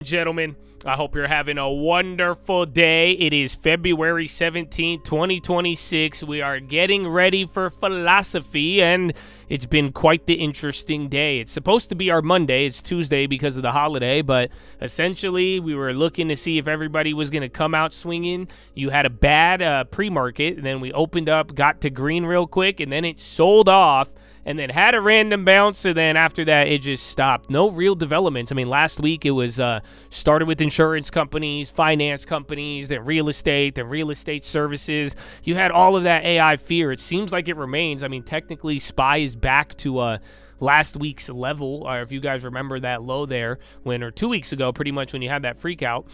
Gentlemen, I hope you're having a wonderful day. It is February 17th, 2026. We are getting ready for philosophy, and it's been quite the interesting day. It's supposed to be our Monday. It's Tuesday because of the holiday, but essentially we were looking to see if everybody was going to come out swinging. You had a bad pre-market, and then we opened up, got to green real quick, and then it sold off. And then had a random bounce, and then after that, it just stopped. No real developments. I mean, last week it was started with insurance companies, finance companies, then real estate services. You had all of that AI fear. It seems like it remains. I mean, technically, SPY is back to last week's level, or if you guys remember that low there, or 2 weeks ago, pretty much when you had that freak out,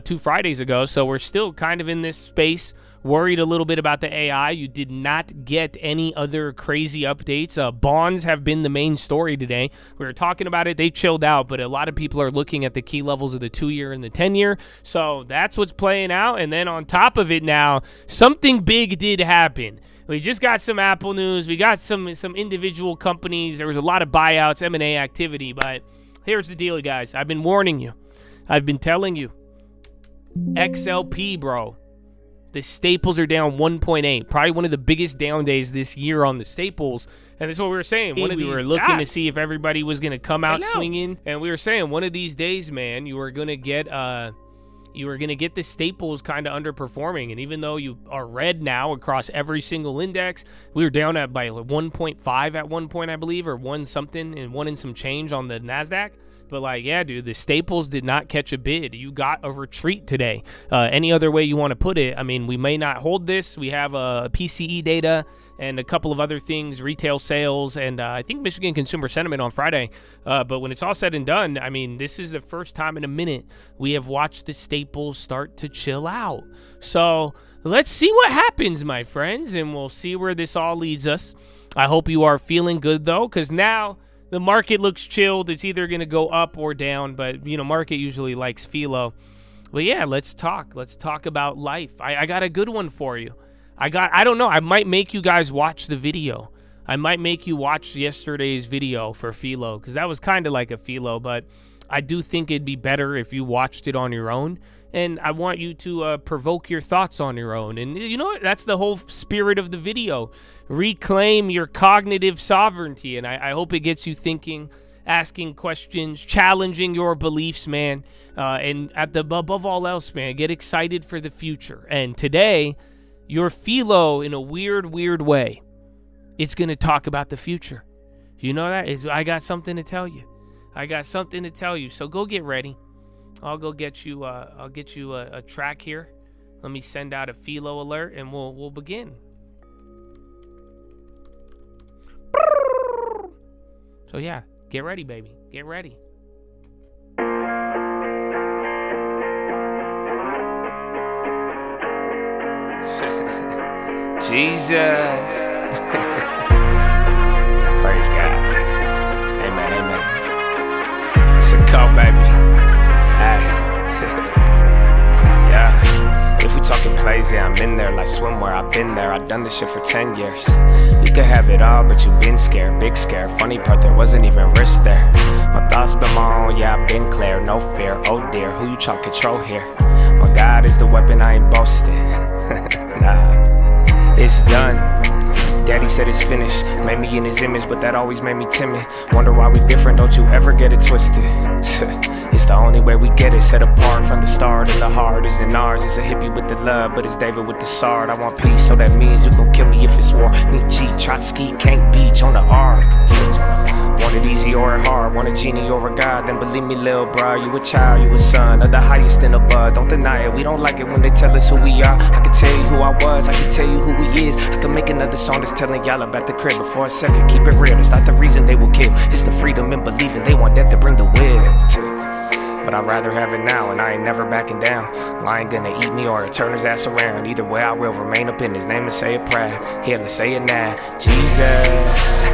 2 Fridays ago. So we're still kind of in this space. Worried a little bit about the AI. You did not get any other crazy updates. Bonds have been the main story today. We were talking about it. They chilled out, but a lot of people are looking at the key levels of the 2-year and the 10-year. So that's what's playing out. And then on top of it now, something big did happen. We just got some Apple news. We got some individual companies. There was a lot of buyouts, M&A activity. But here's the deal, guys. I've been warning you. I've been telling you. XLP, bro. The staples are down 1.8. Probably one of the biggest down days this year on the staples. And that's what we were saying. We were looking to see if everybody was going to come out swinging. And we were saying one of these days, man, you were going to get the staples kind of underperforming. And even though you are red now across every single index, we were down at by 1.5 at one point, I believe, or 1 something and 1 and some change on the NASDAQ. But like, yeah, dude, the staples did not catch a bid. You got a retreat today. Any other way you want to put it, I mean, we may not hold this. We have PCE data and a couple of other things, retail sales, and I think Michigan consumer sentiment on Friday. But when it's all said and done, I mean, this is the first time in a minute we have watched the staples start to chill out. So let's see what happens, my friends, and we'll see where this all leads us. I hope you are feeling good, though, because now the market looks chilled. It's either going to go up or down, but, you know, market usually likes Philo. But, yeah, let's talk. Let's talk about life. I got a good one for you. I don't know. I might make you guys watch the video. I might make you watch yesterday's video for Philo, because that was kind of like a Philo, but I do think it'd be better if you watched it on your own. And I want you to provoke your thoughts on your own. And you know what? That's the whole spirit of the video. Reclaim your cognitive sovereignty. And I hope it gets you thinking, asking questions, challenging your beliefs, man. And above all else, man, get excited for the future. And today, your Philo, in a weird way, it's going to talk about the future. You know that? I got something to tell you. So go get ready. I'll go get you. I'll get you a track here. Let me send out a Philo alert, and we'll begin. So yeah, get ready, baby. Get ready. Jesus. Praise God. Amen. It's a call, baby. Yeah, if we talking plays, yeah, I'm in there like swimwear. I've been there, I've done this shit for 10 years. You could have it all, but you been scared, big scare. Funny part, there wasn't even risk there. My thoughts been my own, yeah, I've been clear, no fear. Oh dear, who you trying to control here? My God is the weapon, I ain't boasting. Nah, it's done. Daddy said it's finished, made me in his image, but that always made me timid. Wonder why we different, don't you ever get it twisted. It's the only way we get it, set apart from the start. And the heart isn't ours, it's a hippie with the love, but it's David with the sword. I want peace, so that means you gon' kill me if it's war. Nietzsche, Trotsky, can't beach on the ark. Want it easy or hard, want a genie or a god, then believe me, lil' bro, you a child, you a son of the highest in the bud. Don't deny it, we don't like it when they tell us who we are. I can tell you who I was, I can tell you who he is. I can make another song that's telling y'all about the crib, but for a second, keep it real. It's not the reason they will kill, it's the freedom in believing. They want that to bring the will. But I'd rather have it now, and I ain't never backing down. Lion gonna eat me or turn his ass around. Either way, I will remain up in his name and say it proud. Here, let's say it now. Jesus.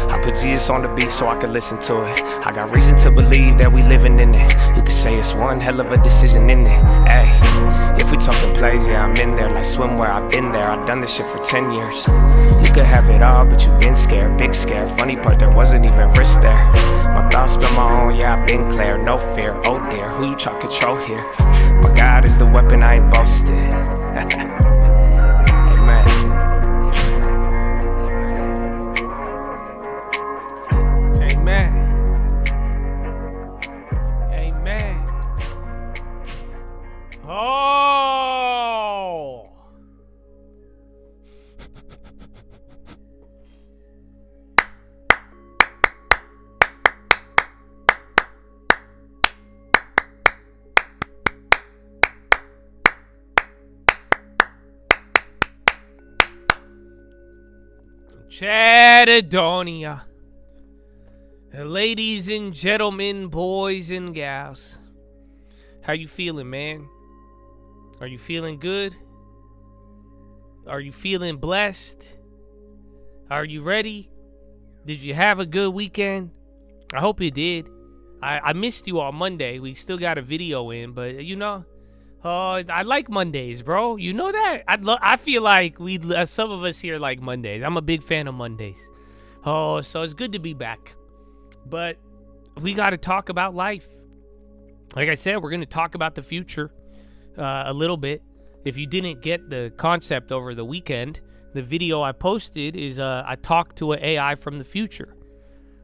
I Put Jesus on the beat so I can listen to it. I got reason to believe that we living in it. You could say it's one hell of a decision in it. Ay, if we talking plays, yeah, I'm in there. Like swimwear, I've been there. I've done this shit for 10 years. You could have it all, but you been scared, big scare. Funny part, there wasn't even risk there. My thoughts been my own, yeah, I've been clear. No fear, oh dear, who you try to control here? My God is the weapon, I ain't boasted. Amen. Amen. Amen. Oh. Chadadonia. Ladies and gentlemen, boys and gals, how you feeling, man? Are you feeling good? Are you feeling blessed? Are you ready? Did you have a good weekend? I hope you did. I missed you on Monday. We still got a video in, but you know, I like Mondays, bro. You know that? I feel like some of us here like Mondays. I'm a big fan of Mondays. Oh, so it's good to be back. But we got to talk about life. Like I said, we're going to talk about the future a little bit. If you didn't get the concept over the weekend, the video I posted is I talked to an AI from the future.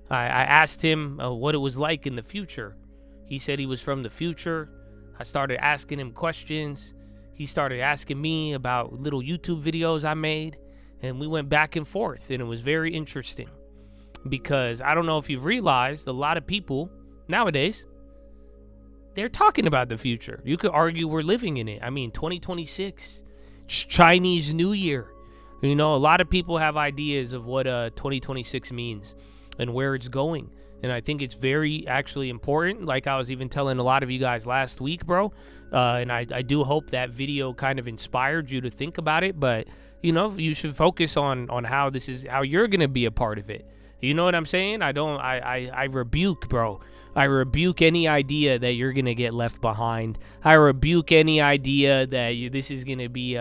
I asked him what it was like in the future. He said he was from the future. I started asking him questions. He started asking me about little YouTube videos I made. And we went back and forth. And it was very interesting. Because I don't know if you've realized, a lot of people nowadays, they're talking about the future. You could argue we're living in it. I mean, 2026, Chinese New Year. You know, a lot of people have ideas of what 2026 means and where it's going. And I think it's very actually important. Like I was even telling a lot of you guys last week, bro. And I do hope that video kind of inspired you to think about it. But, you know, you should focus on how you're going to be a part of it. You know what I'm saying? I rebuke, bro. I rebuke any idea that you're going to get left behind. I rebuke any idea that this is going to be,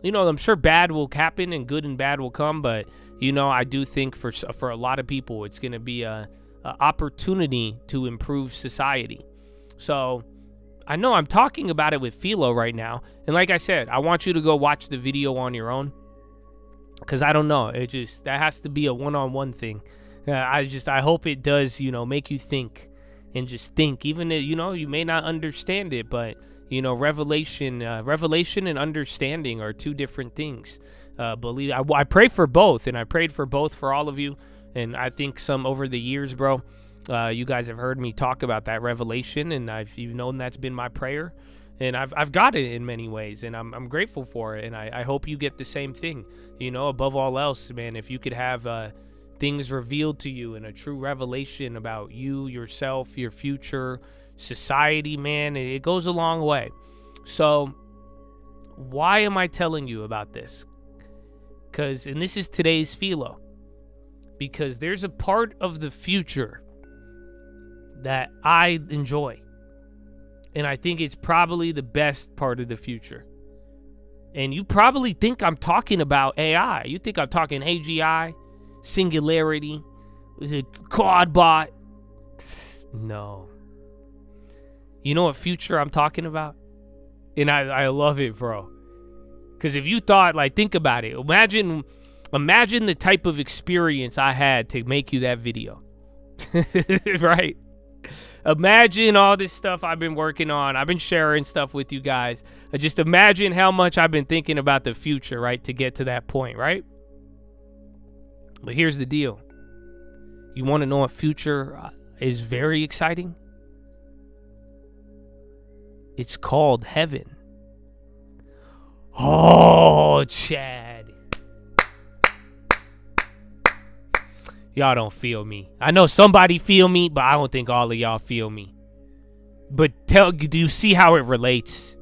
you know, I'm sure bad will happen and good and bad will come. But, you know, I do think for a lot of people, it's going to be a opportunity to improve society. So I know I'm talking about it with Philo right now. And like I said, I want you to go watch the video on your own. Because I don't know, that has to be a one-on-one thing. I hope it does, you know, make you think and just think. Even if, you know, you may not understand it, but, you know, revelation and understanding are two different things. I pray for both, and I prayed for both for all of you. And I think over the years, bro, you guys have heard me talk about that revelation, and you've known that's been my prayer. And I've got it in many ways, and I'm grateful for it, and I hope you get the same thing. You know, above all else, man, if you could have things revealed to you and a true revelation about you, yourself, your future, society, man, it goes a long way. So why am I telling you about this? And this is today's Philo. Because there's a part of the future that I enjoy. And I think it's probably the best part of the future. And you probably think I'm talking about AI. You think I'm talking AGI, Singularity, is it Claudebot? No. You know what future I'm talking about? And I love it, bro. Because if you thought, like, think about it. Imagine the type of experience I had to make you that video. Right? Imagine all this stuff I've been working on. I've been sharing stuff with you guys. Just imagine how much I've been thinking about the future, right, to get to that point, right? But here's the deal. You want to know what future is very exciting? It's called heaven. Oh, Chad. Y'all don't feel me. I know somebody feel me, but I don't think all of y'all feel me. But do you see how it relates?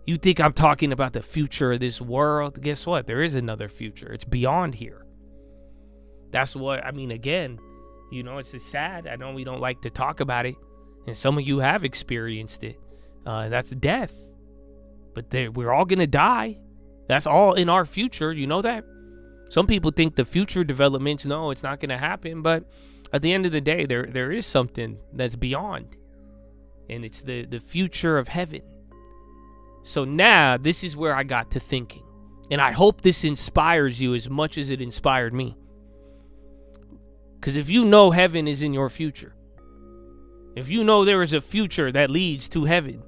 You think I'm talking about the future of this world? Guess what? There is another future. It's beyond here. That's what, I mean, again, it's just sad. I know we don't like to talk about it, and some of you have experienced it. That's death. But we're all going to die. That's all in our future. You know that? Some people think the future developments, no, it's not going to happen. But at the end of the day, there is something that's beyond. And it's the future of heaven. So now, this is where I got to thinking. And I hope this inspires you as much as it inspired me. Because if you know heaven is in your future, if you know there is a future that leads to heaven,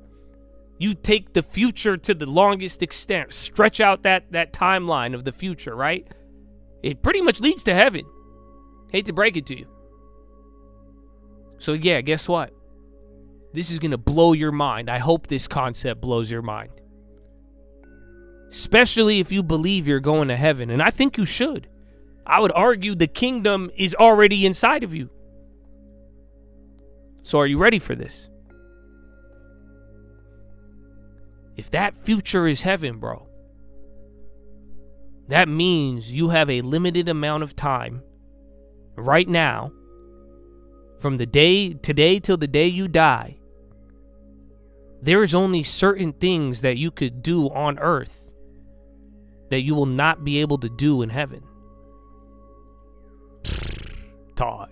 you take the future to the longest extent, stretch out that timeline of the future, right? It pretty much leads to heaven. Hate to break it to you. So yeah, guess what? This is going to blow your mind. I hope this concept blows your mind. Especially if you believe you're going to heaven. And I think you should. I would argue the kingdom is already inside of you. So are you ready for this? If that future is heaven, bro, that means you have a limited amount of time right now, from the day today till the day you die. There is only certain things that you could do on earth that you will not be able to do in heaven. Dog.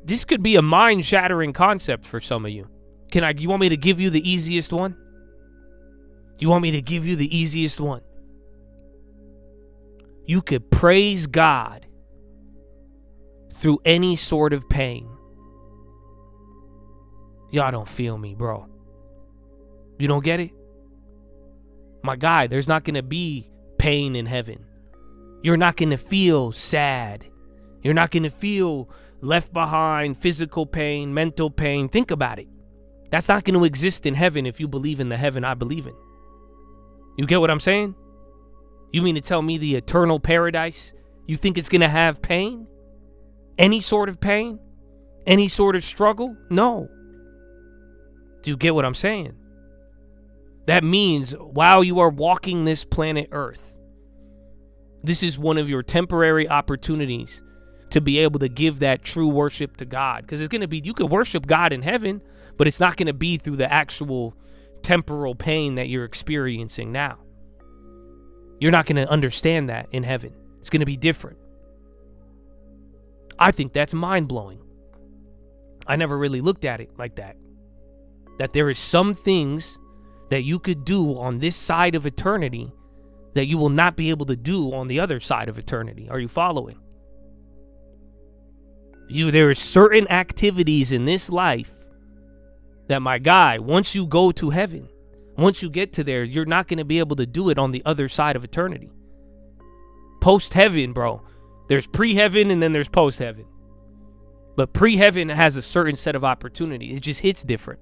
This could be a mind-shattering concept for some of you. You want me to give you the easiest one? You want me to give you the easiest one? You could praise God through any sort of pain. Y'all don't feel me, bro. You don't get it? My guy, there's not going to be pain in heaven. You're not going to feel sad. You're not going to feel left behind, physical pain, mental pain. Think about it. That's not going to exist in heaven if you believe in the heaven I believe in. You get what I'm saying? You mean to tell me the eternal paradise, you think it's going to have pain? Any sort of pain? Any sort of struggle? No. Do you get what I'm saying? That means while you are walking this planet Earth, this is one of your temporary opportunities to be able to give that true worship to God. Because it's going to be, you can worship God in heaven, but it's not going to be through the actual temporal pain that you're experiencing now. You're not going to understand that in heaven. It's going to be different. I think that's mind-blowing. I never really looked at it like that. That there is some things that you could do on this side of eternity that you will not be able to do on the other side of eternity. Are you following? There are certain activities in this life that, my guy, once you go to heaven, once you get to there, you're not going to be able to do it on the other side of eternity. Post-heaven, bro. There's pre-heaven and then there's post-heaven. But pre-heaven has a certain set of opportunities. It just hits different.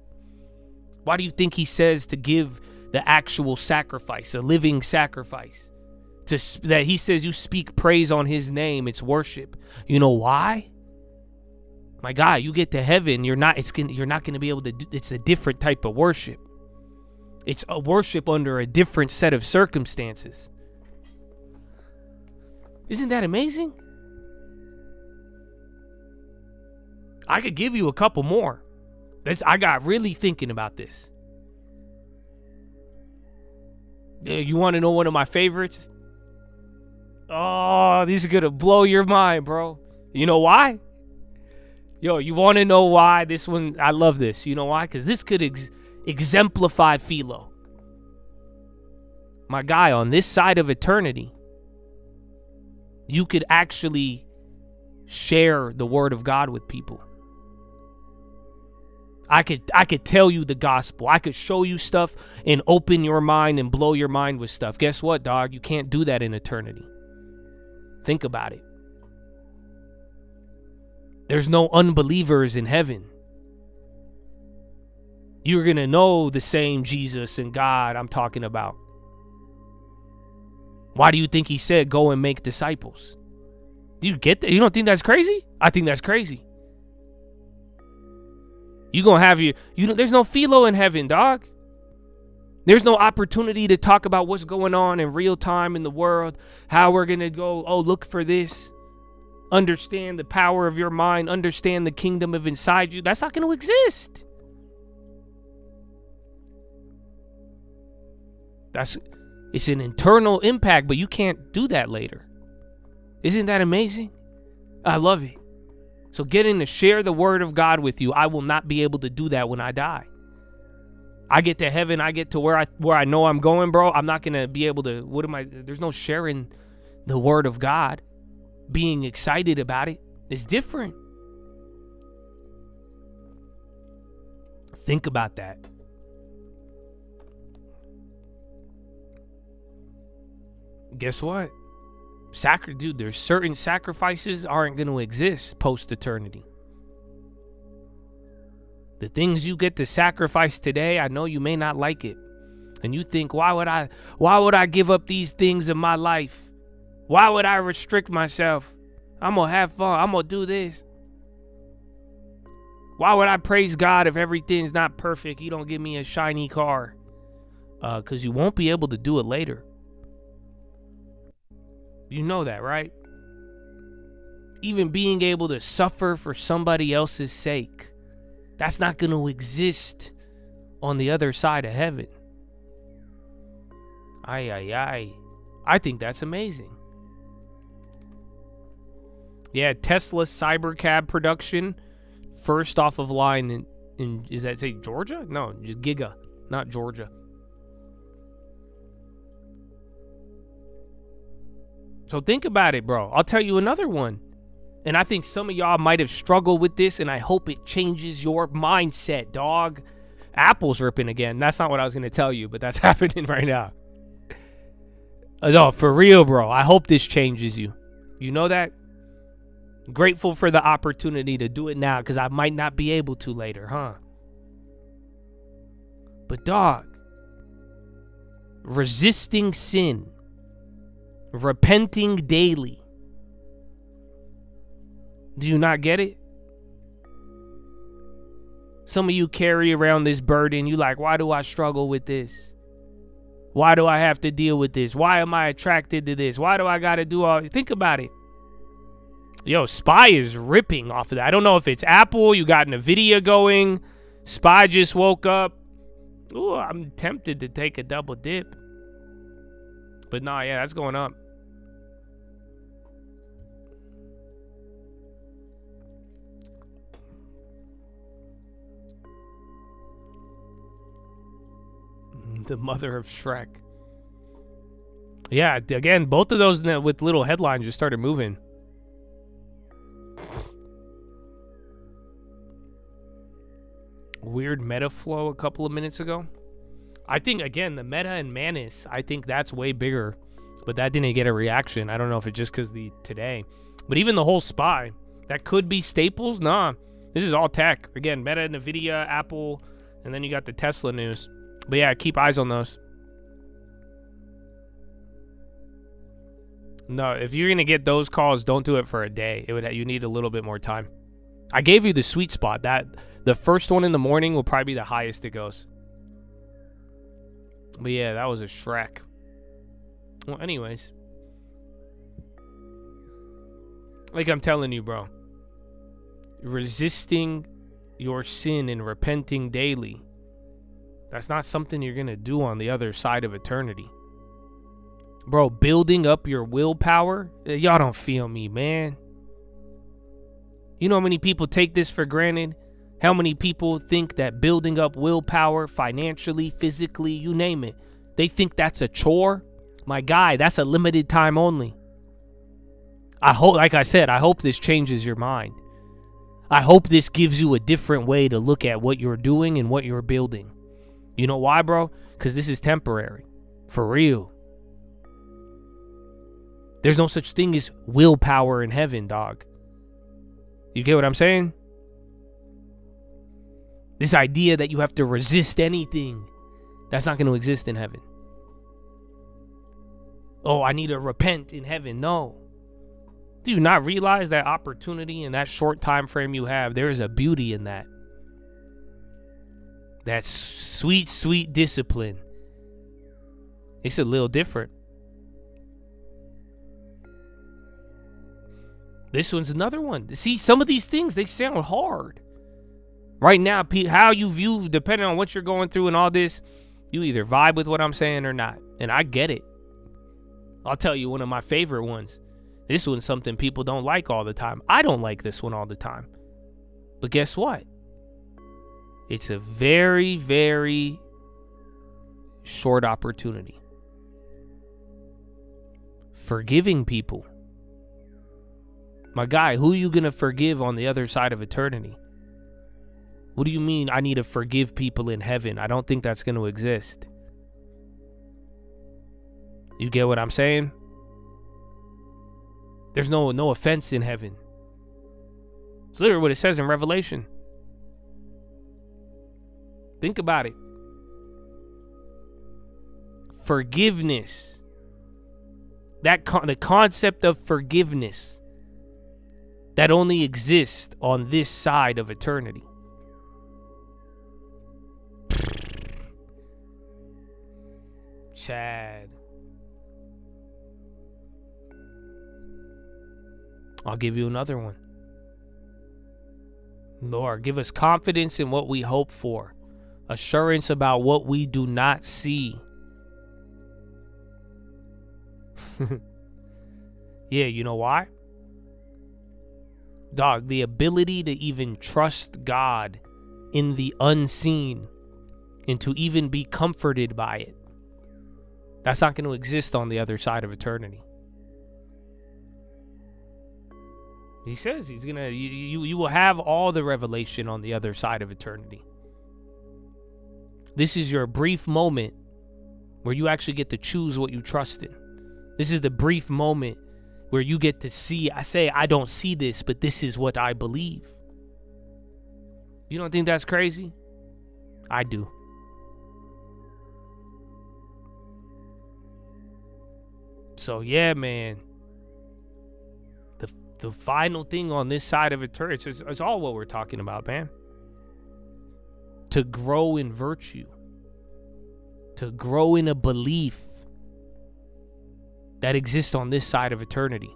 Why do you think he says to give the actual sacrifice, a living sacrifice? That he says you speak praise on his name, it's worship. You know why? My guy, you get to heaven, you're not going to be able to do, it's a different type of worship. It's a worship under a different set of circumstances. Isn't that amazing? I could give you a couple more. I got really thinking about this. You want to know one of my favorites? Oh, these are going to blow your mind, bro. You know why? Yo, you want to know why this one? I love this. You know why? Because this could exemplify Philo. My guy, on this side of eternity, you could actually share the word of God with people. I could tell you the gospel. I could show you stuff and open your mind and blow your mind with stuff. Guess what, dog? You can't do that in eternity. Think about it. There's no unbelievers in heaven. You're going to know the same Jesus and God I'm talking about. Why do you think he said, go and make disciples? Do you get that? You don't think that's crazy? I think that's crazy. You're going to have there's no Philo in heaven, dog. There's no opportunity to talk about what's going on in real time in the world, how we're going to go, oh, look for this. Understand the power of your mind, understand the kingdom of inside you. That's not going to exist. It's an internal impact, but you can't do that later. Isn't that amazing? I love it. So getting to share the word of God with you, I will not be able to do that when I die. I get to heaven, I get to where I know I'm going, bro. I'm not going to be able to, there's no sharing the word of God. Being excited about it is different. Think about that. Guess what? Dude, there's certain sacrifices aren't going to exist post-eternity. The things you get to sacrifice today, I know you may not like it. And you think, why would I give up these things in my life? Why would I restrict myself? I'm going to have fun. I'm going to do this. Why would I praise God if everything's not perfect? He don't give me a shiny car. Because you won't be able to do it later. You know that, right? Even being able to suffer for somebody else's sake, that's not going to exist on the other side of heaven. I think that's amazing. Yeah, Tesla Cybercab production, first off of line in is that say Georgia? No, just Giga, not Georgia. So think about it, bro. I'll tell you another one. And I think some of y'all might have struggled with this, and I hope it changes your mindset, dog. Apple's ripping again. That's not what I was going to tell you, but that's happening right now. No, for real, bro. I hope this changes you. You know that? Grateful for the opportunity to do it now because I might not be able to later, huh? But dog, resisting sin, repenting daily. Do you not get it? Some of you carry around this burden. You like, why do I struggle with this? Why do I have to deal with this? Why am I attracted to this? Why do I got to do all? Think about it. Yo, Spy is ripping off of that. I don't know if it's Apple. You got NVIDIA going. Spy just woke up. Ooh, I'm tempted to take a double dip. But nah, yeah, that's going up. The mother of Shrek. Yeah, again, both of those with little headlines just started moving. Weird meta flow a couple of minutes ago. I think, again, the meta and Manus, I think that's way bigger. But that didn't get a reaction. I don't know if it's just because today. But even the whole Spy, that could be staples. Nah, this is all tech. Again, Meta, NVIDIA, Apple, and then you got the Tesla news. But yeah, keep eyes on those. No, if you're going to get those calls, don't do it for a day. You need a little bit more time. I gave you the sweet spot. That the first one in the morning will probably be the highest it goes. But yeah, that was a Shrek. Well, anyways. Like I'm telling you, bro. Resisting your sin and repenting daily. That's not something you're going to do on the other side of eternity. Bro, building up your willpower. Y'all don't feel me, man. You know how many people take this for granted? How many people think that building up willpower financially, physically, you name it, they think that's a chore? My guy, that's a limited time only. I hope, like I said, I hope this changes your mind. I hope this gives you a different way to look at what you're doing and what you're building. You know why, bro? Because this is temporary. For real. There's no such thing as willpower in heaven, dog. You get what I'm saying? This idea that you have to resist anything, that's not going to exist in heaven. Oh, I need to repent in heaven. No. Do you not realize that opportunity in that short time frame you have? There is a beauty in that. That sweet, sweet discipline It's a little different. This one's another one. See, some of these things, they sound hard. Right now, how you view, depending on what you're going through and all this, you either vibe with what I'm saying or not. And I get it. I'll tell you one of my favorite ones. This one's something people don't like all the time. I don't like this one all the time. But guess what? It's a very, very short opportunity. Forgiving people. My guy, who are you going to forgive on the other side of eternity? What do you mean I need to forgive people in heaven? I don't think that's going to exist. You get what I'm saying? There's no offense in heaven. It's literally what it says in Revelation. Think about it. Forgiveness. The concept of forgiveness that only exists on this side of eternity. Chad. I'll give you another one. Lord, give us confidence in what we hope for, assurance about what we do not see. Yeah, you know why? Dog, the ability to even trust God in the unseen and to even be comforted by it. That's not going to exist on the other side of eternity. He says he's going to, you will have all the revelation on the other side of eternity. This is your brief moment where you actually get to choose what you trust in. This is the brief moment where you get to see, I don't see this, but this is what I believe. You don't think that's crazy? I do. So yeah, man. The final thing on this side of eternity, it's all what we're talking about, man. To grow in virtue. To grow in a belief that exists on this side of eternity.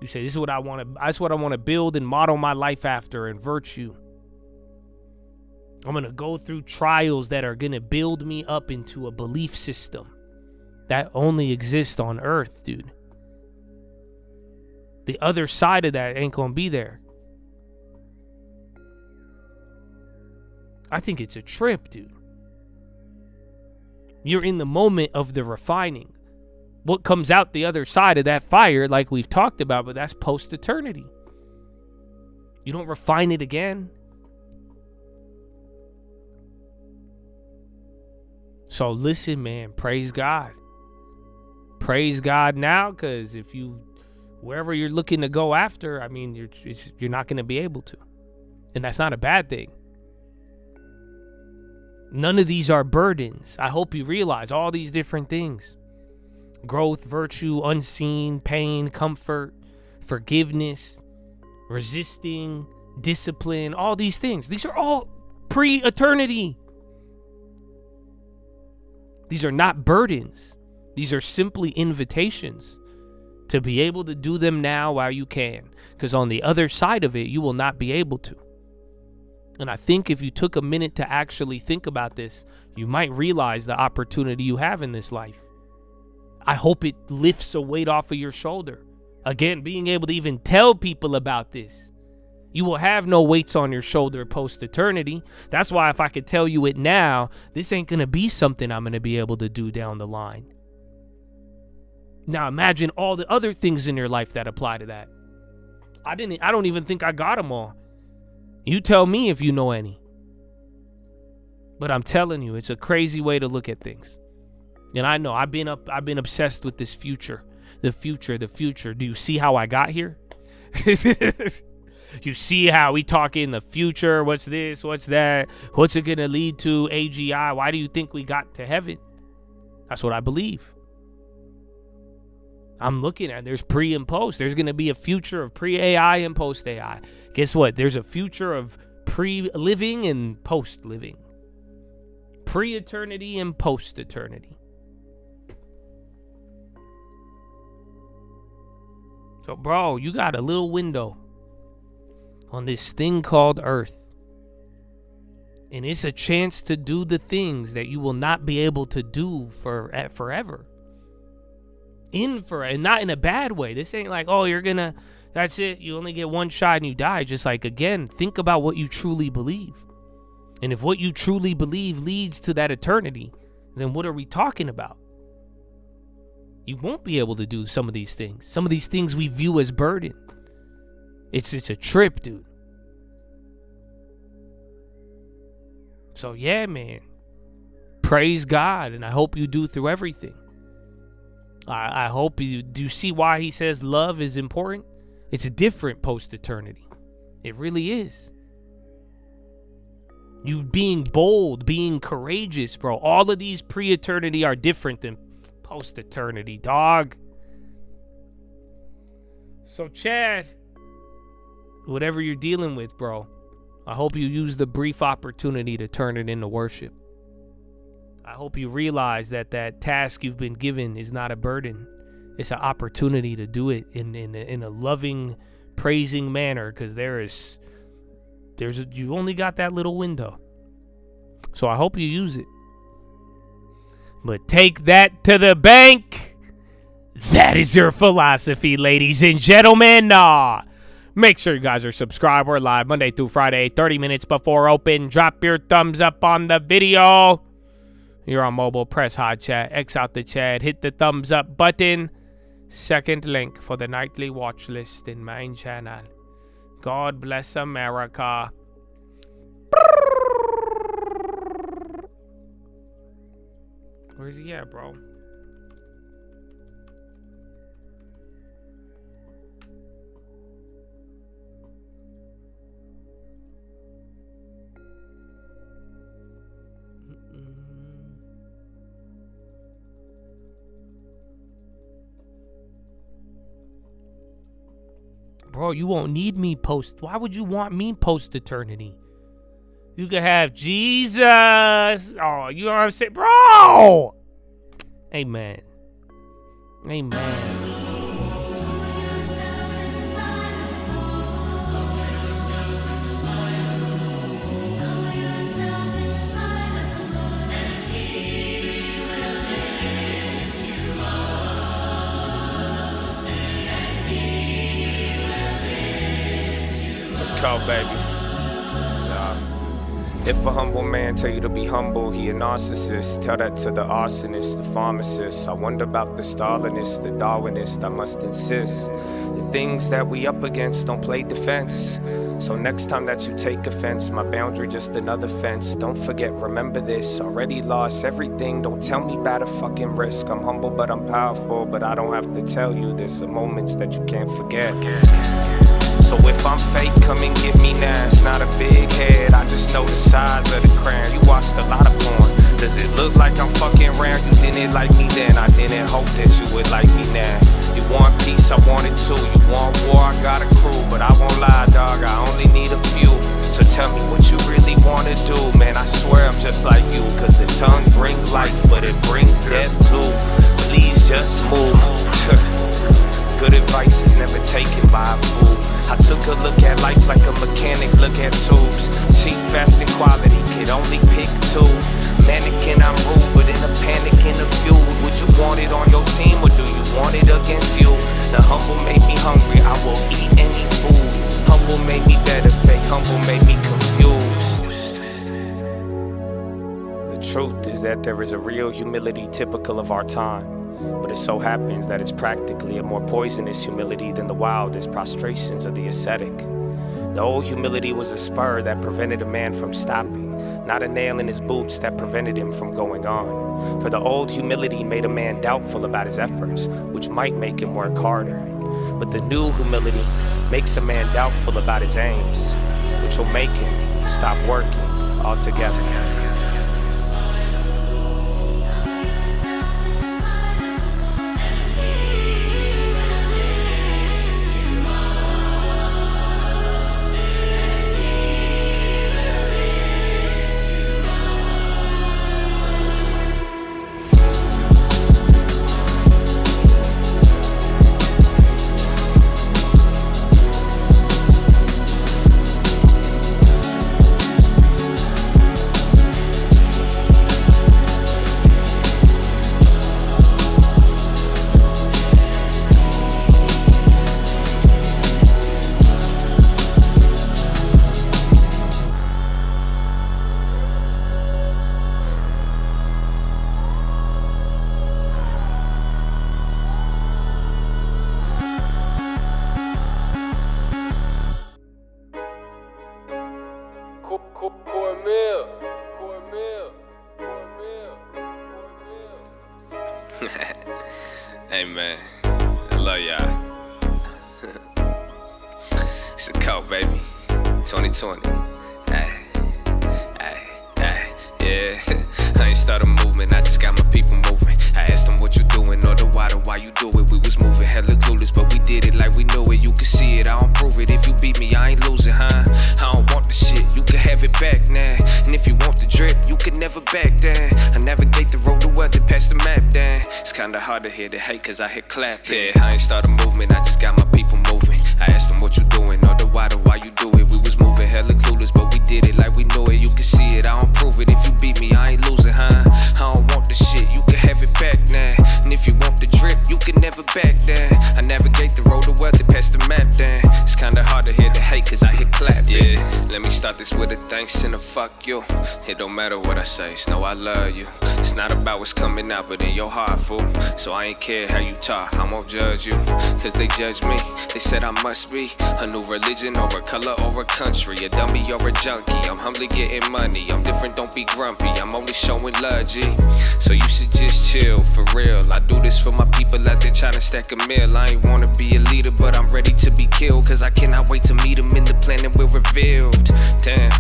You say, this is what I want to, that's what I want to build and model my life after, in virtue. I'm going to go through trials that are going to build me up into a belief system that only exists on earth, dude. The other side of that ain't going to be there. I think it's a trip, dude. You're in the moment of the refining. What comes out the other side of that fire, like we've talked about, but that's post-eternity. You don't refine it again. So listen, man, praise God. Praise God now, because if you, wherever you're looking to go after, I mean, you're not going to be able to. And that's not a bad thing. None of these are burdens. I hope you realize all these different things. Growth, virtue, unseen, pain, comfort, forgiveness, resisting, discipline, all these things. These are all pre-eternity. These are not burdens. These are simply invitations to be able to do them now while you can. Because on the other side of it, you will not be able to. And I think if you took a minute to actually think about this, you might realize the opportunity you have in this life. I hope it lifts a weight off of your shoulder. Again, being able to even tell people about this. You will have no weights on your shoulder post-eternity. That's why if I could tell you it now, this ain't going to be something I'm going to be able to do down the line. Now imagine all the other things in your life that apply to that. I don't even think I got them all. You tell me if you know any. But I'm telling you, it's a crazy way to look at things. And I know I've been obsessed with this future. The future. Do you see how I got here? You see how we talk in the future? What's this? What's that? What's it going to lead to? AGI. Why do you think we got to heaven? That's what I believe. I'm looking at, there's pre and post. There's going to be a future of pre-AI and post-AI. Guess what? There's a future of pre-living and post-living. Pre-eternity and post-eternity. So, bro, you got a little window on this thing called Earth. And it's a chance to do the things that you will not be able to do forever. And not in a bad way. This ain't like, oh, that's it. You only get one shot and you die. Just like, again, think about what you truly believe. And if what you truly believe leads to that eternity, then what are we talking about? You won't be able to do some of these things. Some of these things we view as burden. It's a trip, dude. So yeah, man. Praise God, and I hope you do through everything. I hope you do see why he says love is important. It's different post-eternity. It really is. You being bold, being courageous, bro. All of these pre-eternity are different than post-eternity, dog. So, Chad, whatever you're dealing with, bro, I hope you use the brief opportunity to turn it into worship. I hope you realize that task you've been given is not a burden. It's an opportunity to do it in a loving, praising manner, because you only got that little window. So I hope you use it. But take that to the bank. That is your philosophy, ladies and gentlemen. Make sure you guys are subscribed. We're live Monday through Friday, 30 minutes before open. Drop your thumbs up on the video. You're on mobile, press hot chat, X out the chat, hit the thumbs up button. Second link for the nightly watch list in main channel. God bless America. Where's he at, bro? Bro, you won't need me post. Why would you want me post eternity? You could have Jesus. Oh, you know what I'm saying? Bro! Amen. Amen. Call, baby. If a humble man tell you to be humble, he a narcissist. Tell that to the arsonist, the pharmacist. I wonder about the Stalinist, the Darwinist. I must insist, the things that we up against don't play defense. So next time that you take offense, my boundary just another fence. Don't forget, remember this. Already lost everything. Don't tell me about a fucking risk. I'm humble, but I'm powerful. But I don't have to tell you, there's some moments that you can't forget. So if I'm fake, come and get me now. It's not a big head, I just know the size of the crown. You watched a lot of porn. Does it look like I'm fucking round? You didn't like me then, I didn't hope that you would like me now. You want peace, I want it too. You want war, I got a crew. But I won't lie, dog, I only need a few. So tell me what you really wanna do. Man, I swear I'm just like you. Cause the tongue brings life, but it brings death too. Please just move. Good advice is never taken by a fool. I took a look at life like a mechanic look at tubes. Cheap, fast, and quality, could only pick two. Mannequin, I'm rude, but in a panic, in a feud. Would you want it on your team, or do you want it against you? The humble made me hungry, I will eat any food. Humble made me better, fake humble made me confused. The truth is that there is a real humility typical of our time. But it so happens that it's practically a more poisonous humility than the wildest prostrations of the ascetic. The old humility was a spur that prevented a man from stopping, not a nail in his boots that prevented him from going on. For the old humility made a man doubtful about his efforts, which might make him work harder. But the new humility makes a man doubtful about his aims, which will make him stop working altogether. Hey man, I love y'all. It's a cult, baby. 2020. Ay, ay, ay, yeah. I ain't start a movement, I just got my people moving. I asked them what you doing, or the why you do it. We was moving hella clueless, but we did it like we knew it. You can see it, I don't prove it. If you beat me, I ain't losing, huh? I don't want the shit, you can have it back now. And if you want the drip, you can never back down. I navigate the road to wealth and pass the map down. It's kinda hard to hear the hate, cause I hit clap. Yeah, I ain't start a movement, I just got my people moving. I asked them what you doing, or the why you do it. We was moving hella clueless, but we did it like we knew it. You can see it, I don't prove it. If you beat me, I ain't losing, huh? I don't want the shit, you can have it back now. And if you want the drip, you can never back down. I navigate the road to wealth and pass the map down. It's kinda hard to hear the hate, cause I hit clap. Yeah, let me start this with a thanks and a fuck you. It don't matter what I say, just know I love you. It's not about what's coming out, but in your heart, fool. So I ain't care how you talk, I won't judge you. Cause they judge me, they said I must be a new religion or a color or a country, a dummy or a junkie. I'm humbly getting money, I'm different, don't be grumpy. I'm only showing love, G. So you should just chill, for real. I do this for my people out there trying to stack a meal. I ain't wanna be a leader, but I'm ready to be killed. Cause I cannot wait to meet them in the planet we're revealed. Damn,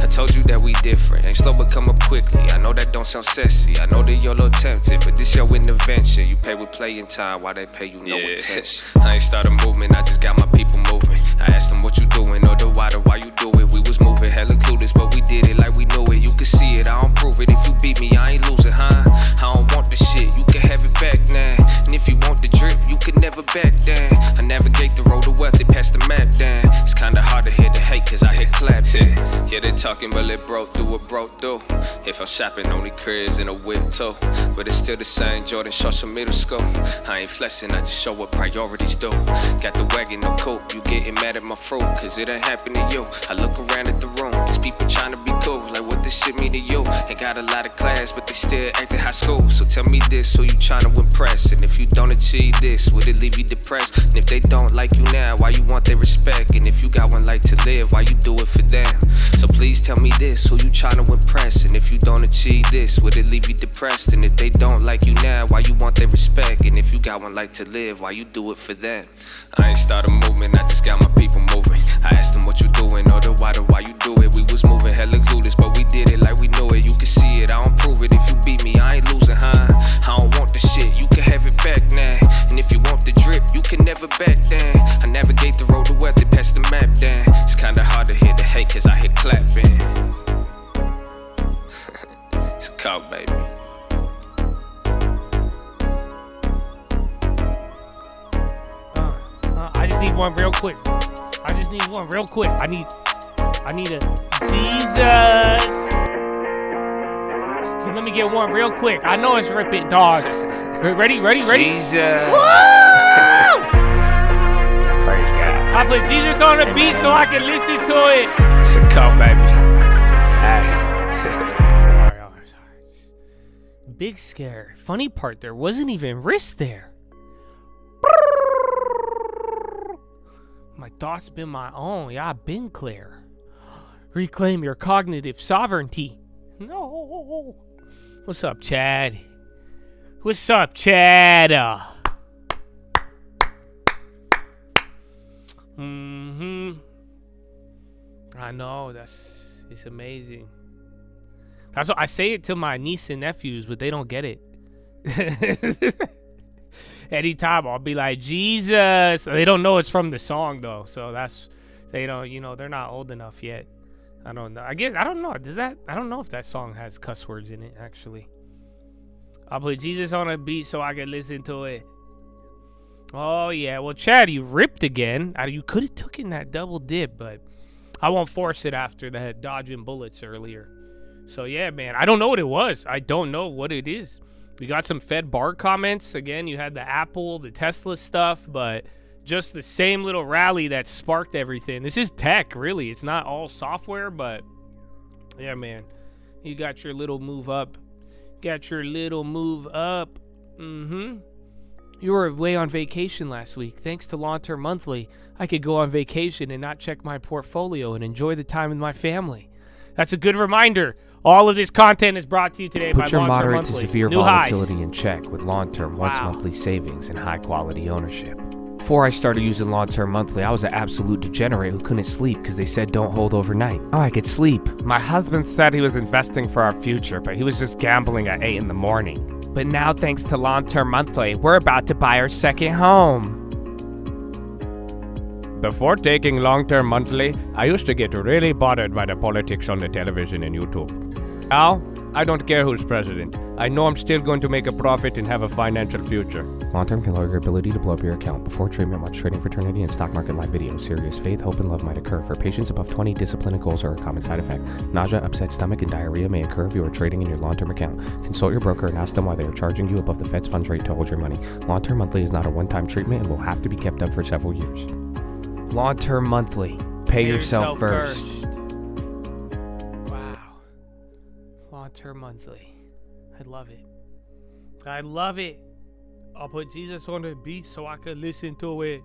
I told you that we different. Ain't slow but come up quickly. I know that don't sound sexy, I know that you're a little tempted, but this your intervention. You pay with playing time while they pay you no attention. I ain't start a movement, I just got my people moving. I asked them what you doing, or the why you do it. We was moving hella clueless, but we did it like we knew it. You can see it, I don't prove it. If you beat me, I ain't losing, huh? I don't want the shit, you can have it back now. And if you want the drip, you can never back down. I navigate the road to wealth and pass the map down. It's kinda hard to hear the hate, cause I hit claps. Yeah, they talking, but it broke through what broke through. If I'm shopping, only cribs and a whip too. But it's still the same Jordan shorts from middle school. I ain't flexing, I just show what priorities do. Got the wagon, no coupe, you getting mad at my fruit, cause it ain't happen to you. I look around at the room, there's people trying to be cool. Like what this shit mean to you? Ain't got a lot of class, but they still acting high school. So tell me this, who you trying to impress? And if you don't achieve this, would it leave you depressed? And if they don't like you now, why you want their respect? And if you got one life to live, why you do it for them? So please tell me this, who you trying to impress? And if you don't achieve this, would it leave you depressed? And if they don't like you now, why you want their respect? And if you got one life to live, why you do it for them? I ain't start a movement, I just got my people moving. I asked them what you doing, or the why you do it. We was moving hella clueless, but we did it like we knew it. You can see it, I don't prove it. If you beat me, I ain't losing, huh? I don't want the shit, you can have it back now. And if you want the drip, you can never back down. I navigate the road to wealth and pass the map down. It's kinda hard to hear the hate, cause I hit clapping. It's a cult, baby. I just need one real quick. I need a Jesus. Let me get one real quick. I know it's Rip It, dog. Ready? Jesus. Woo! Praise God. I put Jesus on the beat so I can listen to it. It's a cult, baby. All right. Big scare. Funny part, there wasn't even wrist there. My thoughts been my own. Yeah, I've been clear. Reclaim your cognitive sovereignty. No. What's up, Chad? I know, it's amazing. That's what I say it to my niece and nephews, but they don't get it. Anytime I'll be like, Jesus. They don't know it's from the song though, so they don't, they're not old enough yet. I don't know. I don't know. I don't know if that song has cuss words in it, actually. I'll put Jesus on a beat so I can listen to it. Oh, yeah. Well, Chad, you ripped again. You could have taken that double dip, but I won't force it after that dodging bullets earlier. So, yeah, man. I don't know what it was. I don't know what it is. We got some Fed bar comments. Again, you had the Apple, the Tesla stuff, but just the same little rally that sparked everything. This is tech, really. It's not all software, but yeah, man. You got your little move up. You were away on vacation last week. Thanks to Long-Term Monthly, I could go on vacation and not check my portfolio and enjoy the time with my family. That's a good reminder. All of this content is brought to you today by Put your Long Term moderate Monthly. to severe New highs. volatility in check with long-term once Wow. monthly savings and high-quality ownership. Before I started using long-term monthly, I was an absolute degenerate who couldn't sleep because they said don't hold overnight. Oh, I could sleep. My husband said he was investing for our future, but he was just gambling at 8 in the morning. But now, thanks to long-term monthly, we're about to buy our second home. Before taking long-term monthly, I used to get really bothered by the politics on the television and YouTube. Now, I don't care who's president. I know I'm still going to make a profit and have a financial future. Long-term can lower your ability to blow up your account. Before treatment, watch Trading Fraternity and Stock Market Live videos. Serious faith, hope, and love might occur. For patients above 20, discipline and goals are a common side effect. Nausea, upset stomach, and diarrhea may occur if you are trading in your long-term account. Consult your broker and ask them why they are charging you above the Fed's funds rate to hold your money. Long-term monthly is not a one-time treatment and will have to be kept up for several years. Long-term monthly. Pay yourself first. Wow. Long-term monthly. I love it. I love it. I'll put Jesus on the beat so I can listen to it.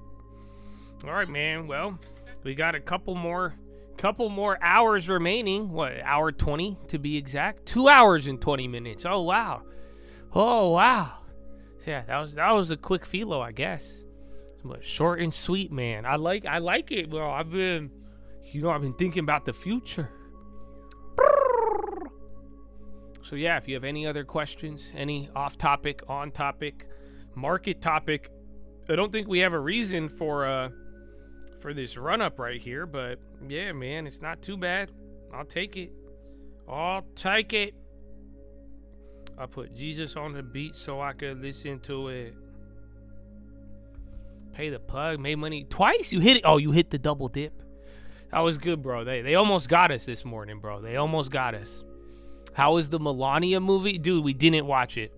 All right, man. Well, we got a couple more hours remaining. What, hour 20 to be exact? 2 hours and 20 minutes. Oh wow. So yeah, that was a quick Philo, I guess. But short and sweet, man. I like it, bro. I've been thinking about the future. So yeah, if you have any other questions, any off topic, on topic, market topic, I don't think we have a reason for this run up right here, but yeah, man, it's not too bad. I'll take it. I'll put Jesus on the beat so I could listen to it. Pay the plug, made money twice. You hit it. Oh, you hit the double dip. That was good, bro. They almost got us this morning, bro. They almost got us. How was the Melania movie? Dude, we didn't watch it.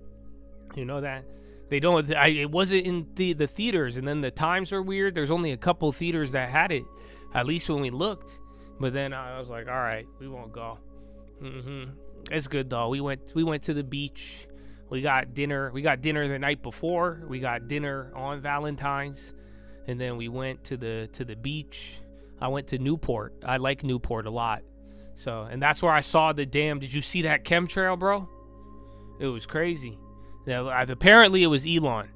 You know that? They don't. It wasn't in the theaters, and then the times are weird. There's only a couple theaters that had it, at least when we looked. But then I was like, all right, we won't go. It's good though. We went to the beach. We got dinner. We got dinner the night before. We got dinner on Valentine's, and then we went to the beach. I went to Newport. I like Newport a lot. So, and that's where I saw the damn. Did you see that chemtrail, bro? It was crazy. Apparently, it was Elon.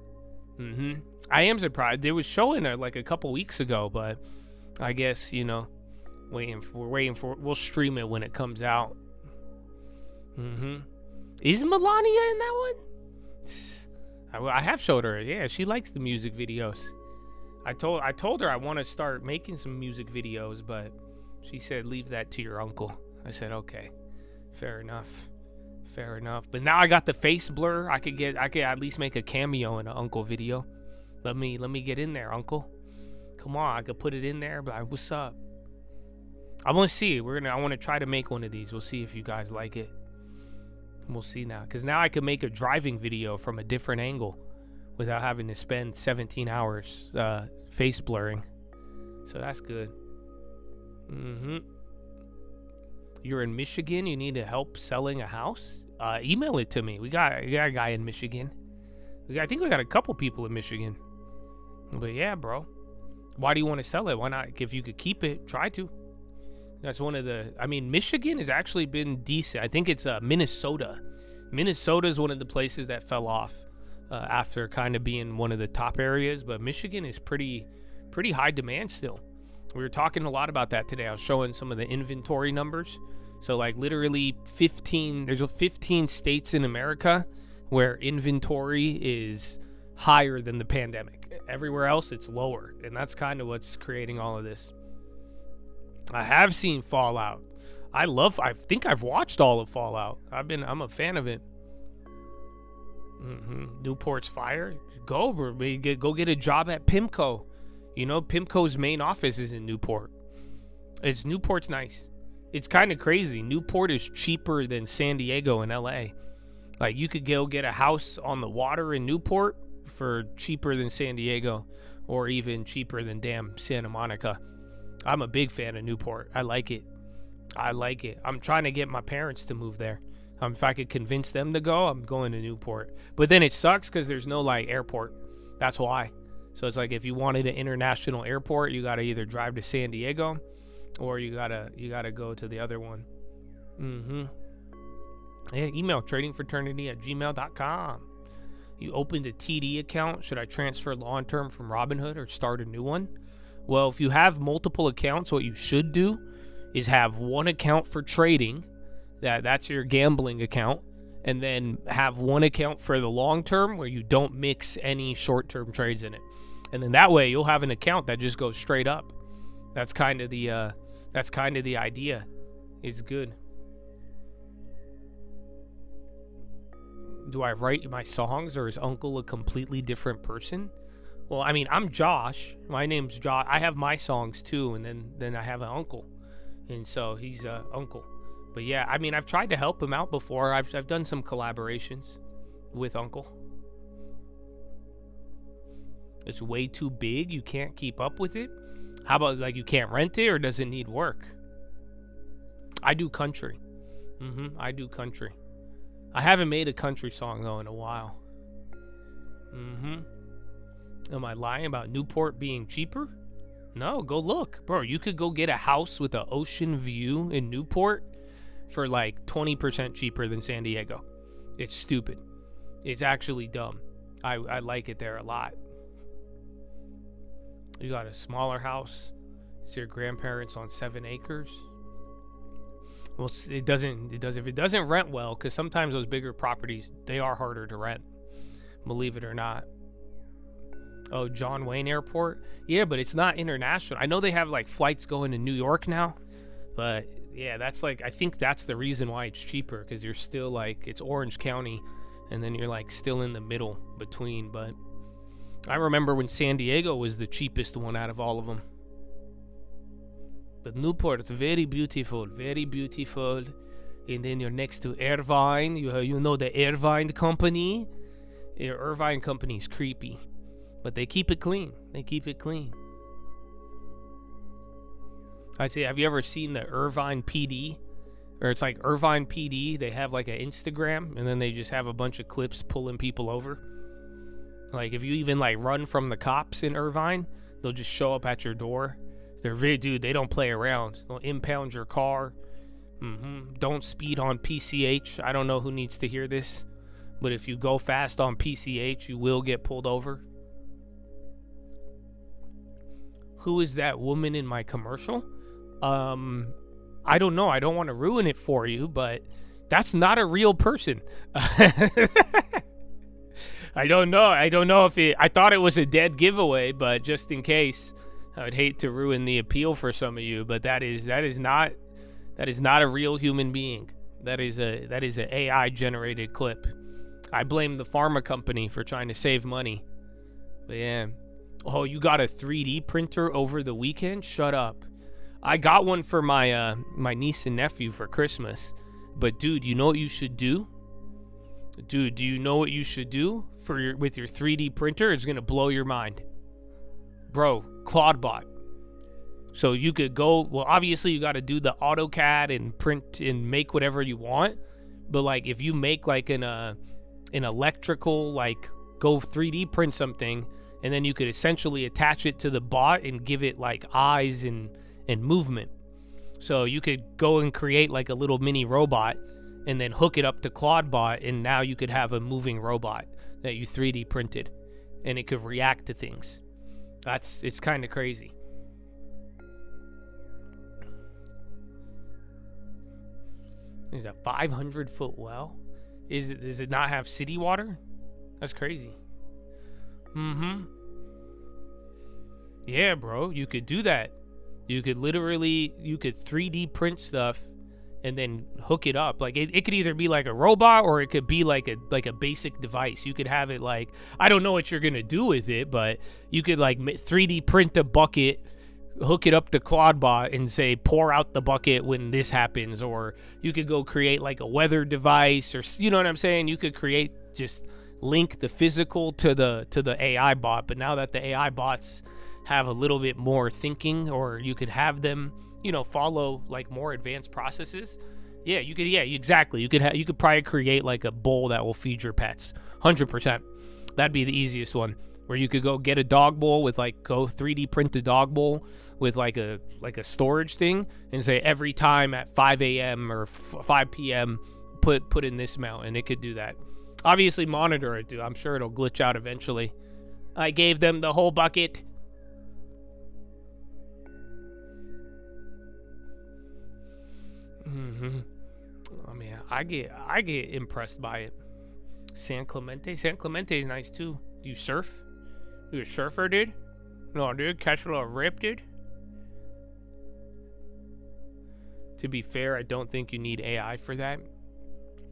I am surprised. They was showing it like a couple weeks ago, but I guess we're waiting for. We'll stream it when it comes out. Is Melania in that one? I have showed her. Yeah, she likes the music videos. I told her I want to start making some music videos, but she said leave that to your uncle. I said okay, fair enough. But now I got the face blur. I could at least make a cameo in an uncle video. Let me get in there, uncle. Come on, I could put it in there. But what's up? I want to see. I want to try to make one of these. We'll see if you guys like it. We'll see now, because now I can make a driving video from a different angle without having to spend 17 hours face blurring. So that's good. You're in Michigan. You need help selling a house? Email it to me. We got a guy in Michigan. I think we got a couple people in Michigan. But yeah, bro. Why do you want to sell it? Why not? If you could keep it, try to. That's one of the. I mean, Michigan has actually been decent. I think it's Minnesota. Minnesota is one of the places that fell off after kind of being one of the top areas. But Michigan is pretty high demand still. We were talking a lot about that today. I was showing some of the inventory numbers. So like literally 15. There's 15 states in America where inventory is higher than the pandemic. Everywhere else, it's lower, and that's kind of what's creating all of this. I have seen Fallout. I think I've watched all of Fallout. I'm a fan of it. Newport's fire. Go get a job at Pimco. Pimco's main office is in Newport. Newport's nice. It's kind of crazy. Newport is cheaper than San Diego and LA. Like you could go get a house on the water in Newport for cheaper than San Diego, or even cheaper than damn Santa Monica. I'm a big fan of Newport. I like it. I'm trying to get my parents to move there. If I could convince them to go, I'm going to Newport. But then it sucks because there's no airport. That's why. So it's like if you wanted an international airport, you got to either drive to San Diego, or you gotta go to the other one. Yeah, email tradingfraternity@gmail.com. You opened a TD account. Should I transfer long-term from Robinhood or start a new one? Well, if you have multiple accounts, what you should do is have one account for trading. That's your gambling account. And then have one account for the long-term where you don't mix any short-term trades in it. And then that way you'll have an account that just goes straight up. That's kind of the idea. It's good. Do I write my songs, or is Uncle a completely different person? Well, I mean, I'm Josh. My name's Josh. I have my songs too, and then I have an uncle, and so he's Uncle. But yeah, I mean, I've tried to help him out before. I've done some collaborations with Uncle. It's way too big. You can't keep up with it. How about like you can't rent it, or does it need work? I do country. I do country. I haven't made a country song though in a while. Am I lying about Newport being cheaper? No, go look. Bro, you could go get a house with an ocean view in Newport for like 20% cheaper than San Diego. It's stupid. It's actually dumb. I like it there a lot. You got a smaller house. It's your grandparents on 7 acres. Well, if it doesn't rent well, because sometimes those bigger properties, they are harder to rent, believe it or not. Oh, John Wayne Airport? Yeah, but it's not international. I know they have like flights going to New York now, but yeah, that's like, I think that's the reason why it's cheaper, because you're still like, it's Orange County, and then you're like still in the middle between. But I remember when San Diego was the cheapest one out of all of them. But Newport is very beautiful, very beautiful. And then you're next to Irvine. You know the Irvine company? Irvine company is creepy. But they keep it clean. They keep it clean. I say, have you ever seen the Irvine PD? Or it's like Irvine PD. They have like an Instagram, and then they just have a bunch of clips pulling people over. Like if you even like run from the cops in Irvine, they'll just show up at your door. They don't play around. They'll impound your car. Don't speed on PCH. I don't know who needs to hear this, but if you go fast on PCH, you will get pulled over. Who is that woman in my commercial? I don't know. I don't want to ruin it for you, but that's not a real person. I don't know. I don't know if I thought it was a dead giveaway, but just in case, I would hate to ruin the appeal for some of you, but that is not a real human being. That is an AI generated clip. I blame the pharma company for trying to save money. But yeah. Oh, you got a 3D printer over the weekend? Shut up. I got one for my my niece and nephew for Christmas. But dude, you know what you should do? Dude, do you know what you should do with your 3D printer? It's gonna blow your mind. Bro, Claudebot. So you could go, well, obviously you got to do the AutoCAD and print and make whatever you want. But like if you make like an electrical, like go 3D print something, and then you could essentially attach it to the bot and give it like eyes and movement. So you could go and create like a little mini robot and then hook it up to Claudebot, and now you could have a moving robot that you 3D printed, and it could react to things. It's kind of crazy. There's a 500-foot well. Does it not have city water? That's crazy. Yeah, bro, you could do that. You could 3D print stuff and then hook it up. Like it could either be like a robot, or it could be like a basic device. You could have it like, I don't know what you're gonna do with it, but you could like 3D print a bucket, hook it up to Claudebot, and say pour out the bucket when this happens. Or you could go create like a weather device, or you know what I'm saying. You could just link the physical to the AI bot. But now that the AI bots have a little bit more thinking, or you could have them, follow like more advanced processes. Yeah, you could. Yeah, exactly. You could probably create like a bowl that will feed your pets. 100%. That'd be the easiest one. where you could go get a dog bowl with like go 3D print a dog bowl with like a storage thing and say every time at 5 a.m. or 5 p.m. put in this amount, and it could do that. Obviously monitor it, dude. I'm sure it'll glitch out eventually. I gave them the whole bucket. I mean, I get impressed by it. San Clemente is nice too. Do you surf? You a surfer, dude? No, dude. Catch a little rip, dude. To be fair, I don't think you need AI for that.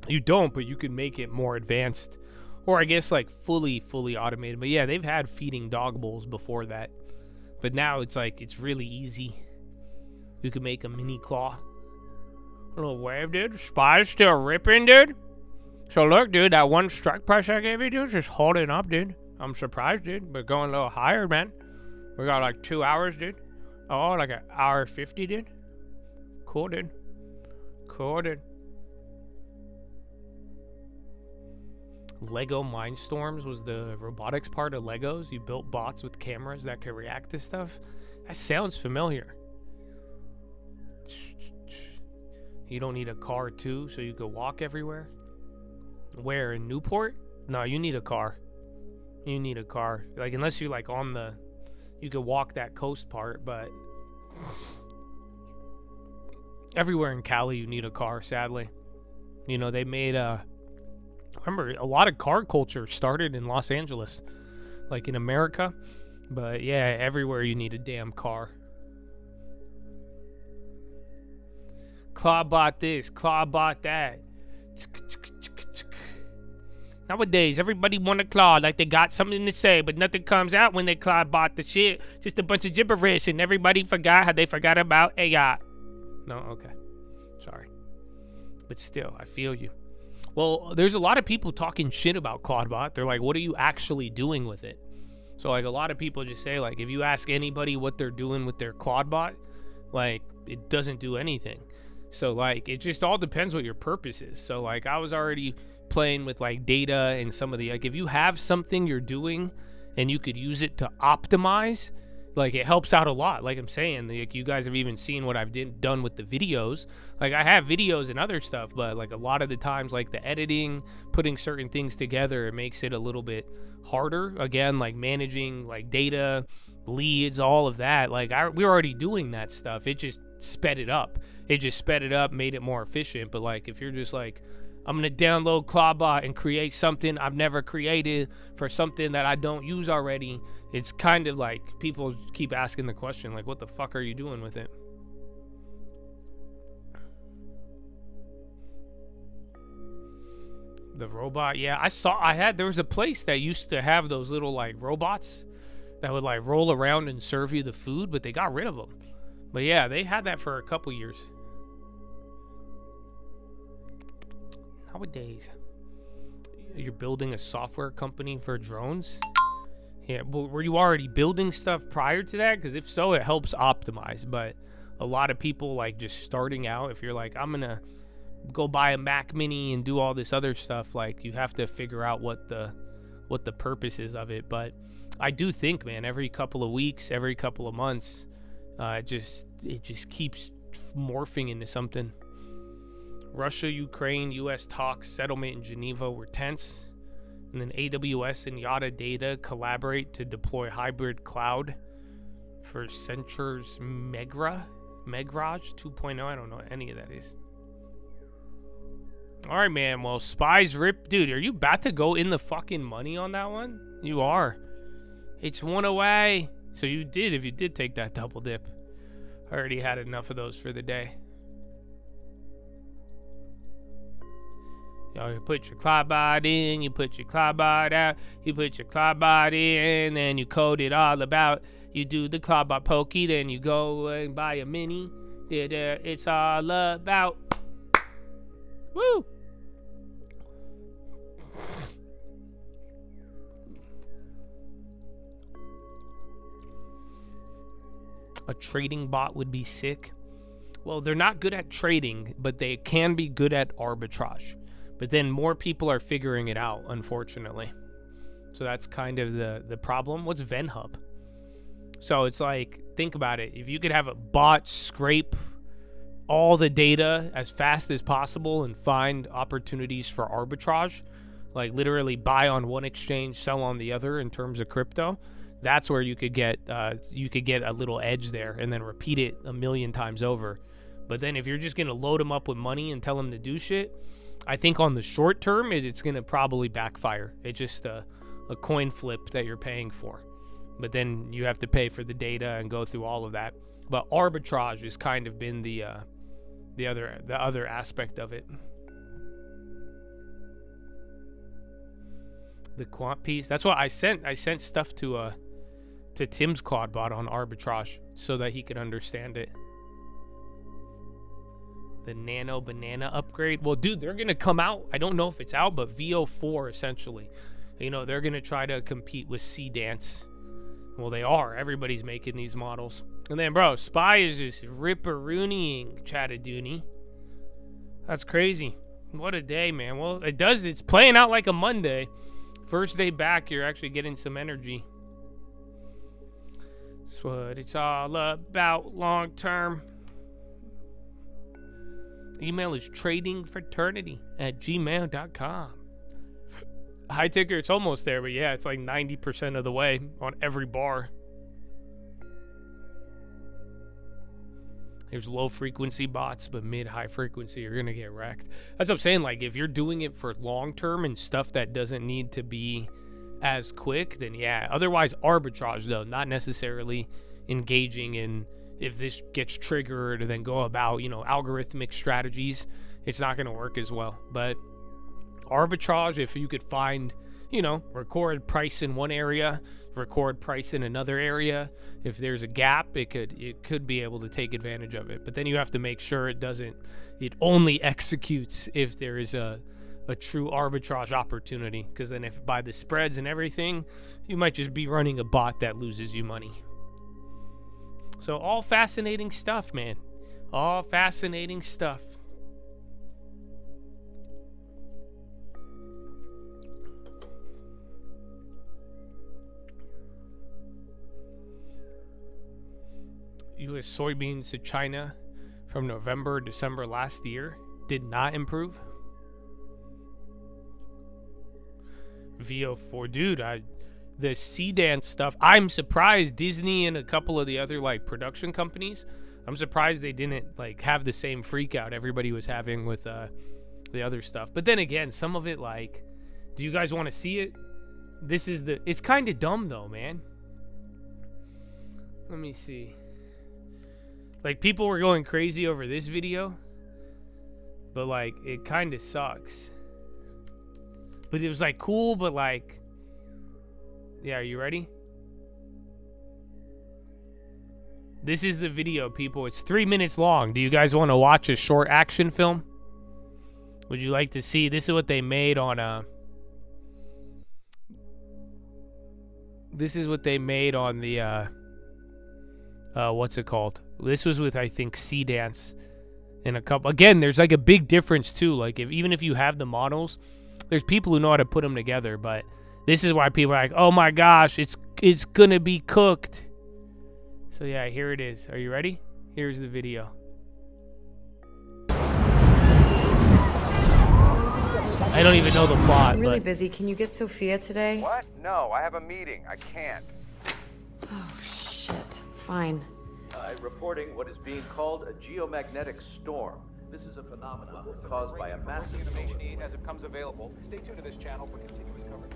You don't, but you can make it more advanced. Or I guess like fully automated. But yeah, they've had feeding dog bowls before that. But now it's like, it's really easy. You can make a mini claw. A little wave, dude. Spy's still ripping, dude. So look, dude, that one strike price I gave you, dude, just holding up, dude. I'm surprised, dude, but going a little higher, man. We got like 2 hours, dude. Oh, like an hour 50, dude. Cool, dude. Cool, dude. Lego Mindstorms was the robotics part of Legos. You built bots with cameras that could react to stuff. That sounds familiar. You don't need a car too, so you could walk everywhere. Where, in Newport? No, you need a car. You need a car. Like, unless you're like on the, you could walk that coast part, but everywhere in Cali you need a car, sadly. You know, they made remember, a lot of car culture started in Los Angeles, like in America. But yeah, everywhere you need a damn car. Clawbot this, clawbot that. Nowadays, everybody want to claw like they got something to say, but nothing comes out when they clawbot the shit. Just a bunch of gibberish, and everybody forgot how they forgot about AI. No, okay. Sorry. But still, I feel you. Well, there's a lot of people talking shit about Clawbot. They're like, what are you actually doing with it? So, like, a lot of people just say, like, if you ask anybody what they're doing with their Clawbot, like, it doesn't do anything. So, like, it just all depends what your purpose is. So, like, I was already playing with, like, data and some of the, like, if you have something you're doing and you could use it to optimize, like, it helps out a lot. Like I'm saying, like, you guys have even seen what I've done with the videos. Like, I have videos and other stuff, but, like, a lot of the times, like, the editing, putting certain things together, it makes it a little bit harder. Again, like, managing, like, data, leads, all of that. Like, we're already doing that stuff. It just sped it up. It just sped it up, made it more efficient. But, like, if you're just like, I'm going to download Clawbot and create something I've never created for something that I don't use already, it's kind of like people keep asking the question, like, what the fuck are you doing with it? The robot, yeah, there was a place that used to have those little, like, robots that would, like, roll around and serve you the food, but they got rid of them. But yeah, they had that for a couple years. Nowadays, you're building a software company for drones? Yeah, but were you already building stuff prior to that? Because if so, it helps optimize. But a lot of people, like, just starting out, if you're like, I'm gonna go buy a Mac Mini and do all this other stuff, like, you have to figure out what the purpose is of it. But I do think, man, every couple of weeks, every couple of months, it just keeps morphing into something. Russia, Ukraine, U.S. talks, settlement in Geneva were tense. And then AWS and Yada Data collaborate to deploy hybrid cloud for Centure's Megraj 2.0. I don't know what any of that is. All right, man. Well, Spies Rip. Dude, are you about to go in the fucking money on that one? You are. It's one away. So you did, if you did take that double dip. I already had enough of those for the day. You put your Clawbot in, you put your Clawbot out, you put your Clawbot in, then you code it all about. You do the Clawbot pokey, then you go and buy a mini. It's all about. Woo! A trading bot would be sick. Well, they're not good at trading, but they can be good at arbitrage. But then more people are figuring it out, unfortunately. So that's kind of the problem. What's VenHub? So it's like, think about it. If you could have a bot scrape all the data as fast as possible and find opportunities for arbitrage, like literally buy on one exchange, sell on the other in terms of crypto, that's where you could get a little edge there and then repeat it a million times over. But then if you're just going to load them up with money and tell them to do shit, I think on the short term, it's going to probably backfire. It's just a coin flip that you're paying for. But then you have to pay for the data and go through all of that. But arbitrage has kind of been the other aspect of it. The quant piece. That's why I sent stuff to Tim's Claude bot on arbitrage so that he could understand it. The Nano Banana upgrade. Well, dude, they're gonna come out. I don't know if it's out, but VO4 essentially. You know, they're gonna try to compete with C-Dance. Well, they are. Everybody's making these models. And then, bro, Spy is just ripperoonieing Chattadooney. That's crazy. What a day, man. Well, it's playing out like a Monday. First day back, you're actually getting some energy. That's what it's all about long term. Email is tradingfraternity@gmail.com. High ticker, it's almost there, but yeah, it's like 90% of the way on every bar. There's low frequency bots, but mid-high frequency, you're going to get wrecked. That's what I'm saying. Like, if you're doing it for long term and stuff that doesn't need to be as quick, then yeah. Otherwise, arbitrage, though, not necessarily engaging in if this gets triggered and then go about, algorithmic strategies, it's not going to work as well. But arbitrage, if you could find, record price in one area, record price in another area, if there's a gap, it could be able to take advantage of it. But then you have to make sure it only executes if there is a true arbitrage opportunity, because then if by the spreads and everything, you might just be running a bot that loses you money. So all fascinating stuff, man. All fascinating stuff. U.S. soybeans to China from November, December last year did not improve. VO4, dude, the C-Dance stuff, I'm surprised Disney and a couple of the other production companies, I'm surprised they didn't have the same freak out everybody was having with the other stuff. But then again, some of it, do you guys want to see it? It's kind of dumb though, man. Let me see. People were going crazy over this video, but it kind of sucks. But it was cool, but yeah, are you ready? This is the video, people. It's 3 minutes long. Do you guys want to watch a short action film? Would you like to see? This is what they made on this is what they made on the what's it called? This was with, I think, C-Dance and a couple. Again, there's a big difference too. Even if you have the models, there's people who know how to put them together. But this is why people are like, oh my gosh, it's gonna be cooked. So yeah, here it is. Are you ready? Here's the video. I don't even know the plot. I'm really busy. Can you get Sophia today? What? No, I have a meeting. I can't. Oh, shit. Fine. Reporting what is being called a geomagnetic storm. This is a phenomenon caused by a massive Information as it comes available. Stay tuned to this channel for continuous coverage.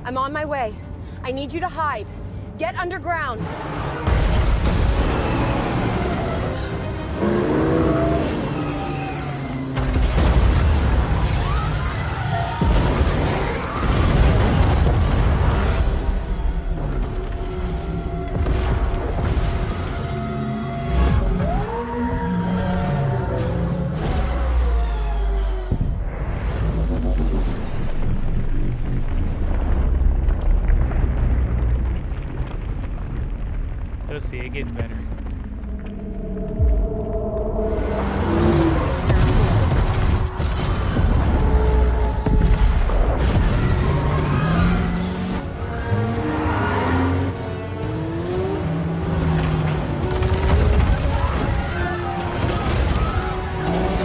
I'm on my way. I need you to hide. Get underground. You'll see, it gets better.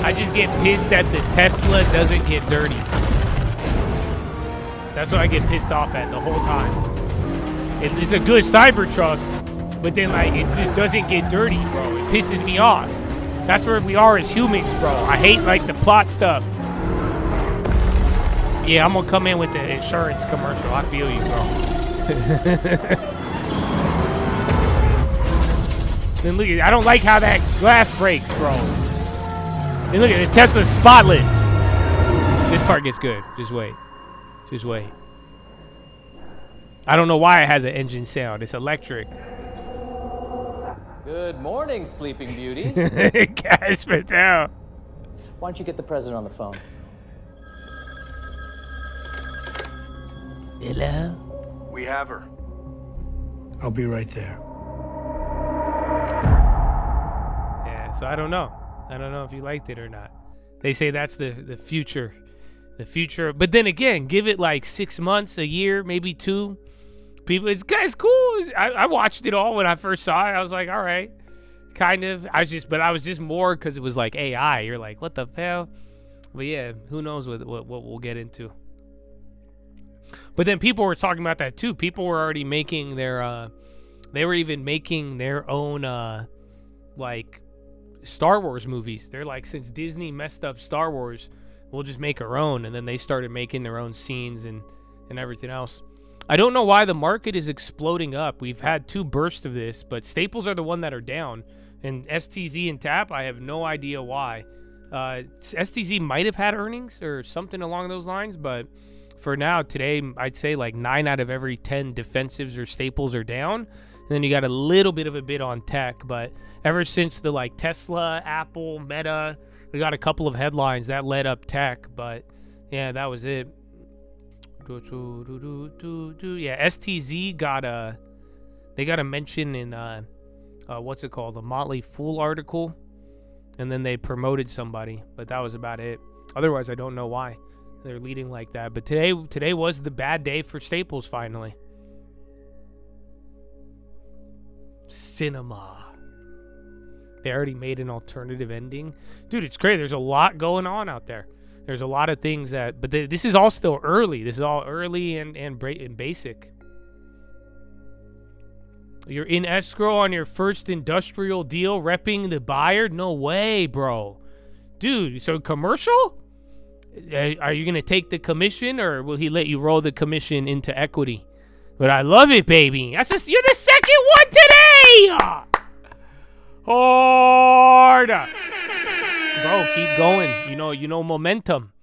I just get pissed that the Tesla doesn't get dirty. That's what I get pissed off at the whole time. It's a good Cybertruck, but then like it just doesn't get dirty, bro. It pisses me off. That's where we are as humans, bro. I hate like the plot stuff. Yeah, I'm gonna come in with the insurance commercial. I feel you, bro. Then look at, I don't like how that glass breaks, bro. Then look at the Tesla's spotless. This part gets good. Just wait. Just wait. I don't know why it has an engine sound. It's electric. Good morning, Sleeping Beauty. Cash Patel. Why don't you get the president on the phone? Hello? We have her. I'll be right there. Yeah, so I don't know. I don't know if you liked it or not. They say that's the future. The future. But then again, give it like 6 months, a year, maybe 2. People, it's cool. I watched it all when I first saw it. I was like, all right, kind of. I was just more because it was like AI. You're like, what the hell? But yeah, who knows what we'll get into. But then people were talking about that too. People were already making their, they were even making their own, like, Star Wars movies. They're like, since Disney messed up Star Wars, we'll just make our own. And then they started making their own scenes and everything else. I don't know why the market is exploding up. We've had 2 bursts of this, but Staples are the one that are down. And STZ and TAP, I have no idea why. STZ might have had earnings or something along those lines, but for now, today, I'd say like 9 out of every 10 defensives or Staples are down. And then you got a little bit of a bid on tech, but ever since the like Tesla, Apple, Meta, we got a couple of headlines that led up tech, but yeah, that was it. Yeah, STZ got a mention in what's it called, the Motley Fool article, and then they promoted somebody, but that was about it. Otherwise, I don't know why they're leading like that. But today was the bad day for Staples finally. Cinema. They already made an alternative ending, dude. It's crazy. There's a lot going on out there. There's a lot of things that, but this is all still early. This is all early and basic. You're in escrow on your first industrial deal, repping the buyer? No way, bro. Dude, so commercial? Are you going to take the commission, or will he let you roll the commission into equity? But I love it, baby. You're the second one today! Hard! Bro, keep going. You know momentum.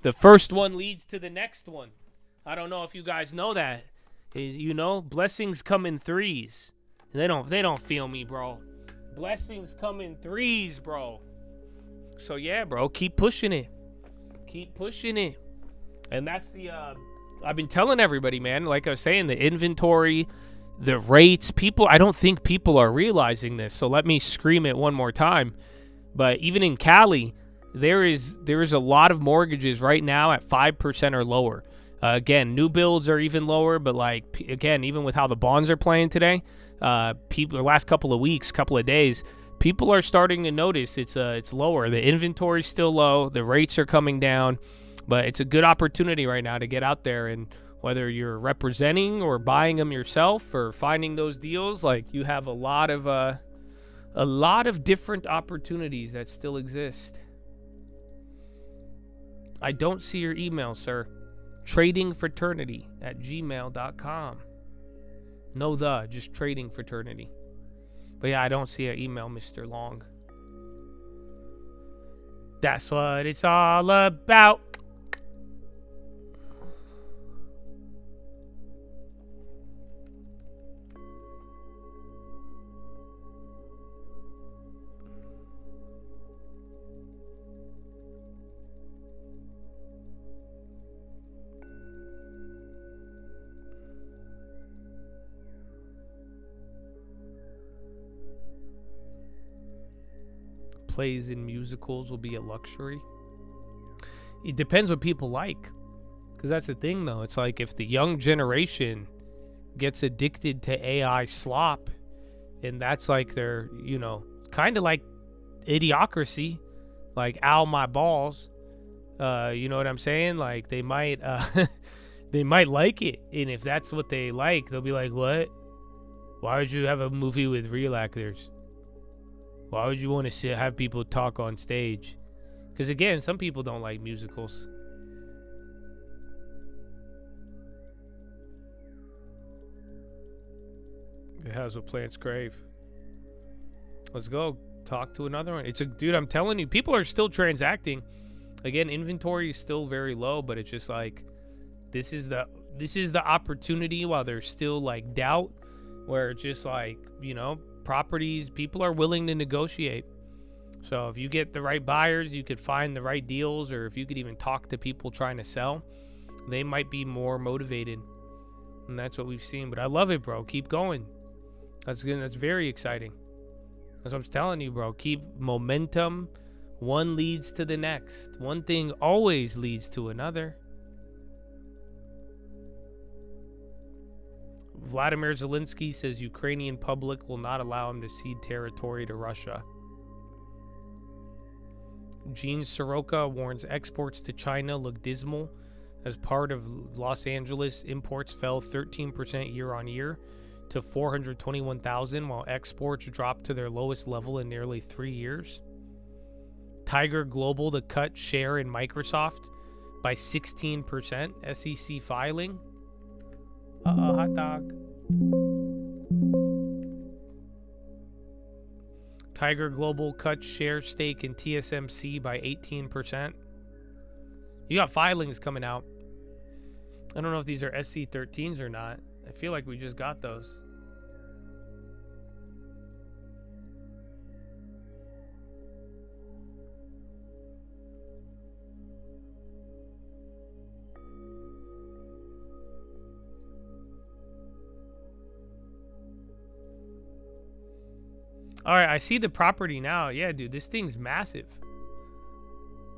The first one leads to the next one. I don't know if you guys know that. Blessings come in 3s. They don't feel me, bro. Blessings come in 3s, bro. So yeah, bro, keep pushing it. Keep pushing it. And that's the I've been telling everybody, man, like I was saying, the inventory, the rates, I don't think people are realizing this. So let me scream it one more time. But even in Cali, there is a lot of mortgages right now at 5% or lower. Again, new builds are even lower, but like, again, even with how the bonds are playing today, the last couple of weeks, couple of days, people are starting to notice it's lower. The inventory's still low, the rates are coming down, but it's a good opportunity right now to get out there, and whether you're representing or buying them yourself or finding those deals, like, you have a lot of different opportunities that still exist. I don't see your email, sir. tradingfraternity@gmail.com. No, just trading fraternity. But yeah, I don't see an email, Mr. Long. That's what it's all about. Plays in musicals will be a luxury. It depends what people like, because that's the thing, though. It's like if the young generation gets addicted to AI slop, and that's like their, kind of like Idiocracy, like ow my balls, you know what I'm saying? Like they might they might like it, and if that's what they like, they'll be like, what? Why would you have a movie with real actors? Why would you want to have people talk on stage? Because again, some people don't like musicals. It has what plants crave. Let's go talk to another one. Dude, I'm telling you, people are still transacting. Again, inventory is still very low, but it's just like this is the opportunity while there's still like doubt, where it's just like, properties, people are willing to negotiate. So if you get the right buyers, you could find the right deals, or if you could even talk to people trying to sell, they might be more motivated. And that's what we've seen. But I love it, bro. Keep going. That's good. That's very exciting. That's what I'm telling you, bro. Keep momentum. One leads to the next. One thing always leads to another. Vladimir Zelensky says Ukrainian public will not allow him to cede territory to Russia. Gene Soroka warns exports to China look dismal as part of Los Angeles imports fell 13% year on year to 421,000, while exports dropped to their lowest level in nearly 3 years. Tiger Global to cut share in Microsoft by 16%, SEC filing. Hot dog. Tiger Global cut share stake in TSMC by 18%. You got filings coming out. I don't know if these are SC13s or not. I feel like we just got those. All right, I see the property now. Yeah, dude, this thing's massive.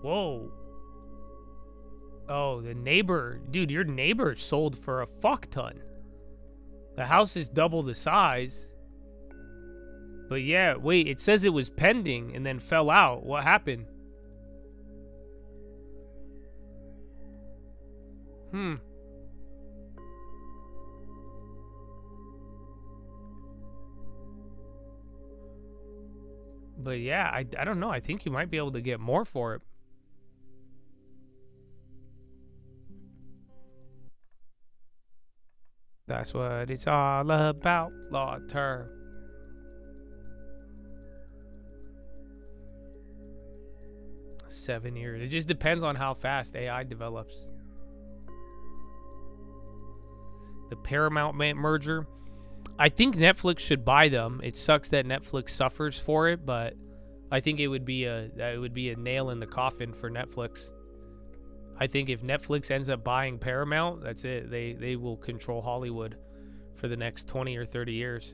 Whoa. Oh, the neighbor. Dude, your neighbor sold for a fuck ton. The house is double the size. But yeah, wait, it says it was pending and then fell out. What happened? But yeah, I don't know. I think you might be able to get more for it. That's what it's all about, Lord Term. $7 years. It just depends on how fast AI develops. The Paramount merger. I think Netflix should buy them. It sucks that Netflix suffers for it, but I think it would be a nail in the coffin for Netflix. I think if Netflix ends up buying Paramount, that's it. They will control Hollywood for the next 20 or 30 years.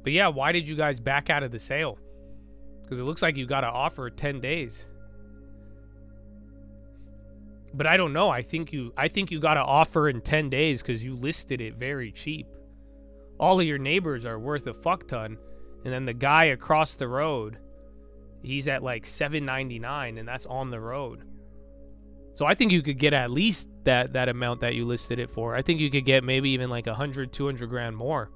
But yeah, why did you guys back out of the sale? Because it looks like you got an offer 10 days. But I don't know. I think you got an offer in 10 days because you listed it very cheap. All of your neighbors are worth a fuck ton. And then the guy across the road, he's at like $799, and that's on the road. So I think you could get at least that amount that you listed it for. I think you could get maybe even like 100, 200 grand more.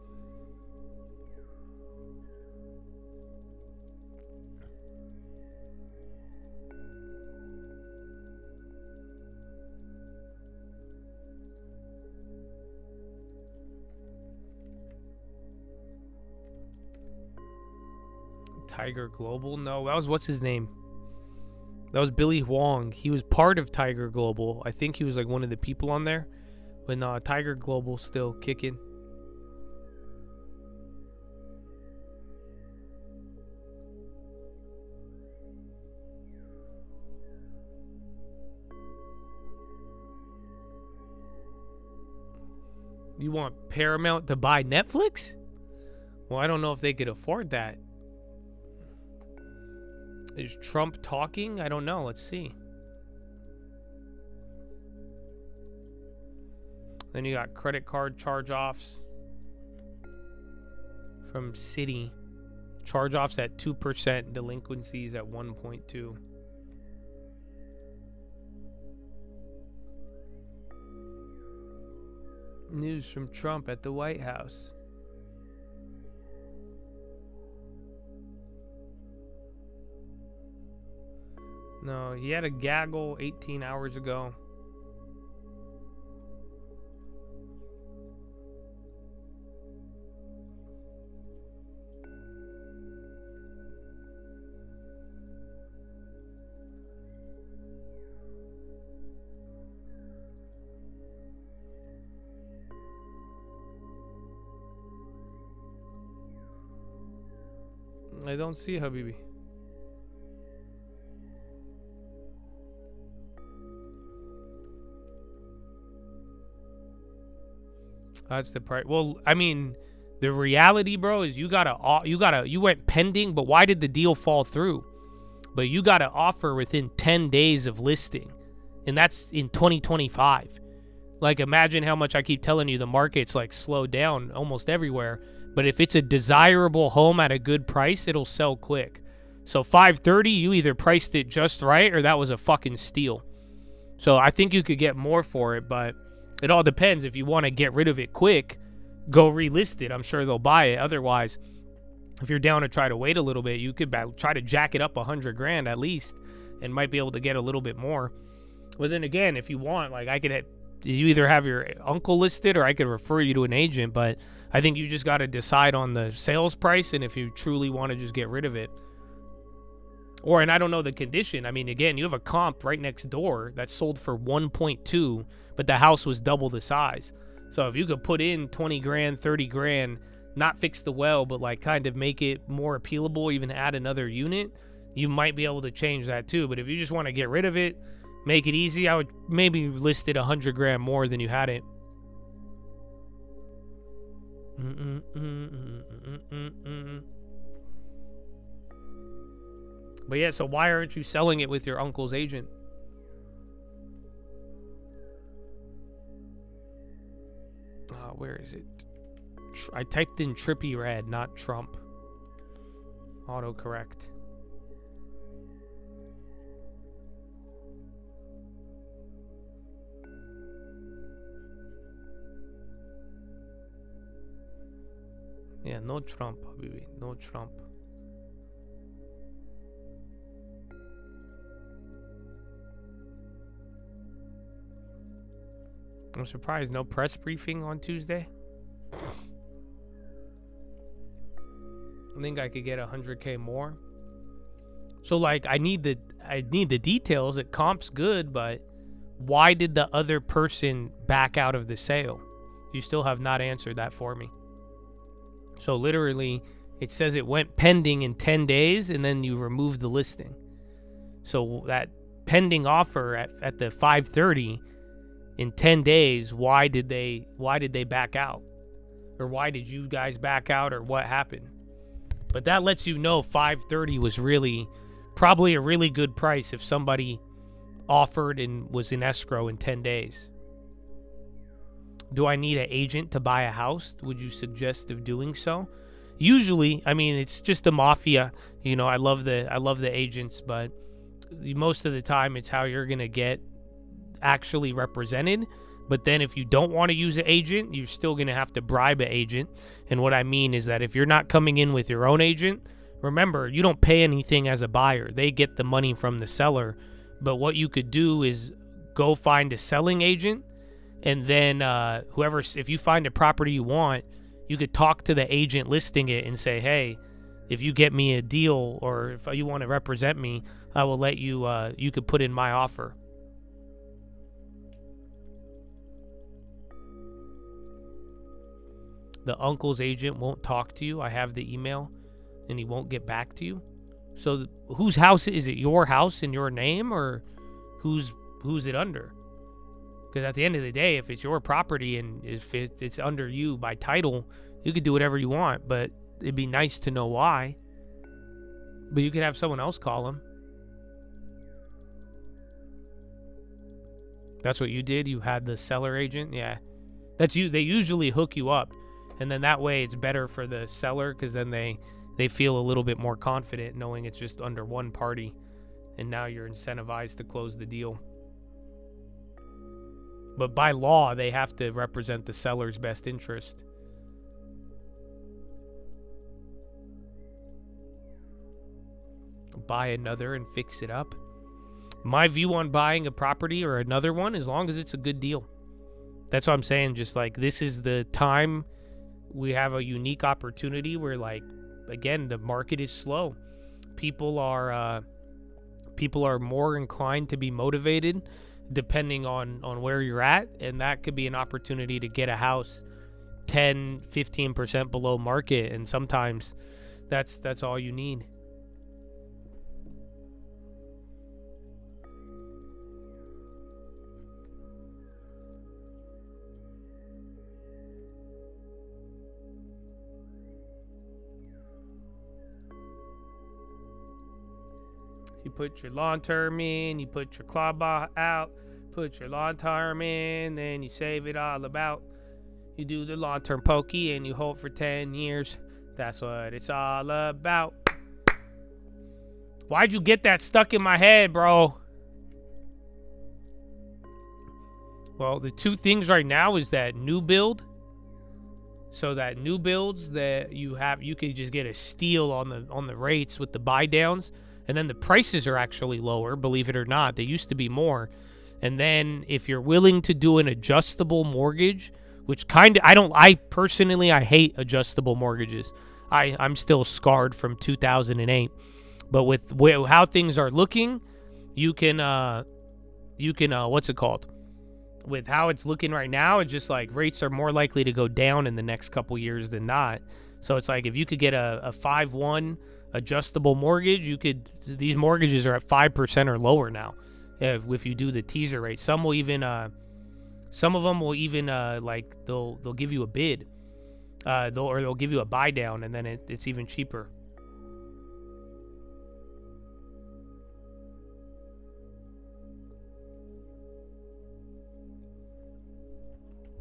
Tiger Global? No, that was, what's his name? That was Billy Huang. He was part of Tiger Global. I think he was like one of the people on there. But no, Tiger Global still kicking. You want Paramount to buy Netflix? Well, I don't know if they could afford that. Is Trump talking? I don't know. Let's see. Then you got credit card charge-offs from Citi. Charge-offs at 2%. Delinquencies at 1.2. News from Trump at the White House. No, he had a gaggle 18 hours ago. I don't see Habibi. That's the price. Well, I mean, the reality, bro, is you went pending, but why did the deal fall through? But you got to offer within 10 days of listing, and that's in 2025. Like, imagine how much I keep telling you the market's like slowed down almost everywhere. But if it's a desirable home at a good price, it'll sell quick. So 530, you either priced it just right or that was a fucking steal. So I think you could get more for it, but it all depends. If you want to get rid of it quick, go relist it. I'm sure they'll buy it. Otherwise, if you're down to try to wait a little bit, you could try to jack it up 100 grand at least and might be able to get a little bit more. But then again, if you want, like, you either have your uncle listed or I could refer you to an agent, but I think you just got to decide on the sales price and if you truly want to just get rid of it. And I don't know the condition. I mean, again, you have a comp right next door that sold for 1.2, but the house was double the size. So if you could put in 20 grand, 30 grand, not fix the well, but like kind of make it more appealable, even add another unit, you might be able to change that too. But if you just want to get rid of it, make it easy, I would maybe list it 100 grand more than you had it. But yeah, so why aren't you selling it with your uncle's agent? Where is it? I typed in Trippy Red, not Trump. Autocorrect. Yeah, no Trump, baby. No Trump. I'm surprised no press briefing on Tuesday. I think I could get 100K more. So like I need the details. It comp's good, but why did the other person back out of the sale? You still have not answered that for me. So literally, it says it went pending in 10 days, and then you removed the listing. So that pending offer at the 530 in 10 days, why did they back out? Or why did you guys back out, or what happened? But that lets you know 530 was really probably a really good price if somebody offered and was in escrow in 10 days. Do I need an agent to buy a house? Would you suggest of doing so? usually, I mean, it's just the mafia. You know, I love the agents, but most of the time it's how you're going to get actually represented. But then if you don't want to use an agent, you're still going to have to bribe an agent. And what I mean is that if you're not coming in with your own agent, remember, you don't pay anything as a buyer. They get the money from the seller. But what you could do is go find a selling agent, and then if you find a property you want, you could talk to the agent listing it and say, hey, if you get me a deal or if you want to represent me, I will let you, you could put in my offer. The uncle's agent won't talk to you. I have the email, and he won't get back to you. So whose house is it? Your house in your name, or who's it under? Because at the end of the day, if it's your property and if it's under you by title, you could do whatever you want, but it'd be nice to know why. But you could have someone else call him. That's what you did? You had the seller agent? Yeah. That's you. They usually hook you up. And then that way it's better for the seller, because then they feel a little bit more confident knowing it's just under one party. And now you're incentivized to close the deal. But by law, they have to represent the seller's best interest. Buy another and fix it up. My view on buying a property or another one, as long as it's a good deal. That's what I'm saying. Just like, this is the time we have a unique opportunity where, like, again, the market is slow. People are more inclined to be motivated depending on where you're at, and that could be an opportunity to get a house 10-15% below market, and sometimes that's all you need. You put your lawn term in, you put your claw bar out, put your lawn term in, then you save it all about. You do the lawn term pokey and you hold for 10 years. That's what it's all about. Why'd you get that stuck in my head, bro? Well, the two things right now is that new build. So that new builds that you have, you could just get a steal on the rates with the buy downs. And then the prices are actually lower, believe it or not. They used to be more. And then if you're willing to do an adjustable mortgage, which I personally hate adjustable mortgages. I'm still scarred from 2008. But with how things are looking, you can what's it called? With how it's looking right now, it's just like rates are more likely to go down in the next couple years than not. So it's like if you could get a 5-1 adjustable mortgage, these mortgages are at 5% or lower now. If you do the teaser rate, some of them will even like they'll give you a bid, they'll give you a buy down, and then it's even cheaper.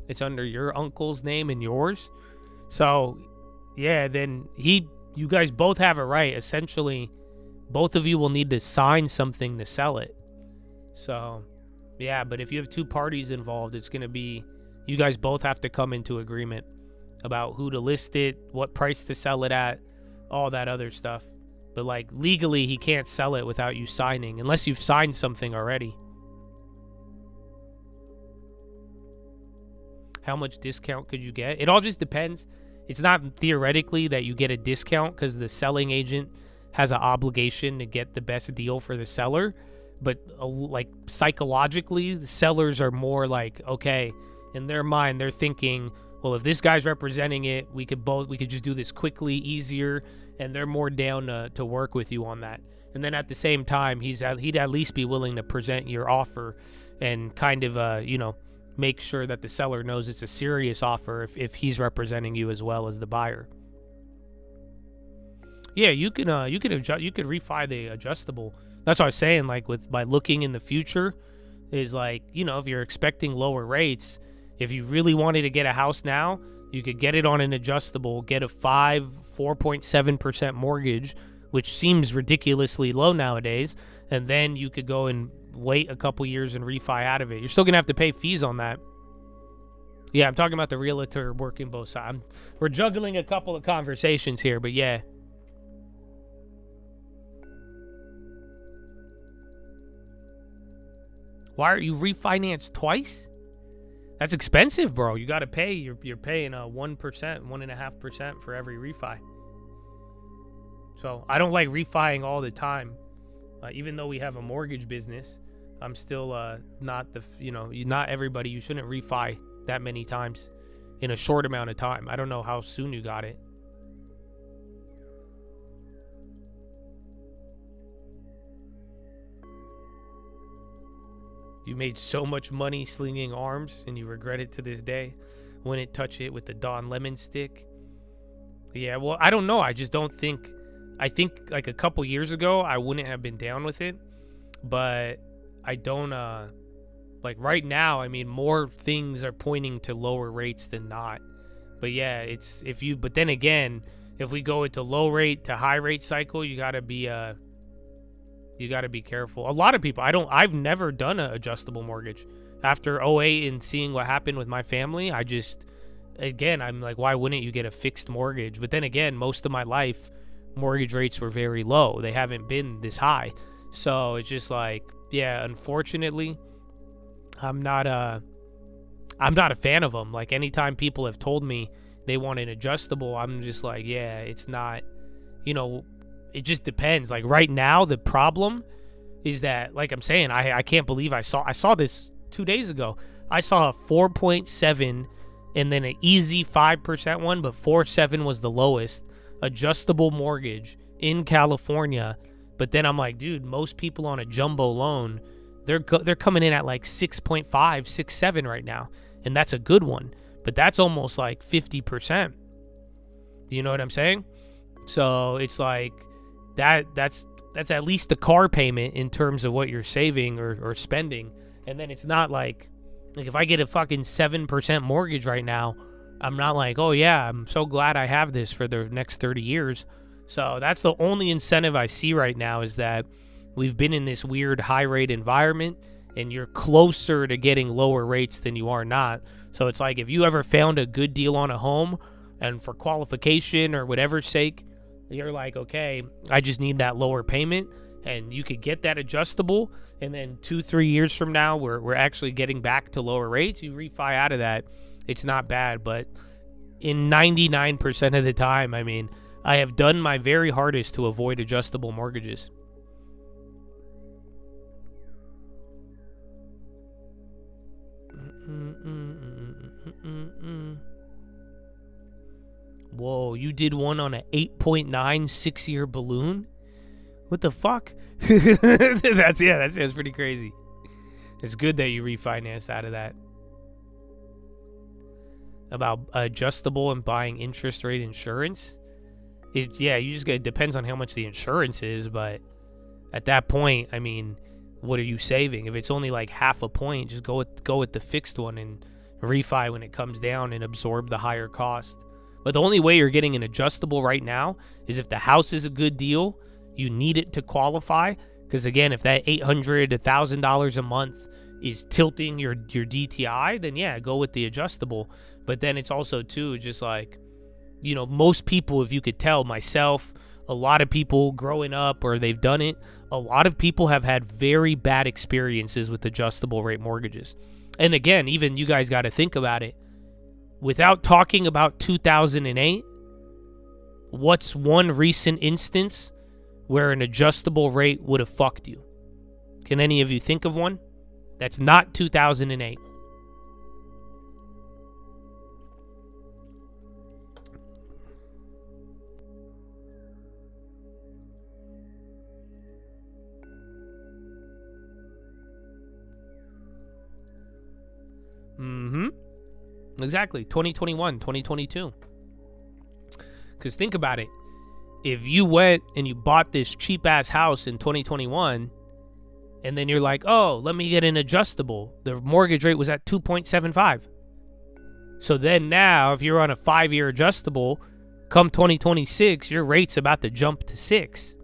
It's under your uncle's name and yours, so yeah. Then you guys both have it right. Essentially, both of you will need to sign something to sell it. So, yeah, but if you have two parties involved, it's going to be, you guys both have to come into agreement about who to list it, what price to sell it at, all that other stuff. But, like, legally, he can't sell it without you signing, unless you've signed something already. How much discount could you get? It all just depends. It's not theoretically that you get a discount because the selling agent has an obligation to get the best deal for the seller. But like psychologically, the sellers are more like, okay, in their mind, they're thinking, well, if this guy's representing it, we could just do this quickly, easier, and they're more down to work with you on that. And then at the same time, he'd at least be willing to present your offer and kind of, make sure that the seller knows it's a serious offer if he's representing you as well as the buyer. Yeah, you could refi the adjustable. That's what I was saying. Like by looking in the future, is like, if you're expecting lower rates, if you really wanted to get a house now, You could get it on an adjustable, get a 4.7% mortgage, which seems ridiculously low nowadays, and then you could go and wait a couple years and refi out of it. You're still going to have to pay fees on that. Yeah, I'm talking about the realtor working both sides. We're juggling a couple of conversations here, but yeah. Why are you refinanced twice? That's expensive, bro. You got to pay. You're paying 1%, 1.5% for every refi. So I don't like refiing all the time. Even though we have a mortgage business, I'm still not not everybody. You shouldn't refi that many times in a short amount of time. I don't know how soon you got it. You made so much money slinging arms, and you regret it to this day. Wouldn't touch it with the Don Lemon stick. Yeah, well, I don't know. I just don't think... I think, like, a couple years ago, I wouldn't have been down with it. But I don't... like, right now, I mean, more things are pointing to lower rates than not. But, yeah, it's... But then again, if we go into low rate to high rate cycle, you gotta be... You got to be careful. A lot of people, I've never done an adjustable mortgage. After '08 and seeing what happened with my family, I'm like, why wouldn't you get a fixed mortgage? But then again, most of my life, mortgage rates were very low. They haven't been this high. So it's just like, yeah, unfortunately, I'm not a fan of them. Like, anytime people have told me they want an adjustable, I'm just like, yeah, it's not, it just depends. Like, right now, the problem is that, like I'm saying, I can't believe I saw this 2 days ago. I saw a 4.7 and then an easy 5% one, but 4.7 was the lowest adjustable mortgage in California. But then I'm like, dude, most people on a jumbo loan, they're coming in at like 6.5, 6.7 right now, and that's a good one. But that's almost like 50%. Do you know what I'm saying? So it's like that's at least the car payment in terms of what you're saving or spending. And then it's not like if I get a fucking 7% mortgage right now, I'm not like, oh yeah, I'm so glad I have this for the next 30 years. So that's the only incentive I see right now, is that we've been in this weird high rate environment and you're closer to getting lower rates than you are not. So it's like, if you ever found a good deal on a home and for qualification or whatever sake, you're like, okay, I just need that lower payment, and you could get that adjustable, and then 2-3 years from now, we're actually getting back to lower rates. You refi out of that, it's not bad. But in 99% of the time, I mean, I have done my very hardest to avoid adjustable mortgages. Whoa, you did one on an 8.9 6-year balloon? What the fuck? That's pretty crazy. It's good that you refinanced out of that. About adjustable and buying interest rate insurance. It depends on how much the insurance is, but at that point, I mean, what are you saving? If it's only like half a point, just go with the fixed one and refi when it comes down and absorb the higher cost. But the only way you're getting an adjustable right now is if the house is a good deal, you need it to qualify. Because again, if that $800, $1,000 a month is tilting your DTI, then yeah, go with the adjustable. But then it's also too, just like, most people, if you could tell, myself, a lot of people growing up or they've done it, a lot of people have had very bad experiences with adjustable rate mortgages. And again, even you guys got to think about it. Without talking about 2008, what's one recent instance where an adjustable rate would have fucked you? Can any of you think of one? That's not 2008. Exactly. 2021, 2022. Because think about it. If you went and you bought this cheap ass house in 2021, and then you're like, oh, let me get an adjustable. The mortgage rate was at 2.75. So then now, if you're on a 5-year adjustable, come 2026, your rate's about to jump to 6.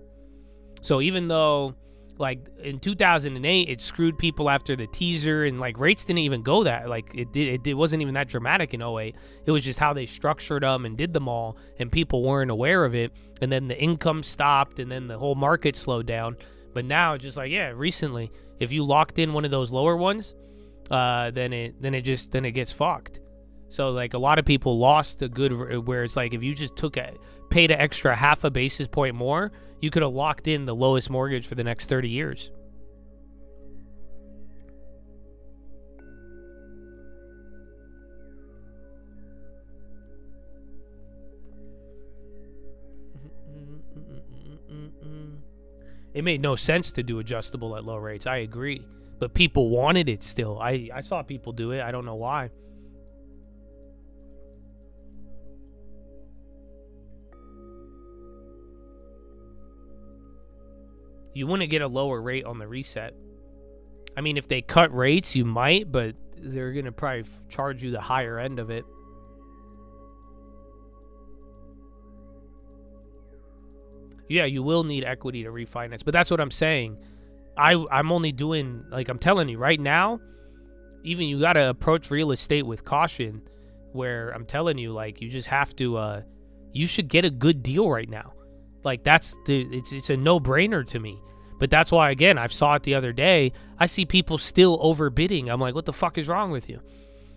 So even though, like, in 2008, it screwed people after the teaser, and, like, rates didn't even go that. Like, it wasn't even that dramatic in '08. It was just how they structured them and did them all, and people weren't aware of it. And then the income stopped, and then the whole market slowed down. But now, just like, yeah, recently, if you locked in one of those lower ones, then it gets fucked. So, like, a lot of people lost a good, where it's like, if you just paid an extra half a basis point more, you could have locked in the lowest mortgage for the next 30 years. It made no sense to do adjustable at low rates. I agree. But people wanted it still. I saw people do it. I don't know why. You wouldn't get a lower rate on the reset. I mean, if they cut rates, you might, but they're going to probably charge you the higher end of it. Yeah, you will need equity to refinance, but that's what I'm saying. I'm only doing, like, I'm telling you right now, even you got to approach real estate with caution, where I'm telling you, like, you just have to, you should get a good deal right now. Like, it's a no-brainer to me. But that's why, again, I saw it the other day. I see people still overbidding. I'm like, what the fuck is wrong with you?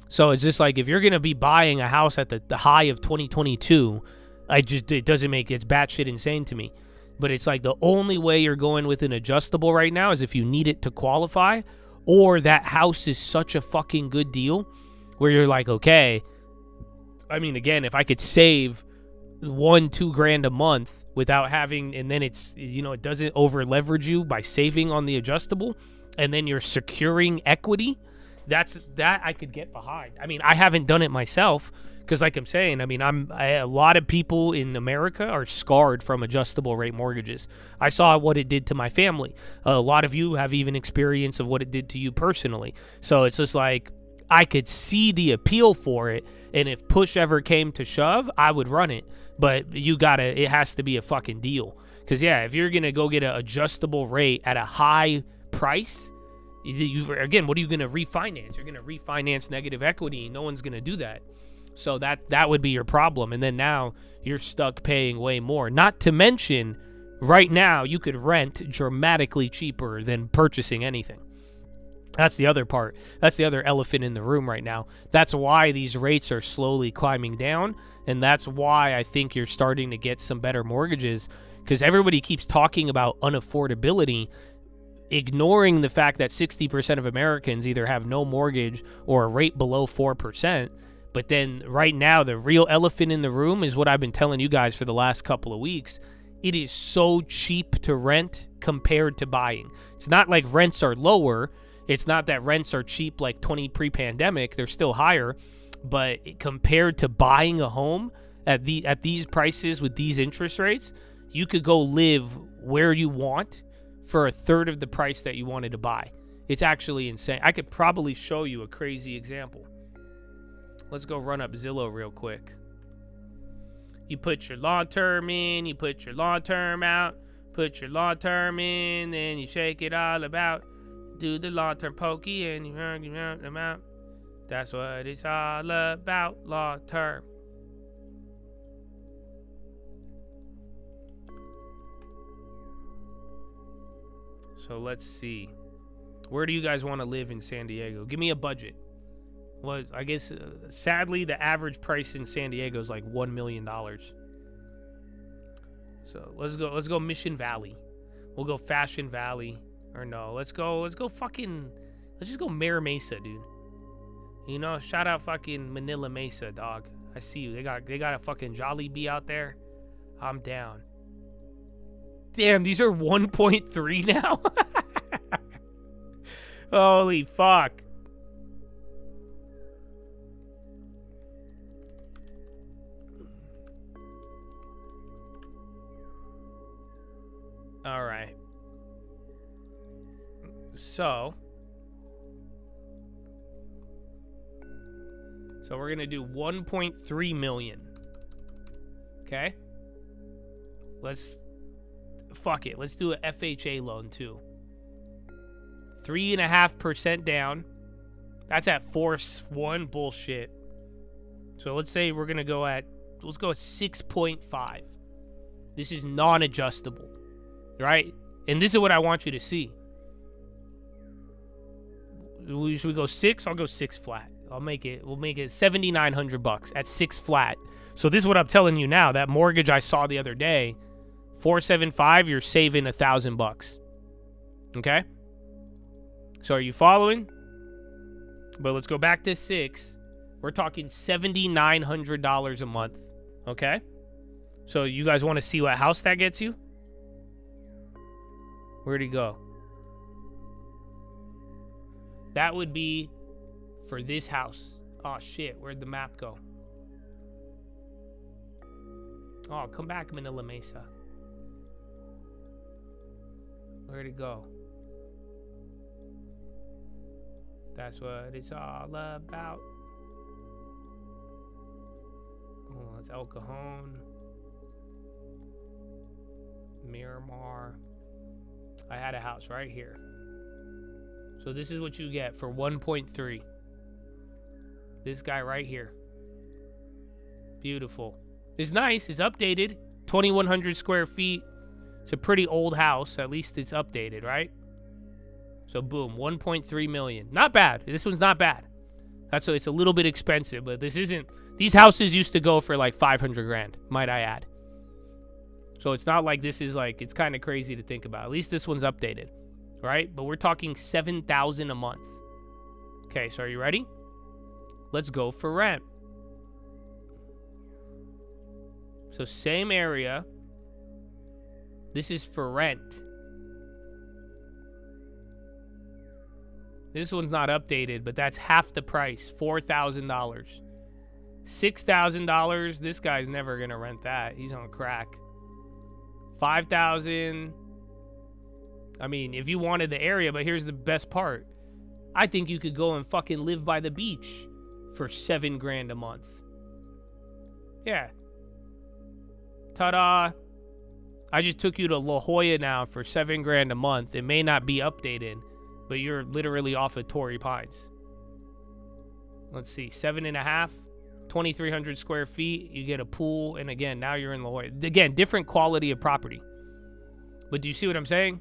So it's just like, if you're going to be buying a house at the high of 2022, it's batshit insane to me. But it's like the only way you're going with an adjustable right now is if you need it to qualify, or that house is such a fucking good deal where you're like, okay, I mean, again, if I could save $1-2 grand a month without having, and then it's, you know, it doesn't over leverage you by saving on the adjustable, and then you're securing equity, that I could get behind. I mean, I haven't done it myself, because like I'm saying, I mean, a lot of people in America are scarred from adjustable rate mortgages. I saw what it did to my family. A lot of you have even experience of what it did to you personally. So it's just like, I could see the appeal for it, and if push ever came to shove, I would run it. But it has to be a fucking deal. Because, yeah, if you're going to go get an adjustable rate at a high price, again, what are you going to refinance? You're going to refinance negative equity. No one's going to do that. So that would be your problem. And then now you're stuck paying way more. Not to mention, right now, you could rent dramatically cheaper than purchasing anything. That's the other part. That's the other elephant in the room right now. That's why these rates are slowly climbing down. And that's why I think you're starting to get some better mortgages, because everybody keeps talking about unaffordability, ignoring the fact that 60% of Americans either have no mortgage or a rate below 4%. But then right now, the real elephant in the room is what I've been telling you guys for the last couple of weeks. It is so cheap to rent compared to buying. It's not like rents are lower. It's not that rents are cheap like pre-pandemic. They're still higher. But compared to buying a home at these prices with these interest rates, you could go live where you want for a third of the price that you wanted to buy. It's actually insane. I could probably show you a crazy example. Let's go run up Zillow real quick. You put your long term in, you put your long term out, put your long term in, then you shake it all about. Do the long term pokey and you run them out. That's what it's all about, long term. So let's see. Where do you guys want to live in San Diego? Give me a budget. Well, I guess, sadly, the average price in San Diego is like $1 million. So let's go Mission Valley. We'll go Fashion Valley. Or no, let's just go Mare Mesa, dude. You know, shout out fucking Manila Mesa, dog. I see you. They got a fucking Jollibee out there. I'm down. Damn, these are 1.3 now? Holy fuck. All right. So we're going to do 1.3 million. Okay? Fuck it. Let's do a FHA loan too. 3.5% down. That's at force 1. Bullshit. So let's say we're going to go at, let's go at 6.5. This is non-adjustable, right? And this is what I want you to see. Should we go 6? I'll go 6 flat. We'll make it $7,900 at 6 flat. So this is what I'm telling you now. That mortgage I saw the other day, 475, you're saving $1,000. Okay? So are you following? But let's go back to 6. We're talking $7,900 a month. Okay? So you guys want to see what house that gets you? Where'd he go? That would be for this house. Oh, shit. Where'd the map go? Oh, come back, Manila Mesa. Where'd it go? That's what it's all about. Oh, it's El Cajon. Miramar. I had a house right here. So this is what you get for 1.3. This guy right here. Beautiful. It's nice. It's updated. 2,100 square feet. It's a pretty old house. At least it's updated, right? So boom, 1.3 million. Not bad. This one's not bad. It's a little bit expensive, but this isn't. These houses used to go for like 500 grand, might I add. So it's not like this is like, it's kind of crazy to think about. At least this one's updated, right? But we're talking $7,000 a month. Okay, so are you ready? Let's go for rent. So same area. This is for rent. This one's not updated, but that's half the price, $4,000. $6,000, this guy's never going to rent that. He's on crack. $5,000. I mean, if you wanted the area, but here's the best part. I think you could go and fucking live by the beach for $7 grand a month. Yeah. Ta-da. I just took you to La Jolla now for $7 grand a month. It may not be updated, but you're literally off of Torrey Pines. Let's see, 7.5, 2,300 square feet. You get a pool, and again, now you're in La Jolla. Again, different quality of property. But do you see what I'm saying?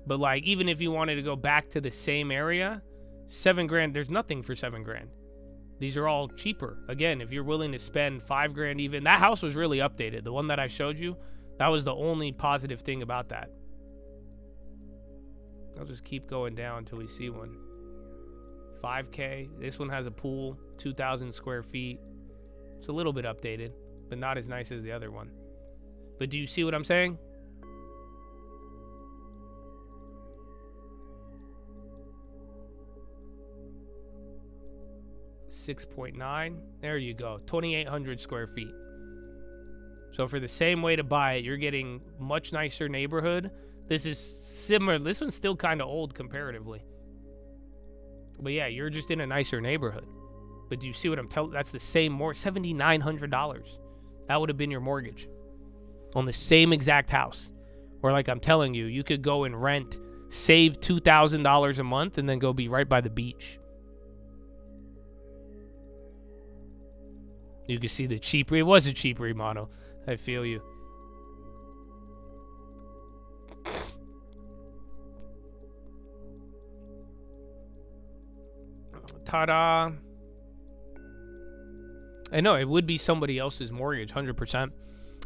But like, even if you wanted to go back to the same area, $7 grand, there's nothing for $7 grand. These are all cheaper. Again, if you're willing to spend $5 grand even, that house was really updated. The one that I showed you, that was the only positive thing about that. I'll just keep going down until we see one. 5K. This one has a pool, 2,000 square feet. It's a little bit updated, but not as nice as the other one. But do you see what I'm saying? $6.9. There you go. 2,800 square feet. So for the same way to buy it, you're getting much nicer neighborhood. This is similar. This one's still kind of old comparatively. But yeah, you're just in a nicer neighborhood. But do you see what I'm telling? That's the same more $7,900. That would have been your mortgage on the same exact house. Or like I'm telling you, you could go and rent, save $2,000 a month, and then go be right by the beach. You can see the cheap. It was a cheap remodel. I feel you. Ta-da. I know, it would be somebody else's mortgage, 100%.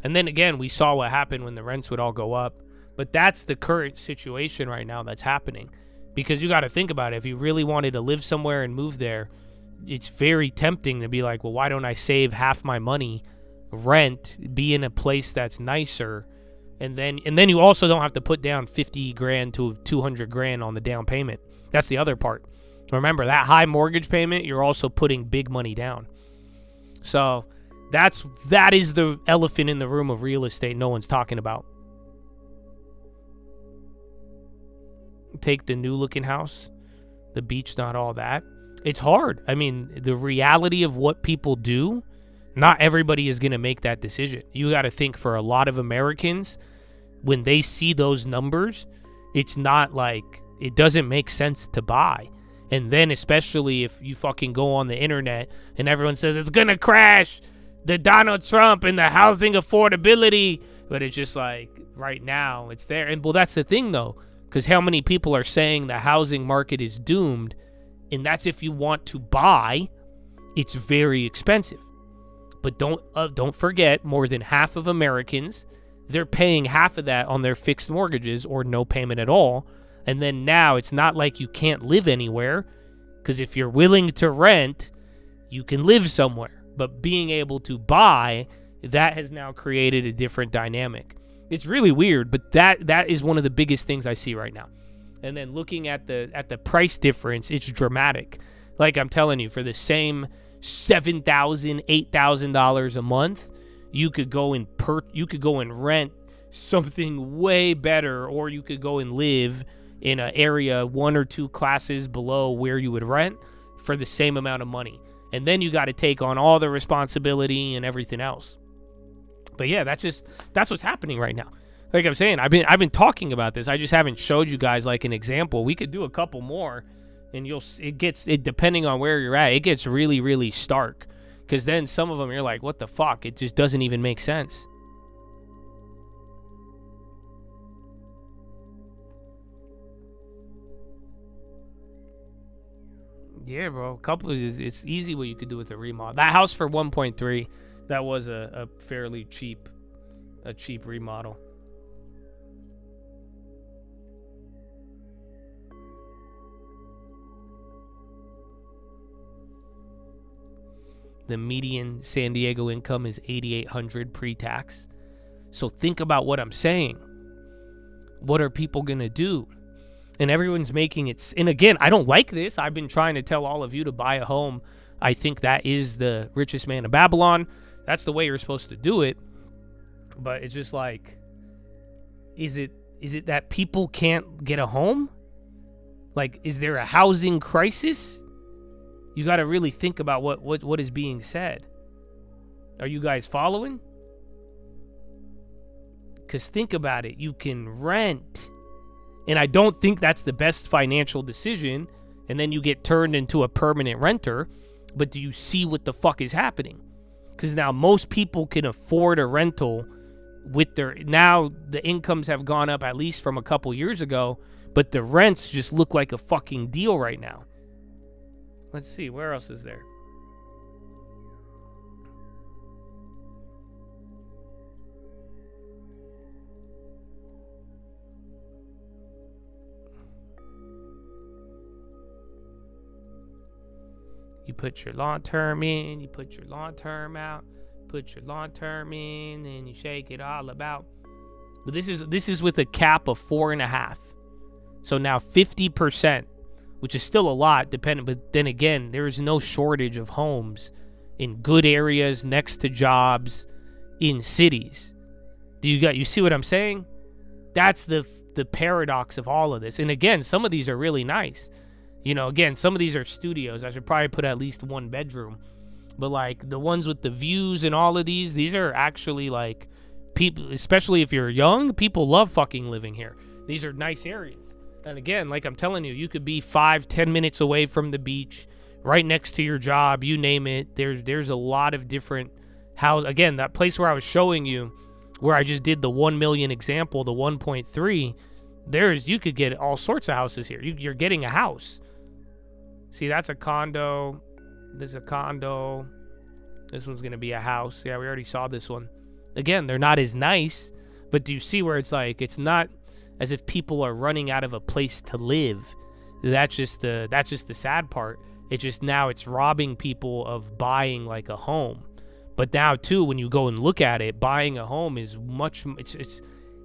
And then again, we saw what happened when the rents would all go up. But that's the current situation right now that's happening. Because you got to think about it. If you really wanted to live somewhere and move there, it's very tempting to be like, well, why don't I save half my money, rent, be in a place that's nicer, and then you also don't have to put down 50 grand to 200 grand on the down payment. That's the other part. Remember, that high mortgage payment, you're also putting big money down. So that is the elephant in the room of real estate no one's talking about. Take the new looking house. The beach, not all that. It's hard. I mean, the reality of what people do, not everybody is going to make that decision. You got to think for a lot of Americans, when they see those numbers, it's not like, it doesn't make sense to buy. And then especially if you fucking go on the internet and everyone says it's going to crash, the Donald Trump and the housing affordability, but it's just like right now it's there. And well, that's the thing though, because how many people are saying the housing market is doomed? And that's if you want to buy, it's very expensive. But don't forget, more than half of Americans, they're paying half of that on their fixed mortgages or no payment at all. And then now it's not like you can't live anywhere, because if you're willing to rent, you can live somewhere. But being able to buy, that has now created a different dynamic. It's really weird, but that is one of the biggest things I see right now. And then looking at the price difference, it's dramatic. Like I'm telling you, for the same $7,000, $8,000 a month, you could go and rent something way better, or you could go and live in an area 1 or 2 classes below where you would rent for the same amount of money. And then you got to take on all the responsibility and everything else. But yeah, that's what's happening right now. Like I'm saying, I've been talking about this. I just haven't showed you guys like an example. We could do a couple more, and it depending on where you're at, it gets really, really stark. Because then some of them you're like, what the fuck? It just doesn't even make sense. Yeah, bro. It's easy what you could do with a remodel. That house for 1.3, that was a fairly cheap remodel. The median San Diego income is $8,800 pre-tax. So think about what I'm saying. What are people going to do? And everyone's making it. And again, I don't like this. I've been trying to tell all of you to buy a home. I think that is the richest man of Babylon. That's the way you're supposed to do it. But it's just like, is it that people can't get a home? Like, is there a housing crisis? You got to really think about what is being said. Are you guys following? Because think about it. You can rent. And I don't think that's the best financial decision. And then you get turned into a permanent renter. But do you see what the fuck is happening? Because now most people can afford a rental with now the incomes have gone up at least from a couple years ago. But the rents just look like a fucking deal right now. Let's see, where else is there? You put your long term in, you put your long term out, put your long term in, and you shake it all about. But this is with a cap of 4.5. So now 50%. Which is still a lot, but then again, there is no shortage of homes in good areas next to jobs in cities. You see what I'm saying? That's the paradox of all of this. And again, some of these are really nice. You know, again, some of these are studios. I should probably put at least 1 bedroom. But like the ones with the views and all of these are actually like people, especially if you're young, people love fucking living here. These are nice areas. And again, like I'm telling you, you could be 5-10 minutes away from the beach, right next to your job, you name it. There's a lot of different again, that place where I was showing you, where I just did the 1 million example, the 1.3, you could get all sorts of houses here. You're getting a house. See, that's a condo. There's a condo. This one's going to be a house. Yeah, we already saw this one. Again, they're not as nice, but do you see where it's like, it's not as if people are running out of a place to live. That's just the sad part. It's robbing people of buying like a home. But now too, when you go and look at it, buying a home is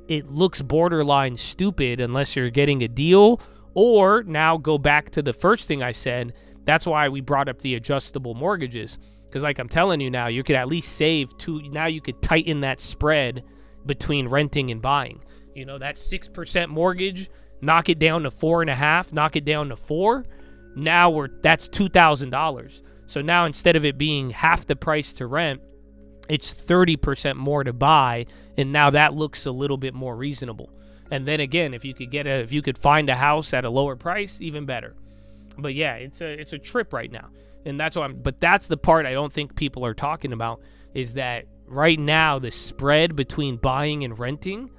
it looks borderline stupid unless you're getting a deal. Or now go back to the first thing I said. That's why we brought up the adjustable mortgages. Because like I'm telling you now, you could at least save now you could tighten that spread between renting and buying. You know, that 6% mortgage, knock it down to 4.5, knock it down to 4. Now that's $2,000. So now instead of it being half the price to rent, it's 30% more to buy, and now that looks a little bit more reasonable. And then again, if you could find a house at a lower price, even better. But yeah, it's a trip right now. And but that's the part I don't think people are talking about, is that right now the spread between buying and renting,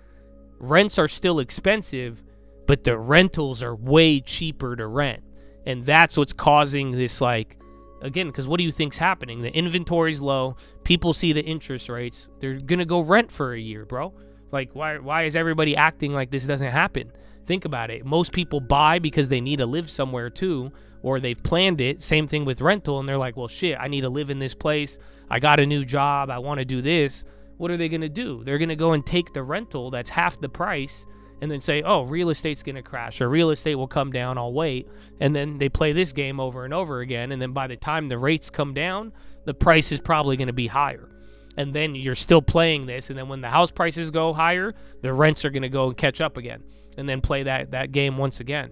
rents are still expensive, but the rentals are way cheaper to rent. And that's what's causing this, like, again, because what do you think's happening? The inventory's low. People see the interest rates. They're going to go rent for a year, bro. Like, why is everybody acting like this doesn't happen? Think about it. Most people buy because they need to live somewhere too, or they've planned it. Same thing with rental, and they're like, well, shit, I need to live in this place. I got a new job. I want to do this. What are they going to do? They're going to go and take the rental that's half the price and then say, oh, real estate's going to crash, or real estate will come down, I'll wait. And then they play this game over and over again, and then by the time the rates come down, the price is probably going to be higher. And then you're still playing this, and then when the house prices go higher, the rents are going to go and catch up again, and then play that game once again.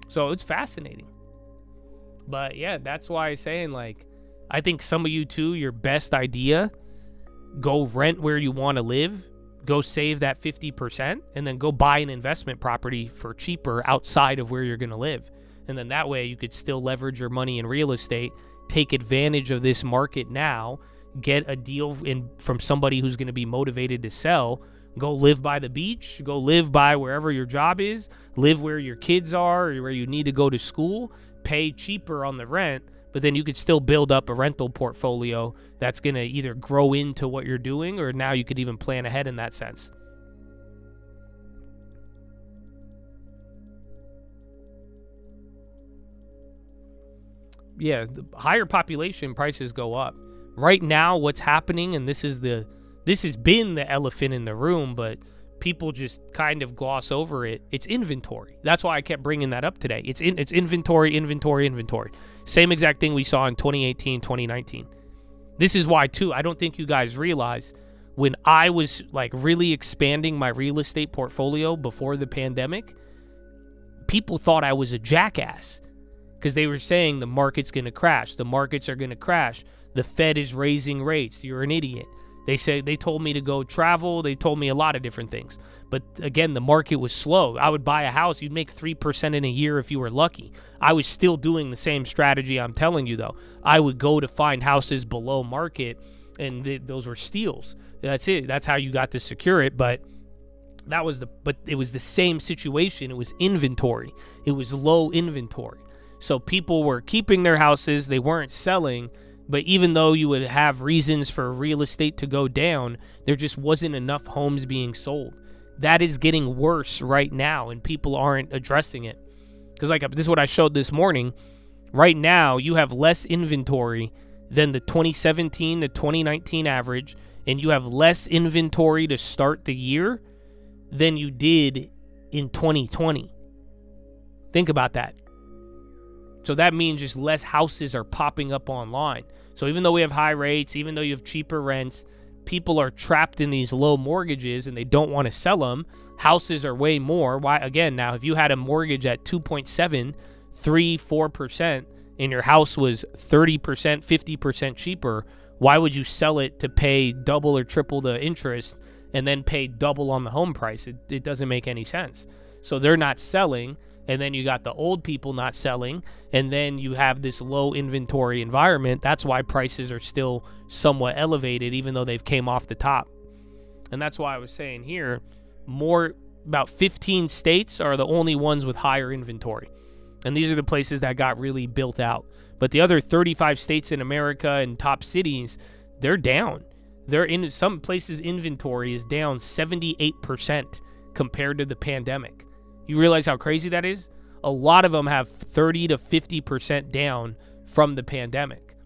So it's fascinating. But yeah, that's why I'm saying, like, I think some of you too, your best idea, go rent where you want to live, go save that 50%, and then go buy an investment property for cheaper outside of where you're going to live. And then that way you could still leverage your money in real estate, take advantage of this market now, get a deal from somebody who's going to be motivated to sell, go live by the beach, go live by wherever your job is, live where your kids are or where you need to go to school, pay cheaper on the rent, but then you could still build up a rental portfolio that's going to either grow into what you're doing, or now you could even plan ahead in that sense. Yeah, the higher population, prices go up. Right now, what's happening, and this has been the elephant in the room, but people just kind of gloss over it. It's inventory. That's why I kept bringing that up today. It's inventory. Same exact thing we saw in 2018, 2019. This is why, too, I don't think you guys realize, when I was like really expanding my real estate portfolio before the pandemic, people thought I was a jackass because they were saying the market's going to crash. The markets are going to crash. The Fed is raising rates. You're an idiot. They told me to go travel. They told me a lot of different things. But again, the market was slow. I would buy a house. You'd make 3% in a year if you were lucky. I was still doing the same strategy I'm telling you, though. I would go to find houses below market, and those were steals. That's it. That's how you got to secure it. But it was the same situation. It was inventory. It was low inventory. So people were keeping their houses. They weren't selling. But even though you would have reasons for real estate to go down, there just wasn't enough homes being sold. That is getting worse right now, and people aren't addressing it. Because this is what I showed this morning. Right now, you have less inventory than the 2017 to 2019 average, and you have less inventory to start the year than you did in 2020. Think about that. So that means just less houses are popping up online. So even though we have high rates, even though you have cheaper rents, people are trapped in these low mortgages and they don't want to sell them. Houses are way more. Why? Again, now, if you had a mortgage at 2.7, 3, 4%, and your house was 30%, 50% cheaper, why would you sell it to pay double or triple the interest and then pay double on the home price? It doesn't make any sense. So they're not selling. And then you got the old people not selling, and then you have this low inventory environment. That's why prices are still somewhat elevated, even though they've came off the top. And that's why I was saying here, about 15 states are the only ones with higher inventory. And these are the places that got really built out. But the other 35 states in America and top cities, they're down. They're in some places, inventory is down 78% compared to the pandemic. You realize how crazy that is? A lot of them have 30 to 50% down from the pandemic.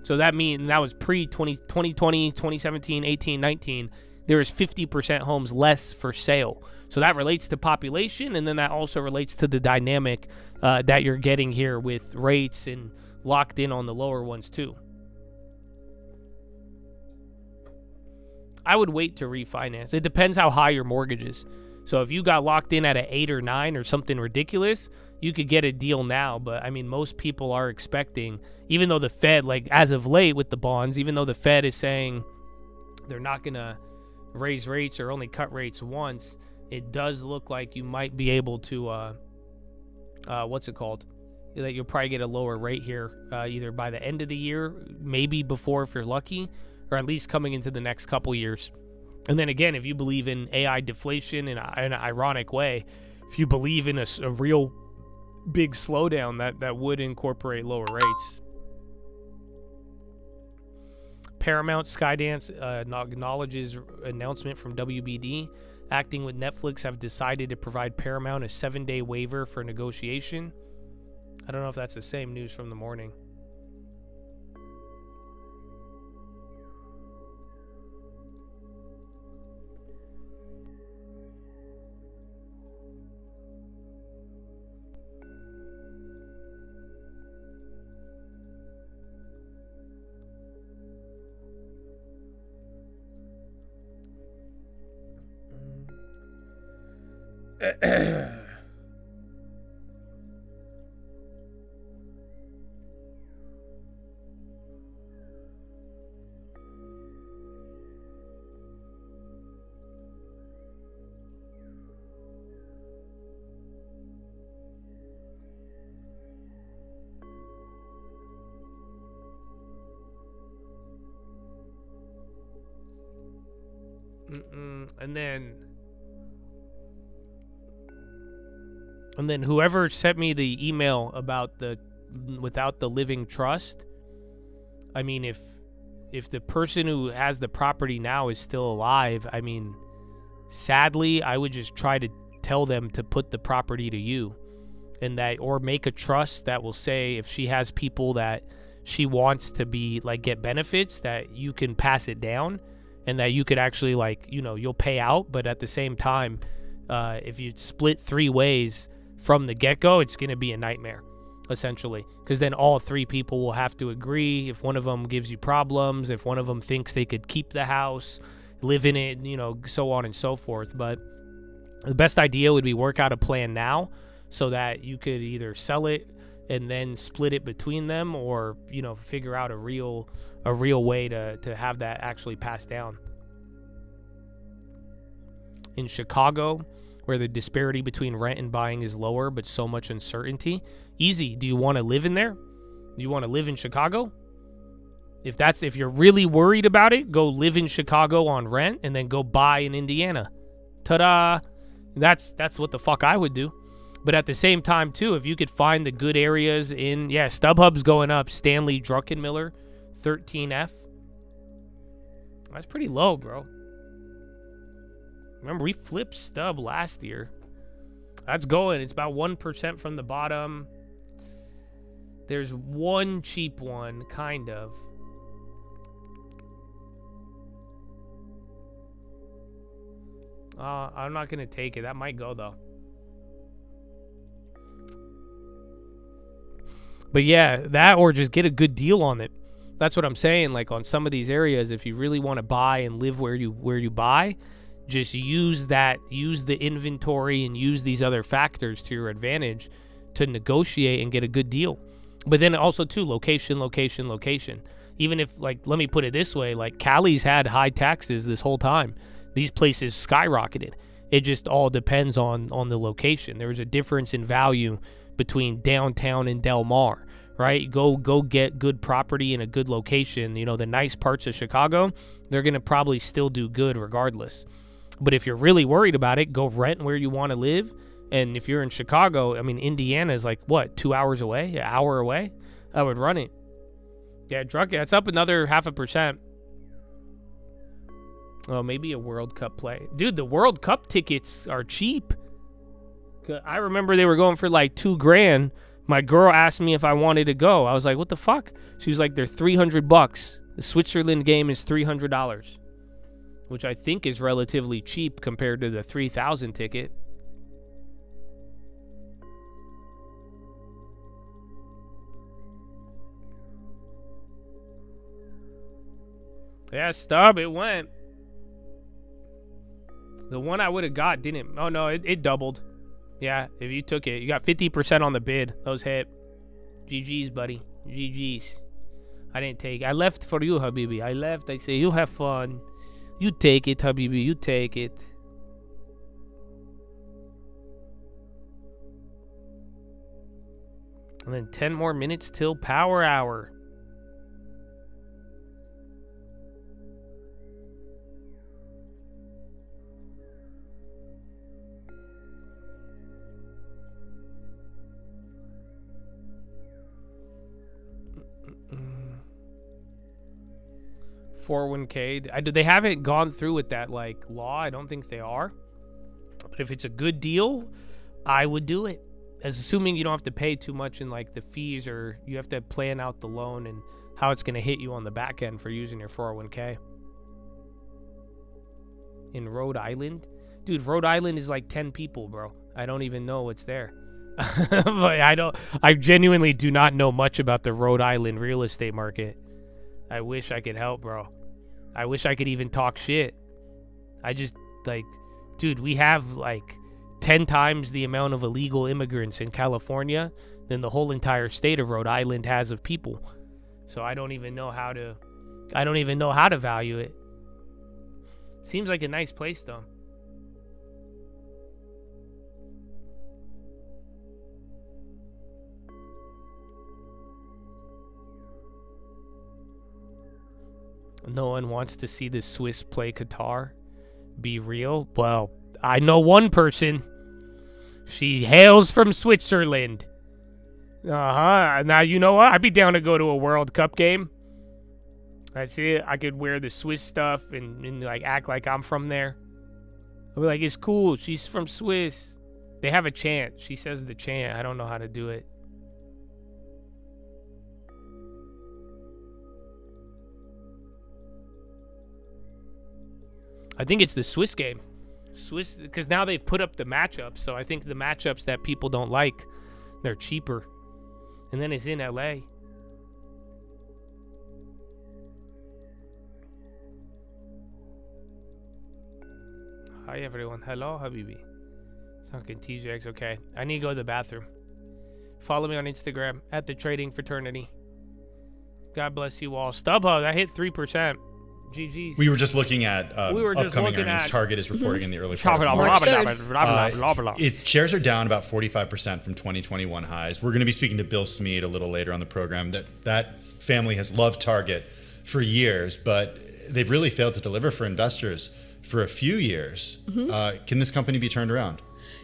So that means that was pre-2020, 2017, 18, 19. There was 50% homes less for sale. So that relates to population, and then that also relates to the dynamic that you're getting here with rates and locked in on the lower ones too. I would wait to refinance. It depends how high your mortgage is. So if you got locked in at an 8 or 9 or something ridiculous, you could get a deal now. But I mean, most people are expecting, even though the Fed, like as of late with the bonds, even though the Fed is saying they're not going to raise rates or only cut rates once, it does look like you might be able to, what's it called? That you'll probably get a lower rate here, either by the end of the year, maybe before if you're lucky, or at least coming into the next couple years. And then again, if you believe in AI deflation in an ironic way, if you believe in a real big slowdown, that would incorporate lower rates. Paramount Skydance acknowledges announcement from WBD. Acting with Netflix have decided to provide Paramount a 7-day waiver for negotiation. I don't know if that's the same news from the morning. And then whoever sent me the email about the without the living trust, I mean, if the person who has the property now is still alive, I mean, sadly, I would just try to tell them to put the property to you, and that, or make a trust that will say if she has people that she wants to be like get benefits, that you can pass it down, and that you could actually, like, you know, you'll pay out, but at the same time, if you split 3 ways from the get-go, it's going to be a nightmare, essentially, because then all 3 people will have to agree. If one of them gives you problems, if one of them thinks they could keep the house, live in it, you know, so on and so forth. But the best idea would be work out a plan now so that you could either sell it and then split it between them, or, you know, figure out a real way to have that actually passed down. In Chicago, where the disparity between rent and buying is lower, but so much uncertainty. Easy. Do you want to live in there? Do you want to live in Chicago? If you're really worried about it, go live in Chicago on rent and then go buy in Indiana. Ta-da! That's what the fuck I would do. But at the same time, too, if you could find the good areas in, StubHub's going up. Stanley Druckenmiller, 13F. That's pretty low, bro. Remember, we flipped Stub last year. That's going. It's about 1% from the bottom. There's one cheap one, kind of. I'm not going to take it. That might go, though. But yeah, that, or just get a good deal on it. That's what I'm saying. Like, on some of these areas, if you really want to buy and live where you buy, just use the inventory and use these other factors to your advantage to negotiate and get a good deal. But then also, too, location. Even if, like, let me put it this way, like, Cali's had high taxes this whole time. These places skyrocketed. It just all depends on the location. There's a difference in value between downtown and Del Mar, right? Go get good property in a good location. You know, the nice parts of Chicago, they're going to probably still do good regardless. But if you're really worried about it, go rent where you want to live. And if you're in Chicago, I mean, Indiana is like, what, 2 hours away? An hour away? I would run it. Yeah, it's up another 0.5%. Oh, maybe a World Cup play. Dude, the World Cup tickets are cheap. I remember they were going for like $2,000. My girl asked me if I wanted to go. I was like, what the fuck? She was like, they're $300. The Switzerland game is $300. Which I think is relatively cheap compared to the 3,000 ticket. Yeah, Stub, it went. The one I would have got didn't. Oh, no, it doubled. Yeah, if you took it, you got 50% on the bid. Those hit. GG's, buddy. GG's. I didn't take. I left for you, Habibi. I left. I say, you have fun. You take it, Habibi. You take it. And then 10 more minutes till power hour. $401k. They haven't gone through with that like law. I don't think they are. But if it's a good deal, I would do it. As assuming you don't have to pay too much in like the fees, or you have to plan out the loan and how it's going to hit you on the back end for using your 401k. In Rhode Island, dude, Rhode Island is like 10 people, bro. I don't even know what's there. But I genuinely do not know much about the Rhode Island real estate market. I wish I could help, bro. I wish I could even talk shit. I just like, dude, we have like 10 times the amount of illegal immigrants in California than the whole entire state of Rhode Island has of people. So I don't even know how to value it. Seems like a nice place though. No one wants to see the Swiss play Qatar. Be real? Well, I know one person. She hails from Switzerland. Now, you know what? I'd be down to go to a World Cup game. That's it. I could wear the Swiss stuff and like act like I'm from there. I'll be like, it's cool. She's from Swiss. They have a chant. She says the chant. I don't know how to do it. I think it's the Swiss game. Swiss, because now they've put up the matchups, so I think the matchups that people don't like, they're cheaper. And then it's in LA. Hi everyone. Hello, Habibi. Talking TJX. Okay. I need to go to the bathroom. Follow me on Instagram at the Trading Fraternity. God bless you all. StubHub, I hit 3%. GG's. We were just looking at upcoming earnings. Target is reporting in the early part of March. Shares are down about 45% from 2021 highs. We're going to be speaking to Bill Smead a little later on the program. That family has loved Target for years, but they've really failed to deliver for investors for a few years. Can this company be turned around?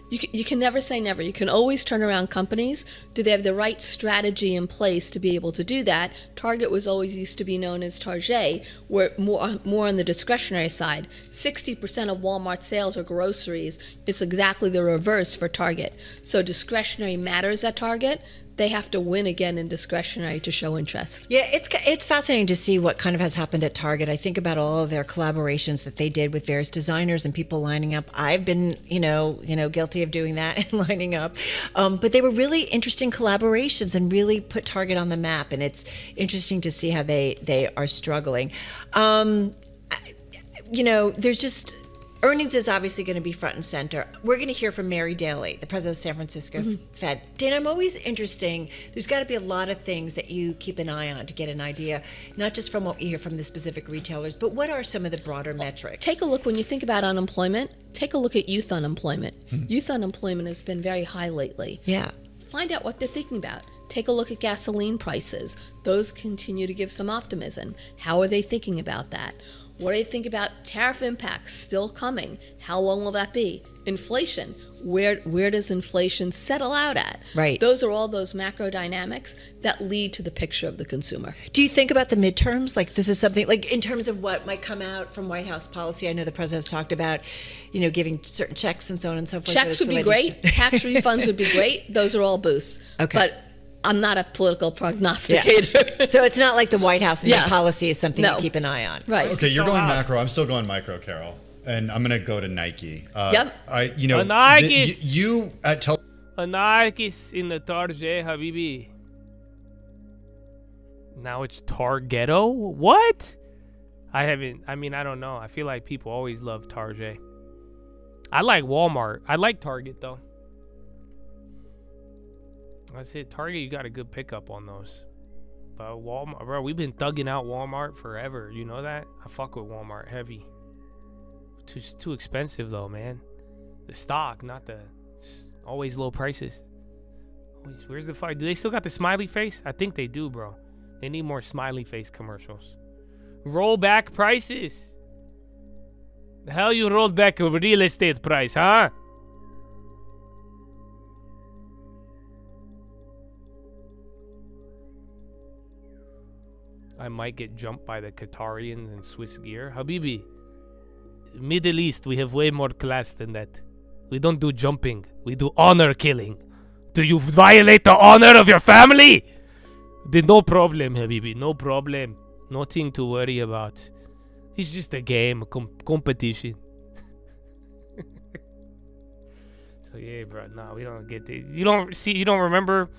You can never say never. You can always turn around companies. Do they have the right strategy in place to be able to do that? Target was always used to be known as Target, where more on the discretionary side. 60% of Walmart sales are groceries. It's exactly the reverse for Target. So discretionary matters at Target. They have to win again in discretionary to show interest. Yeah, it's fascinating to see what kind of has happened at Target. I think about all of their collaborations that they did with various designers and people lining up. I've been, guilty of doing that and lining up. But they were really interesting collaborations and really put Target on the map. And it's interesting to see how they are struggling. There's just... Earnings is obviously going to be front and center. We're going to hear from Mary Daly, the president of the San Francisco Fed. Dana, I'm always interesting. There's got to be a lot of things that you keep an eye on to get an idea, not just from what you hear from the specific retailers, but what are some of the broader metrics? Take a look, when you think about unemployment, take a look at youth unemployment. Youth unemployment has been very high lately. Yeah. Find out what they're thinking about. Take a look at gasoline prices. Those continue to give some optimism. How are they thinking about that? What do you think about tariff impacts still coming? How long will that be? Inflation. Where does inflation settle out at? Right. Those are all those macro dynamics that lead to the picture of the consumer. Do you think about the midterms? Like this is something like in terms of what might come out from White House policy? I know the president's talked about, giving certain checks and so on and so forth. Checks would be great. Tax refunds would be great. Those are all boosts. Okay. But I'm not a political prognosticator. Yeah. So it's not like the White House and this policy is something to keep an eye on. Right. Okay, you're going macro. I'm still going micro, Carol. And I'm going to go to Nike. Yep. You at Nike's in the Target, Habibi. Now it's Targetto? What? I don't know. I feel like people always love Target. I like Walmart. I like Target, though. That's it. Target, you got a good pickup on those. But Walmart, bro, we've been thugging out Walmart forever. You know that? I fuck with Walmart heavy. Too expensive, though, man. The stock, not the... Always low prices. Where's the fight? Do they still got the smiley face? I think they do, bro. They need more smiley face commercials. Roll back prices. The hell you rolled back a real estate price, huh? I might get jumped by the Qatarians in Swiss gear. Habibi, Middle East, we have way more class than that. We don't do jumping. We do honor killing. Do you violate the honor of your family? Then no problem, Habibi. No problem. Nothing to worry about. It's just a game, a competition. So yeah, bro. Nah, we don't get it. You don't remember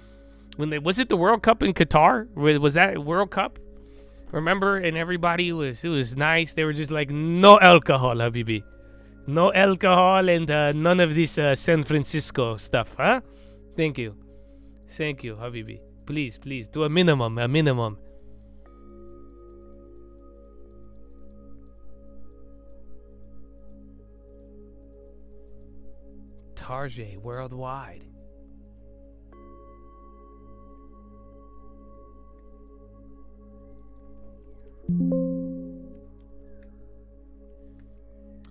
when was it the World Cup in Qatar? Was that World Cup? Remember? And everybody it was nice. They were just like, no alcohol, Habibi. No alcohol and none of this San Francisco stuff, huh? Thank you, Habibi. Please, to a minimum. Target worldwide.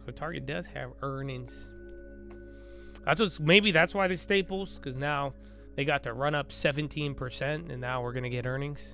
So Target does have earnings. Maybe that's why the staples, because now they got to run up 17%, and now we're gonna get earnings.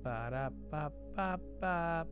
Ba-da-ba-ba-ba.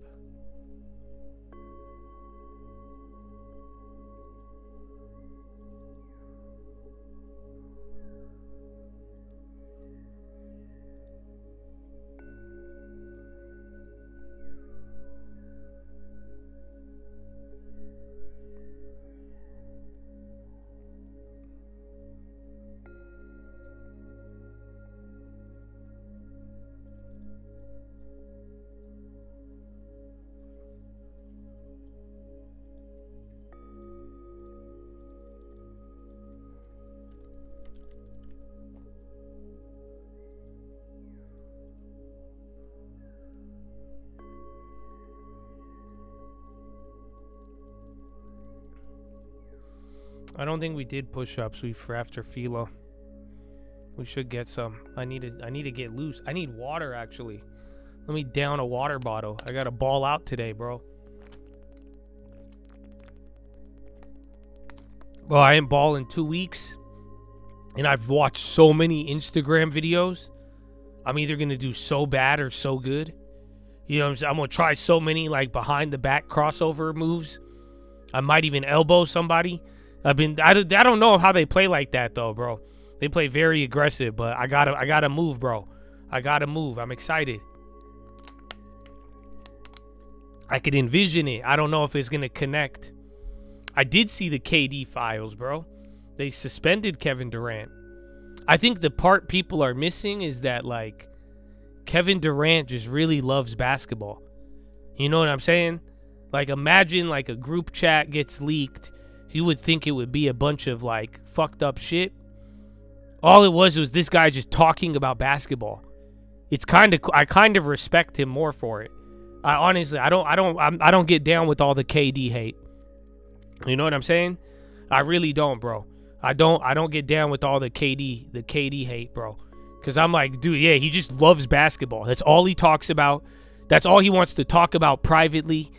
I don't think we did push-ups for after Philo. We should get some. I need to get loose. I need water, actually. Let me down a water bottle. I got to ball out today, bro. Well, I ain't ball in 2 weeks. And I've watched so many Instagram videos. I'm either going to do so bad or so good. You know what I'm saying? I'm going to try so many, like, behind-the-back crossover moves. I might even elbow somebody. I don't know how they play like that, though, bro. They play very aggressive, but I gotta move, bro. I gotta move. I'm excited. I could envision it. I don't know if it's gonna connect. I did see the KD files, bro. They suspended Kevin Durant. I think the part people are missing is that, like, Kevin Durant just really loves basketball. You know what I'm saying? Like, imagine, like, a group chat gets leaked. You would think it would be a bunch of, like, fucked up shit. All it was this guy just talking about basketball. I kind of respect him more for it. I honestly, I don't get down with all the KD hate. You know what I'm saying? I really don't, bro. I don't get down with all the KD hate, bro. Cause I'm like, dude, yeah, he just loves basketball. That's all he talks about. That's all he wants to talk about privately.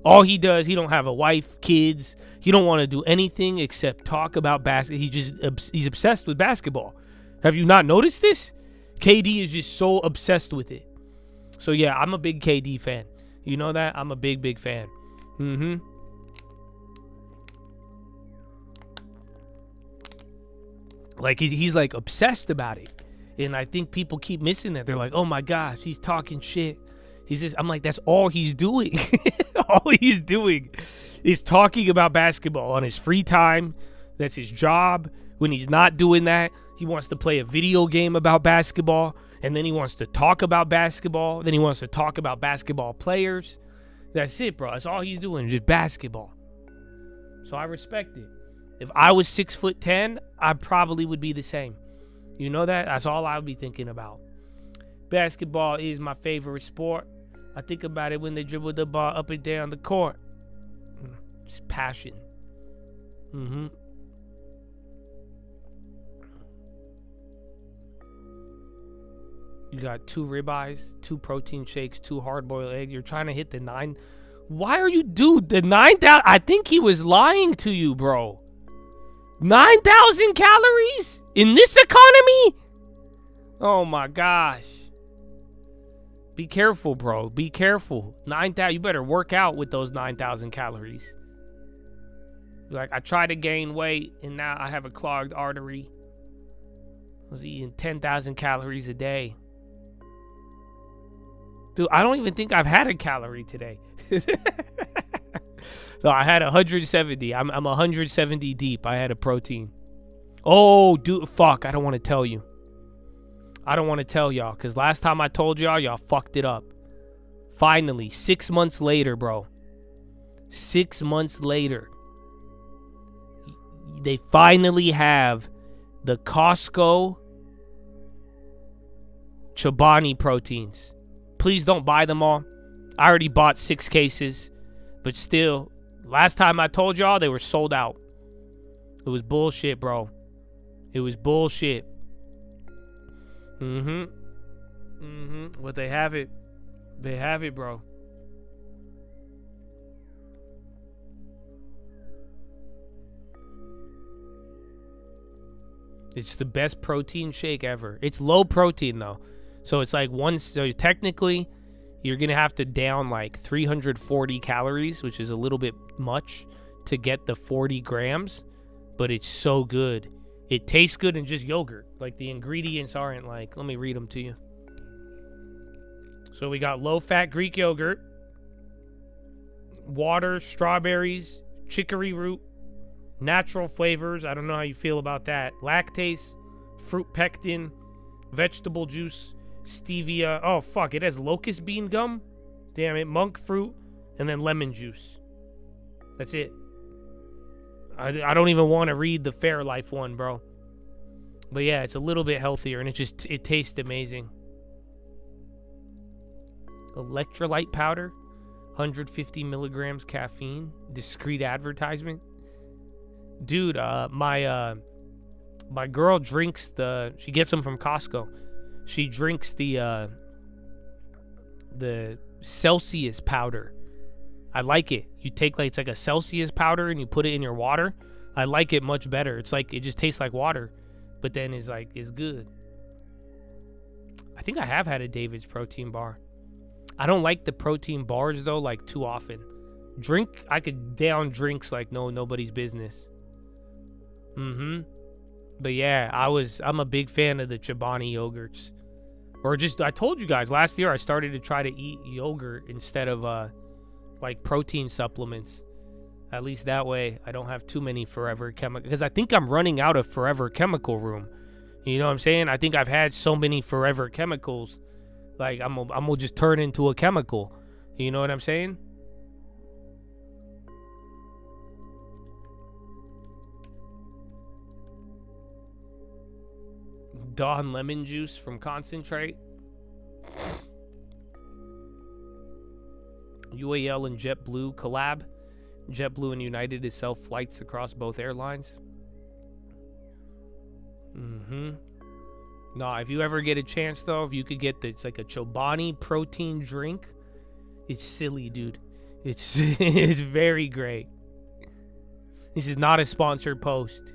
All he does, he don't have a wife, kids. He don't want to do anything except talk about basketball. He's obsessed with basketball. Have you not noticed this? KD is just so obsessed with it. So yeah, I'm a big KD fan. You know that? I'm a big fan. Like he's like obsessed about it. And I think people keep missing that. They're like, oh my gosh, he's talking shit. I'm like, that's all he's doing. All he's doing is talking about basketball on his free time. That's his job. When he's not doing that, he wants to play a video game about basketball. And then he wants to talk about basketball. Then he wants to talk about basketball players. That's it, bro. That's all he's doing, just basketball. So I respect it. If I was 6'10", I probably would be the same. You know that? That's all I would be thinking about. Basketball is my favorite sport. I think about it when they dribble the ball up and down the court. It's passion. You got 2 ribeyes, 2 protein shakes, 2 hard-boiled eggs. You're trying to hit the 9. Why are you, dude? The 9,000. I think he was lying to you, bro. 9,000 calories in this economy? Oh my gosh. Be careful, bro. Be careful. 9,000. You better work out with those 9,000 calories. Like, I tried to gain weight, and now I have a clogged artery. I was eating 10,000 calories a day. Dude, I don't even think I've had a calorie today. No, I had 170. I'm 170 deep. I had a protein. Oh, dude, fuck. I don't want to tell you. I don't want to tell y'all, because last time I told y'all fucked it up. Finally, 6 months later, bro. 6 months later. They finally have the Costco Chobani proteins. Please don't buy them all. I already bought 6 cases. But still, last time I told y'all, they were sold out. It was bullshit, bro. It was bullshit. But they have it. They have it, bro. It's the best protein shake ever. It's low protein, though. So it's like so technically, you're going to have to down like 340 calories, which is a little bit much to get the 40 grams. But it's so good. It tastes good in just yogurt. Like, the ingredients aren't like... Let me read them to you. So we got low-fat Greek yogurt, water, strawberries, chicory root, natural flavors. I don't know how you feel about that. Lactase, fruit pectin, vegetable juice, stevia. Oh, fuck. It has locust bean gum. Damn it. Monk fruit, and then lemon juice. That's it. I don't even want to read the Fairlife one, bro. But yeah, it's a little bit healthier, and it tastes amazing. Electrolyte powder, 150 milligrams caffeine. Discreet advertisement. Dude, my girl drinks she gets them from Costco. She drinks the Celsius powder. I like it. You take it's like a Celsius powder and you put it in your water. I like it much better. It's like, it just tastes like water, but then it's good. I think I have had a David's protein bar. I don't like the protein bars though, like, too often. I could down drinks like nobody's business. But yeah, I'm a big fan of the Chobani yogurts. Or I told you guys last year I started to try to eat yogurt instead of like protein supplements. At least that way I don't have too many Forever Chemical, because I think I'm running out of Forever Chemical room. You know what I'm saying? I think I've had so many Forever Chemicals, like I'm gonna just turn into a chemical. You know what I'm saying? Dawn lemon juice from concentrate. UAL and JetBlue collab. JetBlue and United to sell flights across both airlines. No, if you ever get a chance though, if you could get it's like a Chobani protein drink, it's silly, dude. It's it's very great. This is not a sponsored post.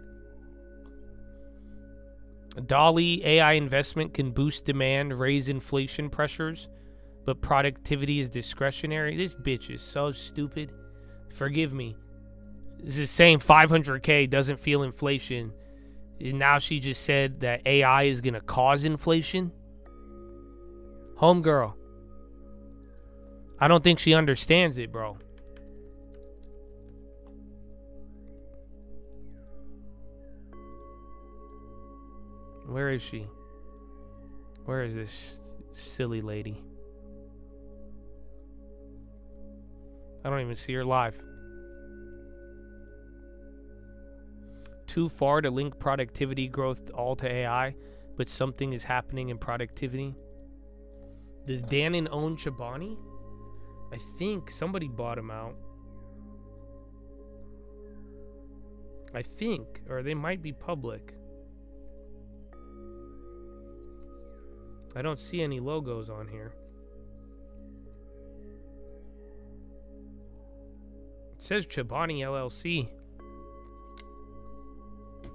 Dolly, AI investment can boost demand, raise inflation pressures, but productivity is discretionary. This bitch is so stupid. Forgive me. This is saying 500K doesn't feel inflation. And now she just said that AI is going to cause inflation. Homegirl. I don't think she understands it, bro. Where is she? Where is this silly lady? I don't even see her live. Too far to link productivity growth all to AI, but something is happening in productivity. Does Dannon own Chobani? I think somebody bought him out. I think, or they might be public. I don't see any logos on here. It says Chobani LLC.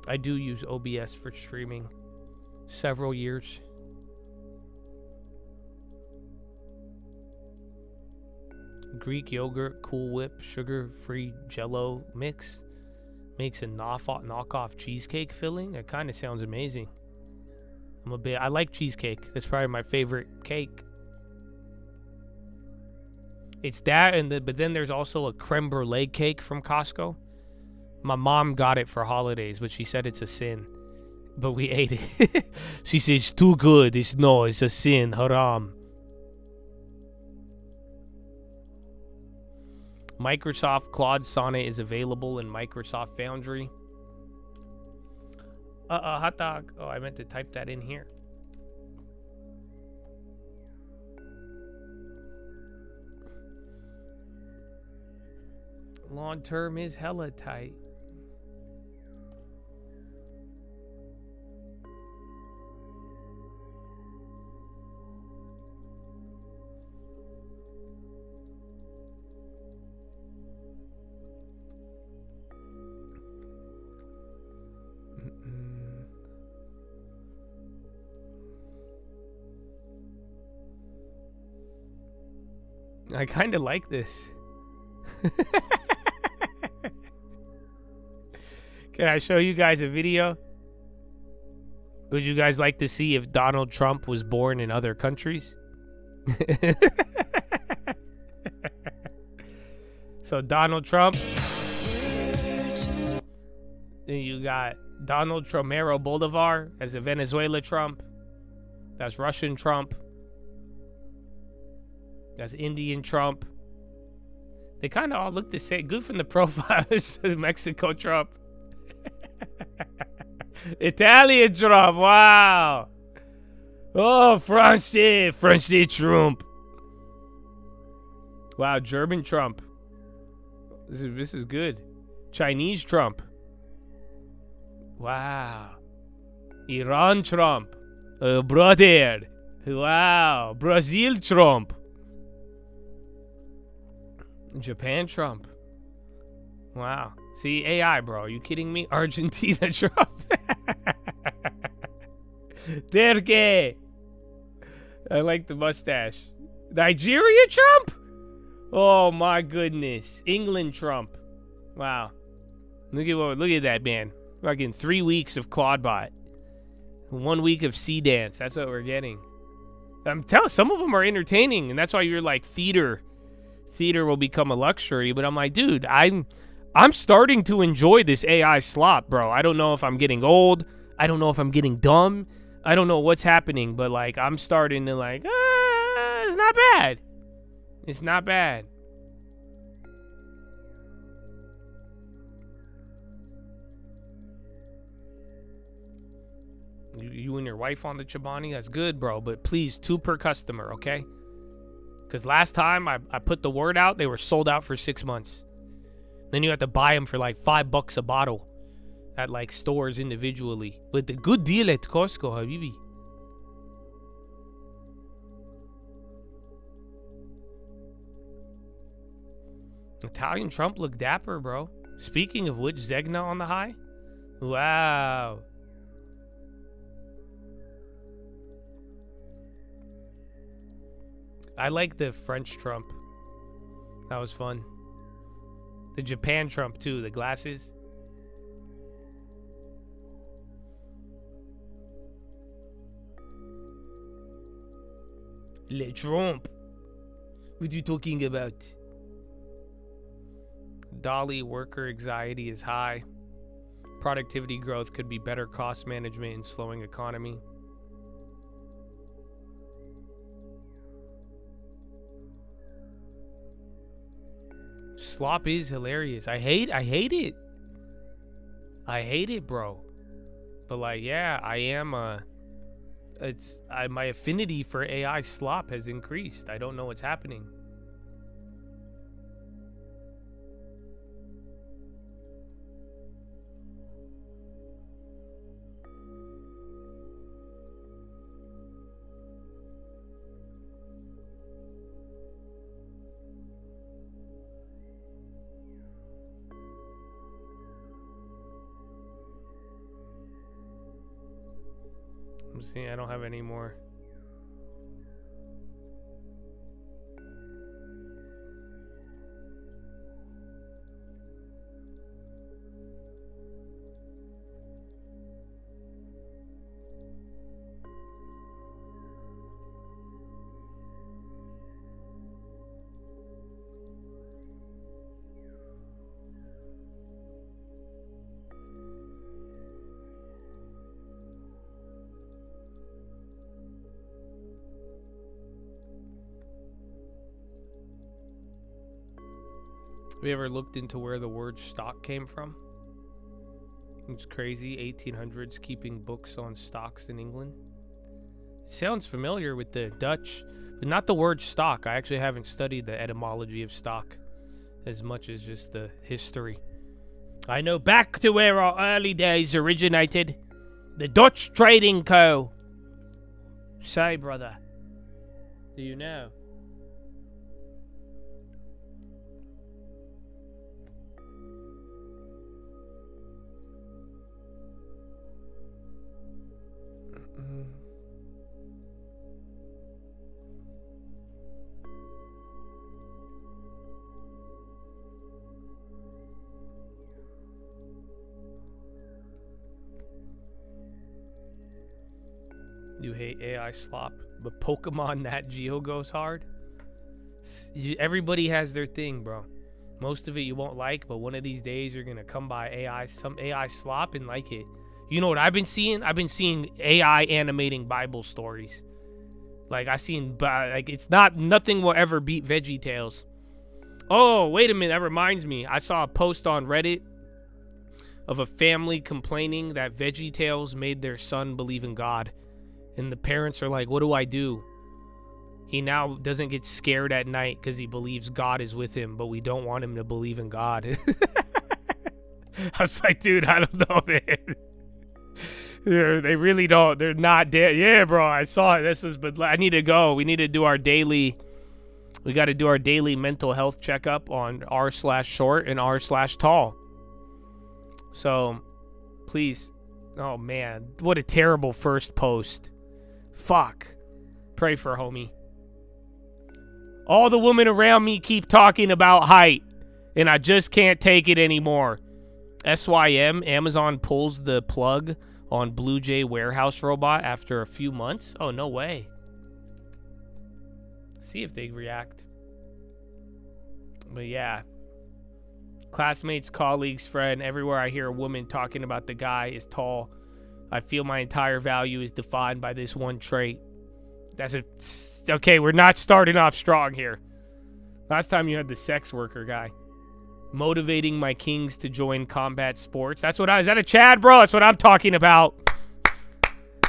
I do use OBS for streaming. Several years. Greek yogurt, Cool Whip, sugar-free Jello mix. Makes a knockoff cheesecake filling. That kind of sounds amazing. I like cheesecake. That's probably my favorite cake. It's that, but then there's also a creme brulee cake from Costco. My mom got it for holidays, but she said it's a sin. But we ate it. She said it's too good. It's a sin. Haram. Microsoft Claude Sonnet is available in Microsoft Foundry. Hot dog. Oh, I meant to type that in here. Long term is hella tight. I kind of like this. Can I show you guys a video? Would you guys like to see if Donald Trump was born in other countries? So Donald Trump. Then you got Donald Tromero Bolivar as a Venezuela Trump. That's Russian Trump. That's Indian Trump. They kind of all look the same. Good from the profiles. Mexico Trump. Italian Trump. Wow. Oh, France Trump. Wow, German Trump. This is good. Chinese Trump. Wow. Iran Trump. Brother. Wow. Brazil Trump. Japan Trump. Wow. See, AI, bro. Are you kidding me? Argentina Trump. Turkey. I like the mustache. Nigeria Trump? Oh my goodness. England Trump. Wow. Look at that, man. Fucking 3 weeks of Claudebot. 1 week of Sea Dance. That's what we're getting. I'm telling, some of them are entertaining, and that's why you're like theater will become a luxury. But I'm like, dude, I'm starting to enjoy this AI slop, bro. I don't know if I'm getting old. I don't know if I'm getting dumb. I don't know what's happening, but like I'm starting to like, it's not bad. It's not bad. You and your wife on the Chobani? That's good, bro. But please, 2 per customer, okay? Because last time I put the word out, they were sold out for 6 months. Then you have to buy them for like $5 a bottle at like stores individually. But the good deal at Costco, Habibi. Italian Trump looked dapper, bro. Speaking of which, Zegna on the high? Wow. I like the French Trump. That was fun. The Japan Trump too, the glasses. Le Trump. What are you talking about? Dolly, worker anxiety is high. Productivity growth could be better cost management in slowing economy. Slop is hilarious. I hate it. I hate it, bro. But like, yeah, I am my affinity for AI slop has increased. I don't know what's happening. See, I don't have any more. Have you ever looked into where the word stock came from? It's crazy. 1800s keeping books on stocks in England. It sounds familiar with the Dutch, but not the word stock. I actually haven't studied the etymology of stock as much as just the history. I know back to where our early days originated. The Dutch Trading Co. Say, brother. Do you know? You hate AI slop, but Pokemon Nat Geo goes hard. Everybody has their thing, bro. Most of it you won't like, but one of these days you're gonna come by some AI slop and like it. You know what I've been seeing? I've been seeing AI animating Bible stories. Like it's nothing will ever beat VeggieTales. Oh, wait a minute, that reminds me. I saw a post on Reddit of a family complaining that VeggieTales made their son believe in God. And the parents are like, what do I do? He now doesn't get scared at night because he believes God is with him, but we don't want him to believe in God. I was like, dude, I don't know, man. They really don't. They're not dead. Yeah, bro, I saw it. But I need to go. We need to do our daily. We got to do our daily mental health checkup on r/short and r/tall. So, please. Oh, man. What a terrible first post. Fuck. Pray for homie. All the women around me keep talking about height, and I just can't take it anymore. SYM, Amazon pulls the plug on Blue Jay warehouse robot after a few months. Oh, no way. See if they react. But yeah. Classmates, colleagues, friend, everywhere I hear a woman talking about the guy is tall, I feel my entire value is defined by this one trait. Okay, we're not starting off strong here. Last time you had the sex worker guy. Motivating my kings to join combat sports. Is that a Chad, bro? That's what I'm talking about.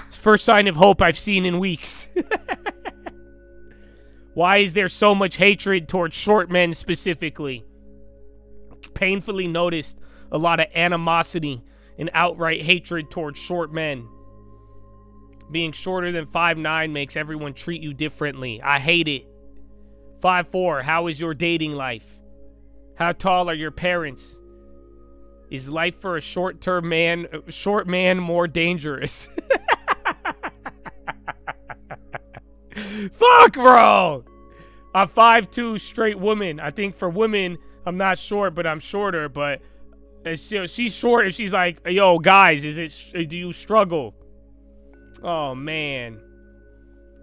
It's the first sign of hope I've seen in weeks. Why is there so much hatred towards short men specifically? Painfully noticed a lot of animosity and outright hatred towards short men. Being shorter than 5'9" makes everyone treat you differently. I hate it. 5'4", how is your dating life? How tall are your parents? Is life for a short man more dangerous? Fuck, bro! I'm 5'2", straight woman. I think for women, I'm not short, but I'm shorter. But she's short, and she's like, yo, guys, do you struggle? Oh, man.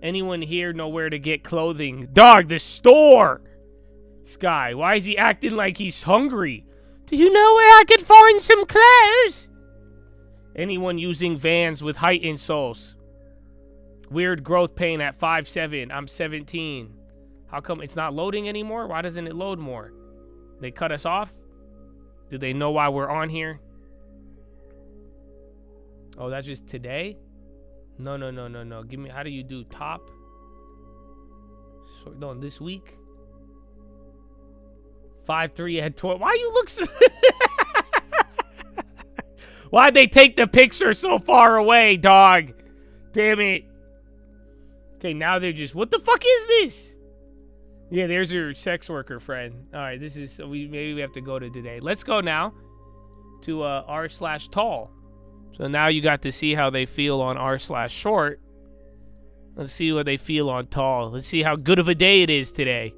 Anyone here know where to get clothing? Dog, the store. This guy, why is he acting like he's hungry? Do you know where I could find some clothes? Anyone using Vans with height insoles? Weird growth pain at 5'7". I'm 17. How come it's not loading anymore? Why doesn't it load more? They cut us off? Do they know why we're on here? Oh, that's just today? No. Give me, how do you do top? So, no, this week? 5'3" at 12. Why you look so... Why'd they take the picture so far away, dog? Damn it. Okay, now they're just, what the fuck is this? Yeah, there's your sex worker friend. All right, this is, maybe we have to go to today. Let's go now to r/tall. So now you got to see how they feel on r/short. Let's see what they feel on tall. Let's see how good of a day it is today.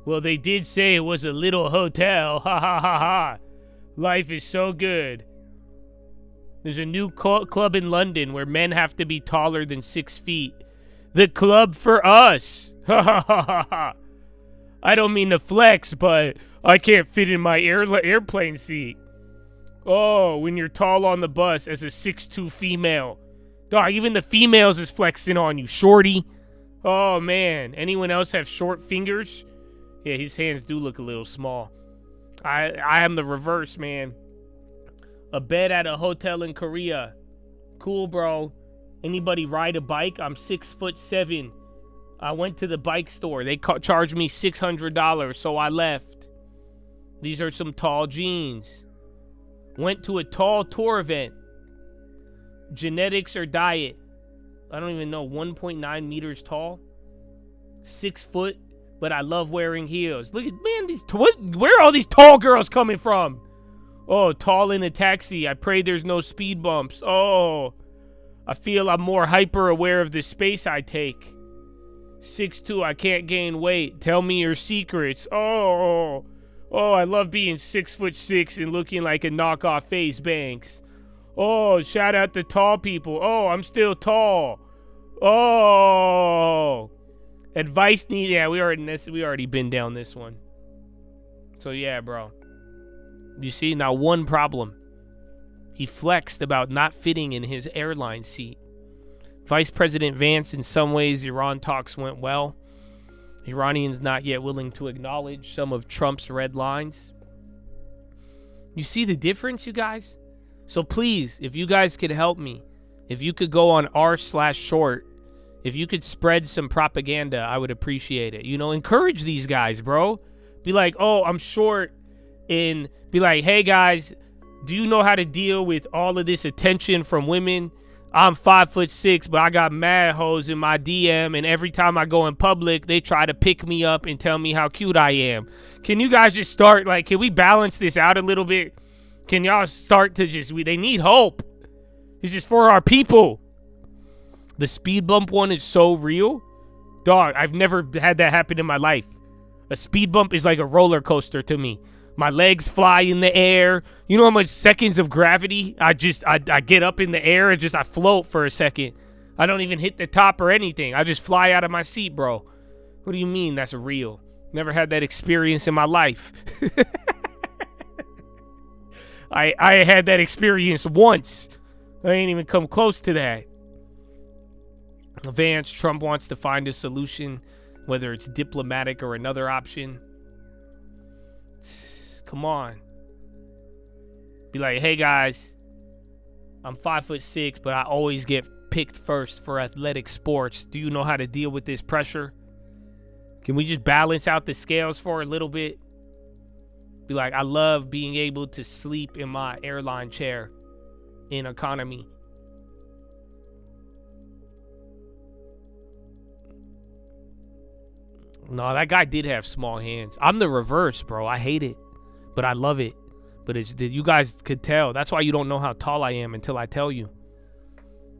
Well, they did say it was a little hotel. Ha ha ha ha. Life is so good. There's a new club in London where men have to be taller than 6 feet. The club for us. Ha ha ha ha ha. I don't mean to flex, but I can't fit in my airplane seat. Oh, when you're tall on the bus as a 6'2" female. Dog, even the females is flexing on you, shorty. Oh, man. Anyone else have short fingers? Yeah, his hands do look a little small. I am the reverse, man. A bed at a hotel in Korea. Cool, bro. Anybody ride a bike? I'm 6'7". I went to the bike store. They charged me $600, so I left. These are some tall jeans. Went to a tall tour event. Genetics or diet? I don't even know. 1.9 meters tall. 6 foot. But I love wearing heels. Look at, man, where are all these tall girls coming from? Oh, tall in a taxi. I pray there's no speed bumps. Oh, I feel I'm more hyper aware of the space I take. 6'2", I can't gain weight. Tell me your secrets. Oh, I love being 6'6" and looking like a knockoff Face Banks. Oh, shout out to tall people. Oh, I'm still tall. Oh. Advice need, yeah, we already been down this one. So yeah, bro. You see, now one problem. He flexed about not fitting in his airline seat. Vice President Vance, in some ways, Iran talks went well. Iranians not yet willing to acknowledge some of Trump's red lines. You see the difference, you guys? So please, if you guys could help me, if you could go on r/short, if you could spread some propaganda, I would appreciate it. You know, encourage these guys, bro. Be like, oh, I'm short. And be like, hey, guys, do you know how to deal with all of this attention from women? I'm 5'6", but I got mad hoes in my DM. And every time I go in public, they try to pick me up and tell me how cute I am. Can you guys just start, like, can we balance this out a little bit? Can y'all start to just, they need hope. This is for our people. The speed bump one is so real. Dog, I've never had that happen in my life. A speed bump is like a roller coaster to me. My legs fly in the air. You know how much seconds of gravity? I get up in the air and I float for a second. I don't even hit the top or anything. I just fly out of my seat, bro. What do you mean that's real? Never had that experience in my life. I had that experience once. I ain't even come close to that. Vance, Trump wants to find a solution, whether it's diplomatic or another option. Come on. Be like, hey guys, I'm 5'6", but I always get picked first for athletic sports. Do you know how to deal with this pressure? Can we just balance out the scales for a little bit? Be like, I love being able to sleep in my airline chair in economy. No, that guy did have small hands. I'm the reverse, bro. I hate it, but I love it. But you guys could tell. That's why you don't know how tall I am until I tell you.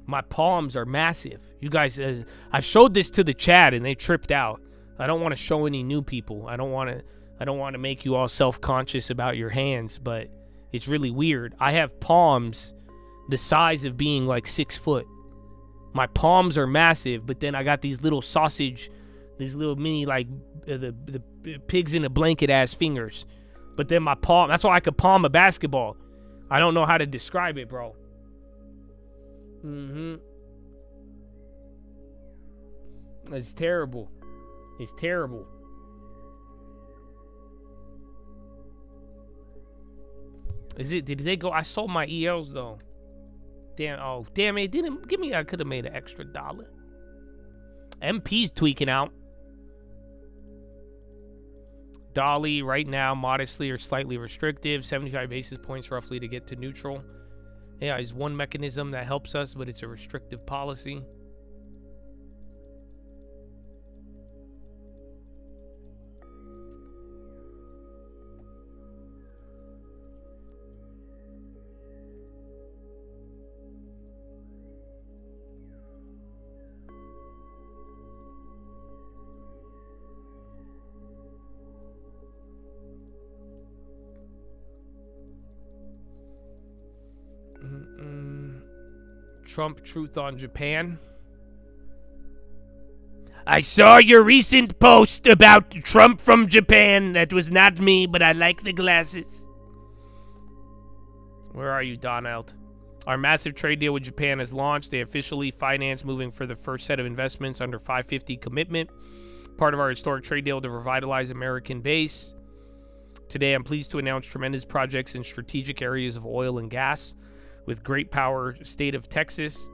My palms are massive. You guys, I've showed this to the chat and they tripped out. I don't want to show any new people. I don't want to make you all self-conscious about your hands, but it's really weird. I have palms the size of being like 6 foot. My palms are massive, but then I got these little these little mini like the pigs in a blanket ass fingers. But then my palm, that's why I could palm a basketball. I don't know how to describe it, bro. It's terrible. It's terrible. Did they go? I sold my ELs though. Damn it. Didn't give me, I could have made an extra $1. MP's tweaking out. Dolly right now modestly or slightly restrictive, 75 basis points roughly to get to neutral. Yeah, is one mechanism that helps us, but it's a restrictive policy. Trump truth on Japan. I saw your recent post about Trump from Japan. That was not me, but I like the glasses. Where are you, Donald? Our massive trade deal with Japan is launched. They officially financed moving for the first set of investments under 550 commitment. Part of our historic trade deal to revitalize American base. Today, I'm pleased to announce tremendous projects in strategic areas of oil and gas with great power state of Texas,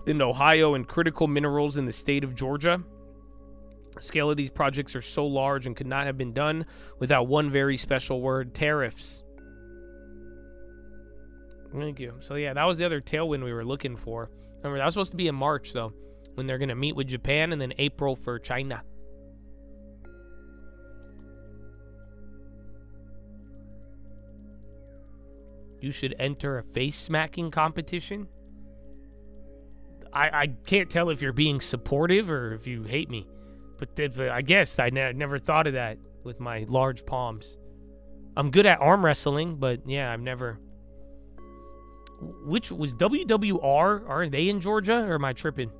in Ohio, and critical minerals in the state of Georgia. The scale of these projects are so large and could not have been done without one very special word: tariffs. Thank you. So yeah, that was the other tailwind we were looking for. Remember, that was supposed to be in March, though, when they're going to meet with Japan, and then April for China. You should enter a face-smacking competition? I can't tell if you're being supportive or if you hate me. But I guess I never thought of that with my large palms. I'm good at arm wrestling, but yeah, I've never... Which was WWR? Are they in Georgia, or am I tripping?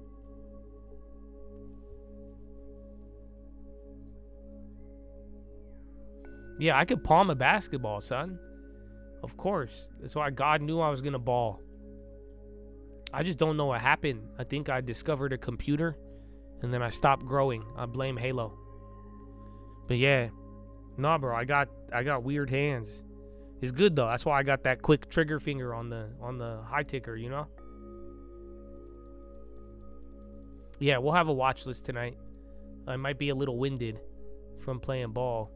Yeah, I could palm a basketball, son. Of course. That's why God knew I was going to ball. I just don't know what happened. I think I discovered a computer, and then I stopped growing. I blame Halo. But yeah. Nah, bro, I got weird hands. It's good, though. That's why I got that quick trigger finger on the high ticker, you know? Yeah, we'll have a watch list tonight. I might be a little winded from playing ball.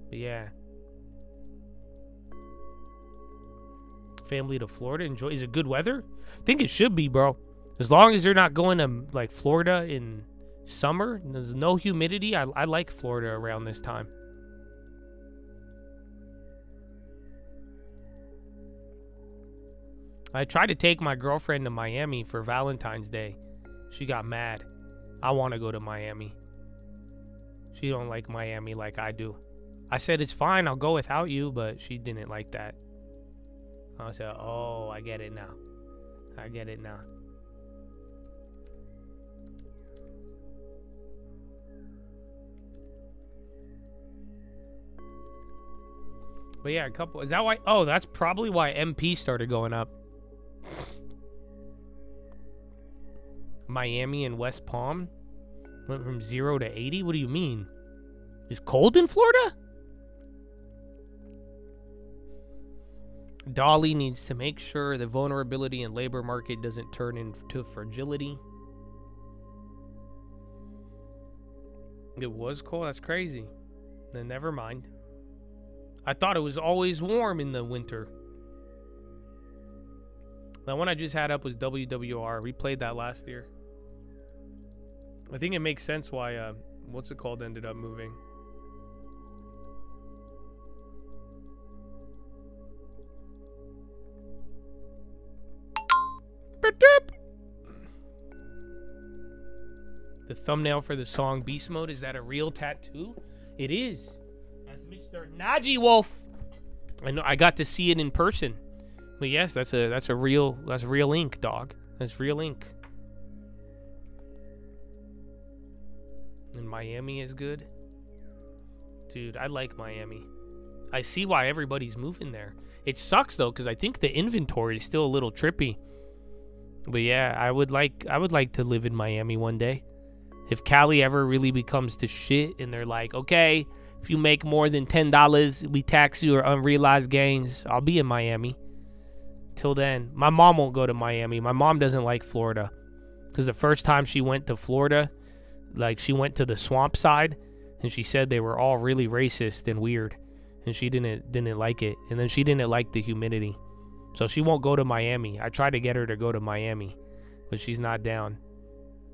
But yeah. Family to Florida. Enjoy. Is it good weather? I think it should be, bro. As long as you're not going to like Florida in summer, there's no humidity. I like Florida around this time. I tried to take my girlfriend to Miami for Valentine's Day. She got mad. I want to go to Miami. She don't like Miami like I do. I said, it's fine, I'll go without you, but she didn't like that. I said, oh, I get it now. I get it now. But yeah, a couple. Is that why? Oh, that's probably why MP started going up. Miami and West Palm went from 0 to 80? What do you mean? Is cold in Florida? Dolly needs to make sure the vulnerability in labor market doesn't turn into fragility. It was cold? That's crazy. Then never mind. I thought it was always warm in the winter. The one I just had up was WWR. We played that last year. I think it makes sense why what's it called ended up moving. The thumbnail for the song Beast Mode, is that a real tattoo? It is. That's Mr. Najee Wolf. I know, I got to see it in person. But yes, that's real ink, dog. That's real ink. And Miami is good. Dude, I like Miami. I see why everybody's moving there. It sucks though, because I think the inventory is still a little trippy. But yeah, I would like to live in Miami one day. If Cali ever really becomes to shit and they're like, okay, if you make more than $10, we tax you or unrealized gains, I'll be in Miami. Till then, my mom won't go to Miami. My mom doesn't like Florida. Because the first time she went to Florida, like she went to the swamp side and she said they were all really racist and weird. And she didn't like it. And then she didn't like the humidity. So she won't go to Miami. I tried to get her to go to Miami, but she's not down.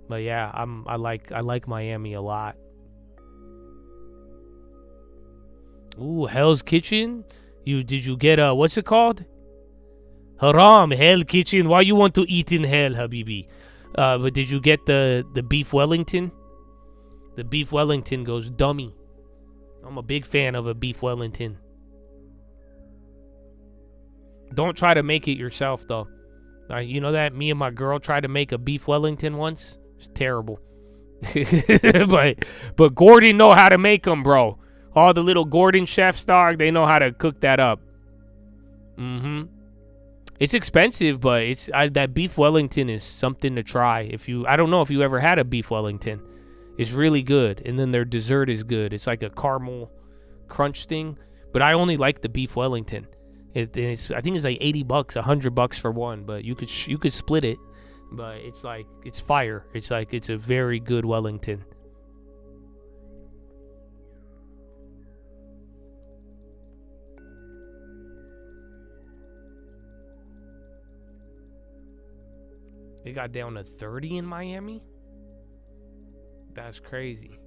But yeah, I like Miami a lot. Ooh, Hell's Kitchen? Did you get what's it called? Haram, Hell Kitchen. Why you want to eat in hell, Habibi? But did you get the beef Wellington? The beef Wellington goes dummy. I'm a big fan of a beef Wellington. Don't try to make it yourself, though. You know that? Me and my girl tried to make a beef Wellington once. It's terrible. but Gordon know how to make them, bro. All the little Gordon chefs, dog, they know how to cook that up. Mm-hmm. It's expensive, but that beef Wellington is something to try. I don't know if you ever had a beef Wellington. It's really good, and then their dessert is good. It's like a caramel crunch thing, but I only like the beef Wellington. I think it's like $80, $100 for one, but you could split it. But it's fire. It's a very good Wellington. They got down to 30 in Miami? That's crazy.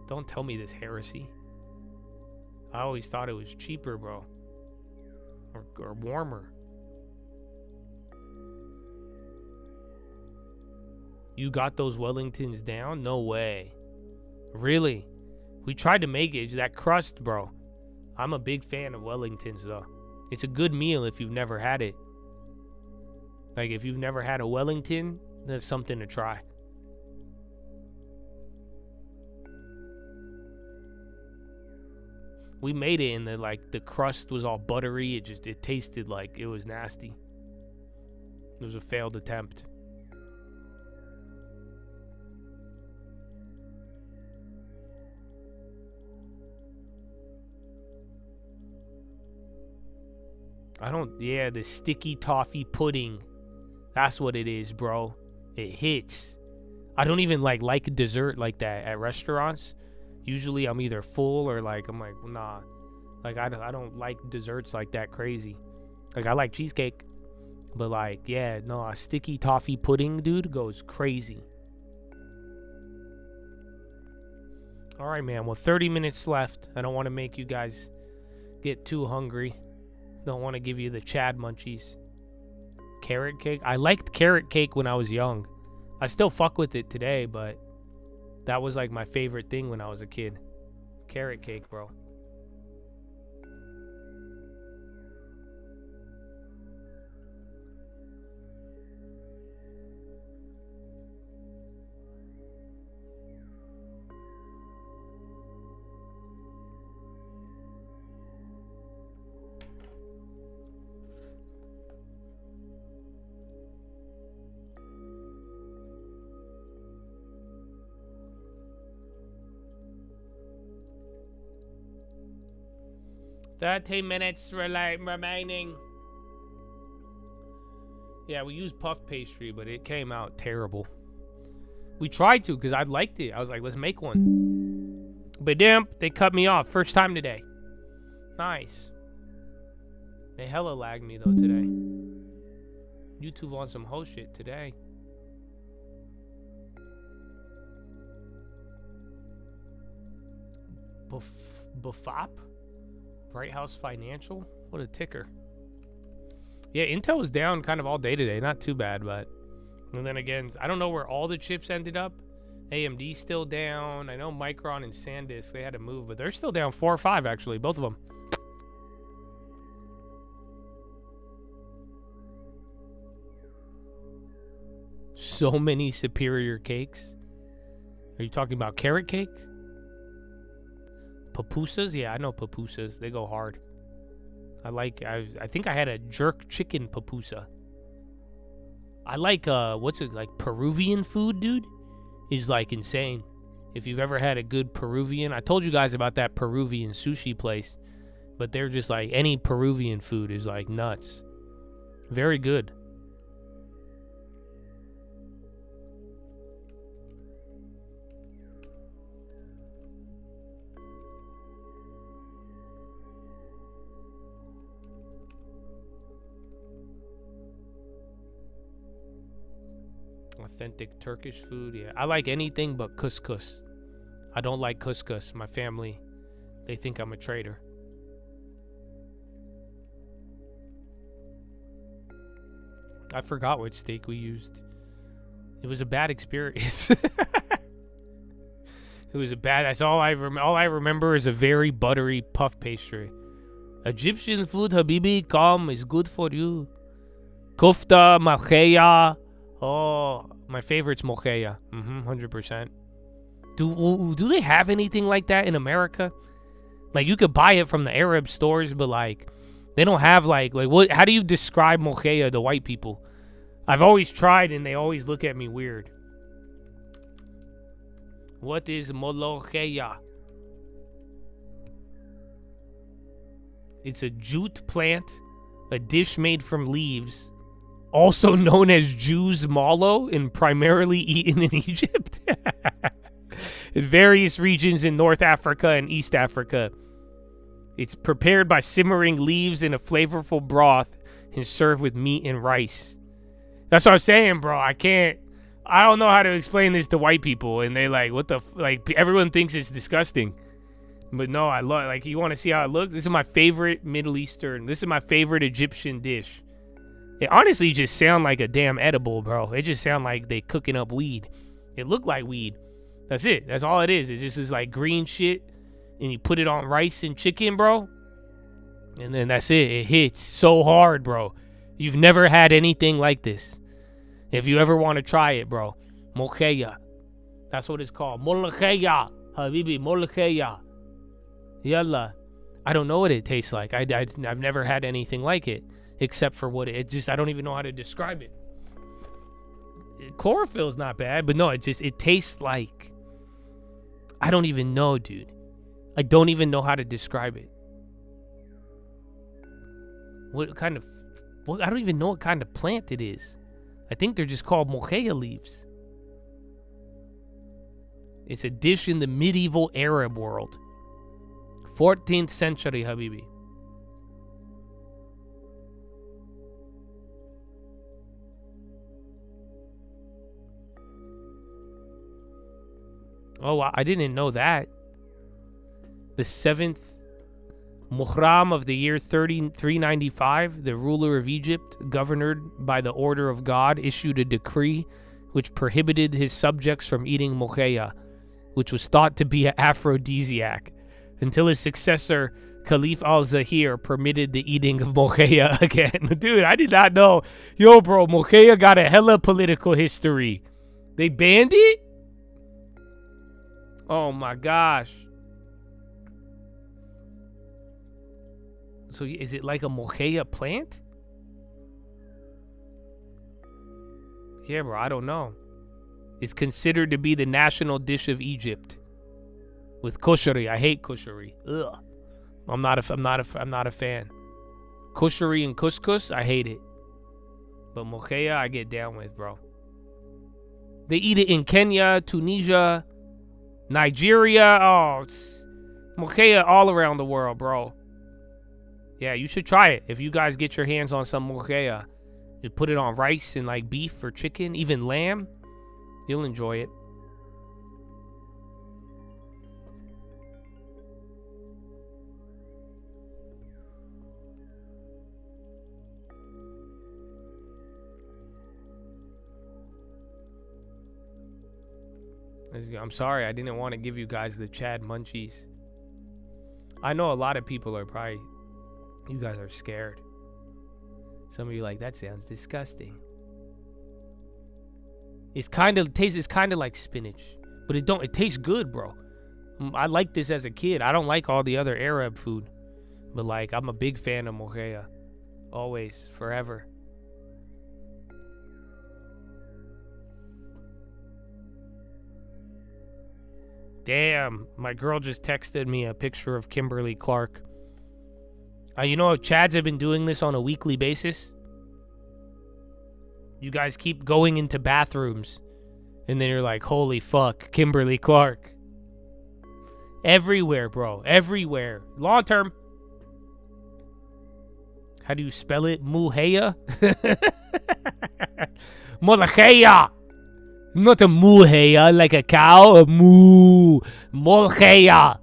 Don't tell me this heresy. I always thought it was cheaper, bro. Or warmer. You got those Wellingtons down? No way. Really? We tried to make it. That crust, bro. I'm a big fan of Wellingtons, though. It's a good meal if you've never had it. Like, if you've never had a Wellington, that's something to try. We made it and the crust was all buttery. It tasted like it was nasty. It was a failed attempt. The sticky toffee pudding. That's what it is, bro. It hits. I don't even like dessert like that at restaurants. Usually I'm either full or I'm like, nah. Like I don't like desserts like that crazy. Like I like cheesecake. But a sticky toffee pudding, dude, goes crazy. Alright, man. Well, 30 minutes left. I don't want to make you guys get too hungry. Don't want to give you the Chad munchies. Carrot cake? I liked carrot cake when I was young. I still fuck with it today, but that was my favorite thing when I was a kid. Carrot cake, bro. $13 minutes remaining. Yeah, we used puff pastry, but it came out terrible. We tried to because I liked it. I was like, let's make one. But damn, they cut me off. First time today. Nice. They hella lagged me though today. YouTube on some whole shit today. Bufop? Bright House Financial? What a ticker. Yeah, Intel was down kind of all day today. Not too bad, but... And then again, I don't know where all the chips ended up. AMD's still down. I know Micron and SanDisk, they had to move, but they're still down 4 or 5, actually. Both of them. So many superior cakes. Are you talking about carrot cake? Pupusas? Yeah, I know pupusas. They go hard. I think I had a jerk chicken pupusa. I like, what's it, like Peruvian food, dude? Is like insane. If you've ever had a good Peruvian, I told you guys about that Peruvian sushi place, but they're just like, any Peruvian food is like nuts. Very good. Authentic Turkish food, yeah. I like anything but couscous. I don't like couscous. My family, they think I'm a traitor. I forgot what steak we used. It was a bad experience. It was a bad. That's all I remember is a very buttery puff pastry. Egyptian food, Habibi, come, is good for you. Kofta, malcheya. Oh, my favorite's molkeya. 100%. Do they have anything like that in America? Like, you could buy it from the Arab stores, but like they don't have like what? How do you describe molkeya to white people? I've always tried and they always look at me weird. What is molkeya? It's a jute plant, a dish made from leaves, also known as Jew's mallow and primarily eaten in Egypt. In various regions in North Africa and East Africa. It's prepared by simmering leaves in a flavorful broth and served with meat and rice. That's what I'm saying, bro. I don't know how to explain this to white people, and they like, what the like, everyone thinks it's disgusting. But no, I love, like, you want to see how it looks? This is my favorite Middle Eastern, this is my favorite Egyptian dish. It honestly just sound like a damn edible, bro. It just sound like they cooking up weed. It looked like weed. That's it. That's all it is. It's just this like green shit, and you put it on rice and chicken, bro. And then that's it. It hits so hard, bro. You've never had anything like this. If you ever want to try it, bro. Molkeya. That's what it's called. Molkeya. Habibi, molkeya. Yalla. I don't know what it tastes like. I've never had anything like it. Except for what it just, I don't even know how to describe it. Chlorophyll's not bad, but no, it tastes like, I don't even know, dude. I don't even know how to describe it. I don't even know what kind of plant it is. I think they're just called molkeya leaves. It's a dish in the medieval Arab world. 14th century, Habibi. Oh, I didn't know that. The 7th Muhram of the year 395, the ruler of Egypt, governed by the order of God, issued a decree which prohibited his subjects from eating molkeya, which was thought to be an aphrodisiac, until his successor, Caliph al-Zahir, permitted the eating of molkeya again. Dude, I did not know. Yo, bro, molkeya got a hella political history. They banned it? Oh my gosh. So is it like a molkeya plant? Yeah, bro, I don't know. It's considered to be the national dish of Egypt. With koshari. I hate koshari. Ugh. I'm not a fan. Koshari and couscous, I hate it. But molkeya, I get down with, bro. They eat it in Kenya, Tunisia, Nigeria. Oh, molkeya all around the world, bro. Yeah, you should try it. If you guys get your hands on some molkeya, you put it on rice and like beef or chicken, even lamb. You'll enjoy it. I'm sorry, I didn't want to give you guys the Chad munchies. I know a lot of people are probably, you guys are scared. Some of you are like, that sounds disgusting. It's kind of like spinach, but it tastes good, bro. I liked this as a kid. I don't like all the other Arab food, but like I'm a big fan of mohea. Always, forever. Damn, my girl just texted me a picture of Kimberly Clark. You know, Chads have been doing this on a weekly basis. You guys keep going into bathrooms, and then you're like, holy fuck, Kimberly Clark. Everywhere, bro. Everywhere. Long term. How do you spell it? Muheya? Molheya. Not a muheya like a cow. A moo. Molheya.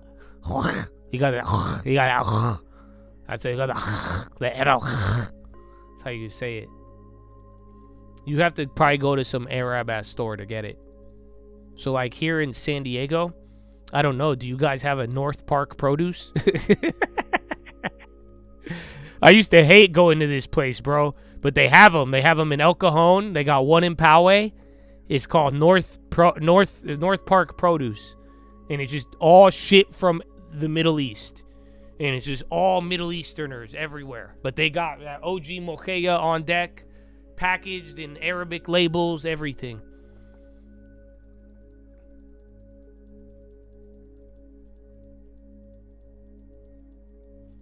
You got it. You got it. That's it. You got the arrow. That's how you say it. You have to probably go to some Arab-ass store to get it. So, like, here in San Diego, I don't know. Do you guys have a North Park Produce? I used to hate going to this place, bro. But they have them. They have them in El Cajon. They got one in Poway. It's called North Park Produce. And it's just all shit from the Middle East. And it's just all Middle Easterners everywhere. But they got that OG Mochea on deck. Packaged in Arabic labels. Everything.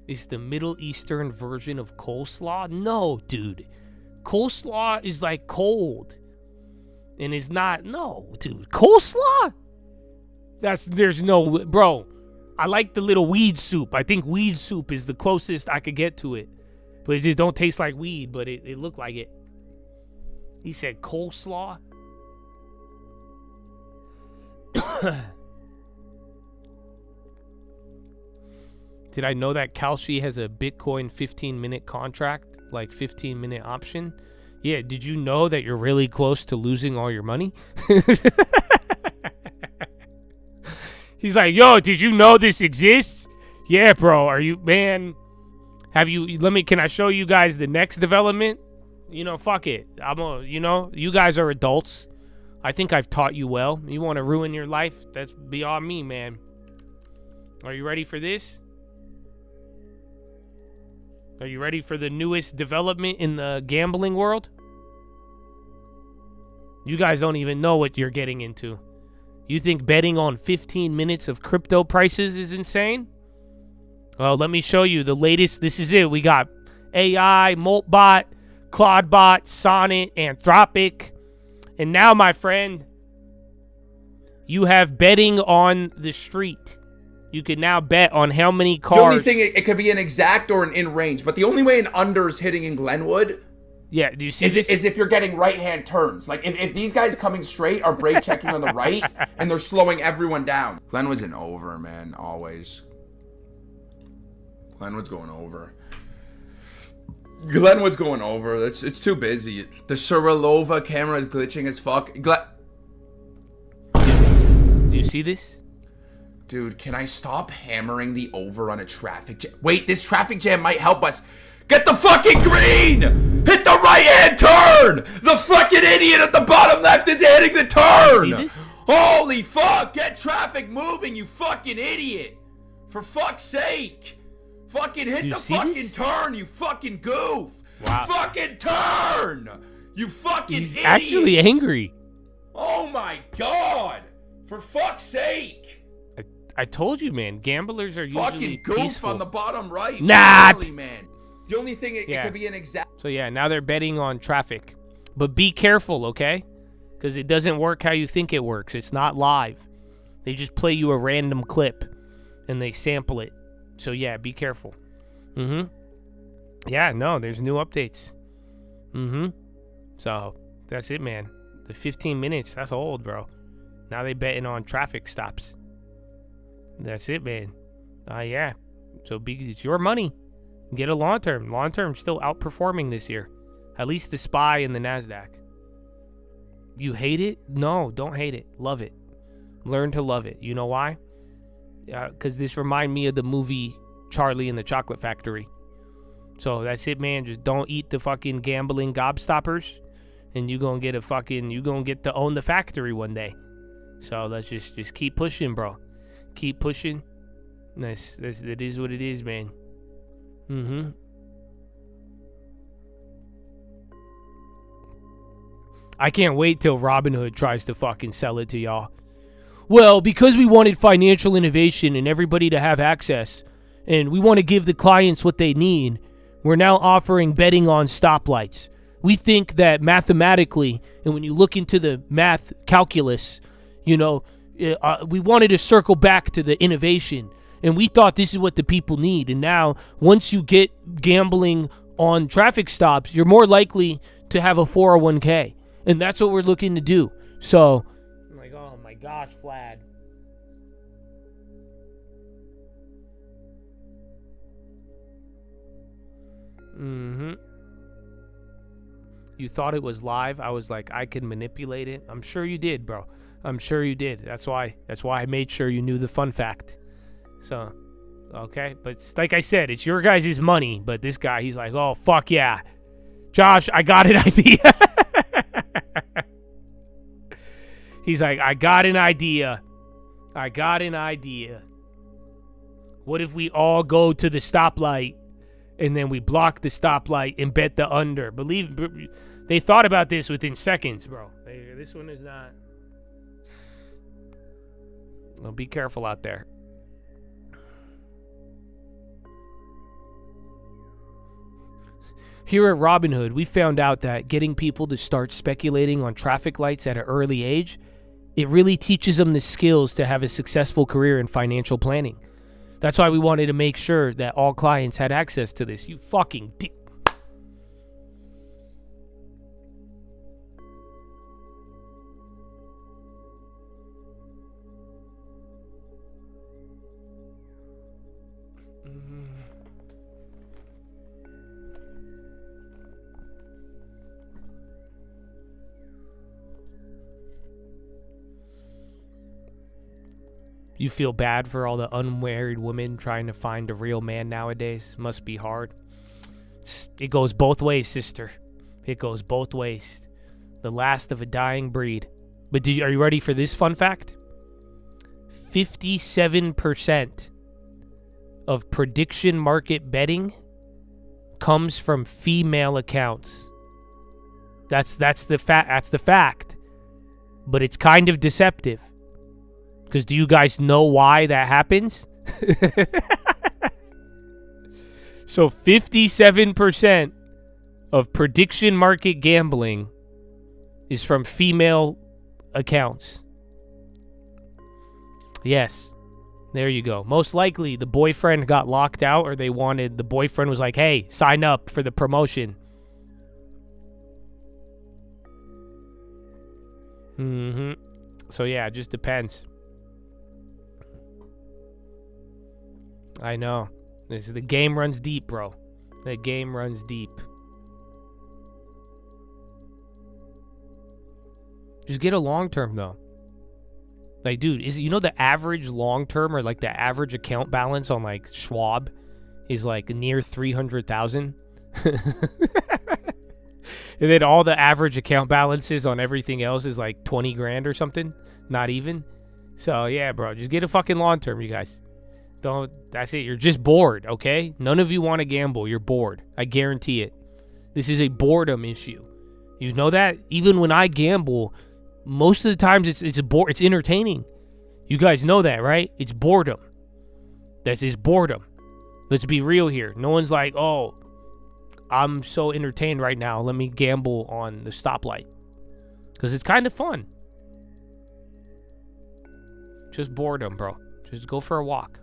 Is the Middle Eastern version of coleslaw? No, dude. Coleslaw is like cold. And it's not, no, dude. Coleslaw? There's no, bro. I like the little weed soup. I think weed soup is the closest I could get to it. But it just don't taste like weed, but it looked like it. He said coleslaw? Did I know that Kalshi has a Bitcoin 15-minute contract, like 15-minute option? Yeah, did you know that you're really close to losing all your money? He's like, yo, did you know this exists? Yeah, bro, are you, man, can I show you guys the next development? You know, fuck it. You guys are adults. I think I've taught you well. You want to ruin your life? That's beyond me, man. Are you ready for this? Are you ready for the newest development in the gambling world? You guys don't even know what you're getting into. You think betting on 15 minutes of crypto prices is insane? Well, let me show you the latest. This is it. We got AI, Moltbot, Claudebot, Sonnet, Anthropic. And now, my friend, you have betting on the street. You can now bet on how many cars. The only thing, it could be an exact or an in range, but the only way an under is hitting in Glenwood, yeah, do you see this? Is if you're getting right-hand turns. Like, if these guys coming straight are brake checking on the right, and they're slowing everyone down. Glenwood's an over, man, always. Glenwood's going over. Glenwood's going over. It's too busy. The Sharilova camera is glitching as fuck. Do you see this? Dude, can I stop hammering the over on a traffic jam? Wait, this traffic jam might help us. Get the fucking green! Hit the right-hand turn! The fucking idiot at the bottom left is hitting the turn! Holy fuck! Get traffic moving, you fucking idiot! For fuck's sake! Fucking hit the fucking turn, you fucking goof! Wow. Fucking turn! You fucking idiot! Actually angry. Oh my god! For fuck's sake! I told you, man. Gamblers are usually fucking goof peaceful. On the bottom right. Not. Really, man. The only thing it could be an exact. So yeah, now they're betting on traffic, but be careful, okay? Because it doesn't work how you think it works. It's not live. They just play you a random clip, and they sample it. So yeah, be careful. Yeah, no, there's new updates. So that's it, man. The 15 minutes, that's old, bro. Now they betting on traffic stops. That's it, man. Yeah. So it's your money. Get a long term. Long term still outperforming this year. At least the SPY and the NASDAQ. You hate it? No, don't hate it. Love it. Learn to love it. You know why? Because this remind me of the movie Charlie and the Chocolate Factory. So that's it, man. Just don't eat the fucking gambling gobstoppers, and you gonna get to own the factory one day. So let's just keep pushing, bro. Keep pushing. It is what it is, man. I can't wait till Robinhood tries to fucking sell it to y'all. Well, because we wanted financial innovation and everybody to have access, and we want to give the clients what they need, we're now offering betting on stoplights. We think that mathematically, and when you look into the math calculus, we wanted to circle back to the innovation, and we thought this is what the people need. And now, once you get gambling on traffic stops, you're more likely to have a 401k, and that's what we're looking to do. So, I'm like, oh my gosh, Vlad. You thought it was live? I was like, I can manipulate it. I'm sure you did, bro. I'm sure you did. That's why I made sure you knew the fun fact. So, okay. But like I said, it's your guys' money. But this guy, he's like, oh, fuck yeah. Josh, I got an idea. He's like, I got an idea. What if we all go to the stoplight and then we block the stoplight and bet the under? They thought about this within seconds, bro. This one is not. Well, be careful out there. Here at Robinhood, we found out that getting people to start speculating on traffic lights at an early age, it really teaches them the skills to have a successful career in financial planning. That's why we wanted to make sure that all clients had access to this. You fucking You feel bad for all the unmarried women trying to find a real man nowadays. Must be hard. It goes both ways, sister. It goes both ways. The last of a dying breed. But are you ready for this fun fact? 57% of prediction market betting comes from female accounts. That's the fact. But it's kind of deceptive. Because do you guys know why that happens? So 57% of prediction market gambling is from female accounts. Yes. There you go. Most likely the boyfriend got locked out, or the boyfriend was like, hey, sign up for the promotion. So yeah, it just depends. I know. The game runs deep, bro. The game runs deep. Just get a long term, though. Like, dude, the average long term, or like the average account balance on like Schwab is like near 300,000? And then all the average account balances on everything else is like 20 grand or something. Not even. So yeah, bro, just get a fucking long term, you guys. That's it. You're just bored, okay? None of you want to gamble. You're bored. I guarantee it. This is a boredom issue. You know that? Even when I gamble, most of the times it's entertaining. You guys know that, right? It's boredom. That is boredom. Let's be real here. No one's like, oh, I'm so entertained right now. Let me gamble on the stoplight. Because it's kind of fun. Just boredom, bro. Just go for a walk.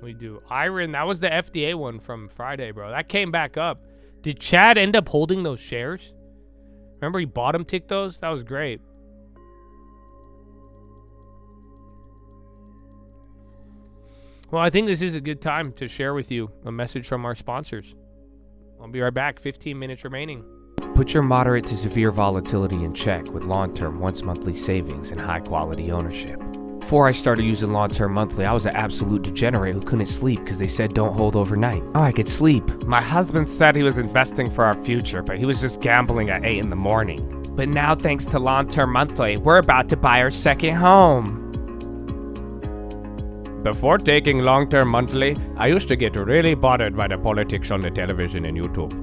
We do. Iron, that was the FDA one from Friday, bro. That came back up. Did Chad end up holding those shares? Remember he bottom ticked those? That was great. Well, I think this is a good time to share with you a message from our sponsors. I'll be right back. 15 minutes remaining. Put your moderate to severe volatility in check with long-term once-monthly savings and high-quality ownership. Before I started using long-term monthly, I was an absolute degenerate who couldn't sleep because they said don't hold overnight. Oh, I could sleep. My husband said he was investing for our future, but he was just gambling at 8 in the morning. But now, thanks to long-term monthly, we're about to buy our second home. Before taking long-term monthly, I used to get really bothered by the politics on the television and YouTube.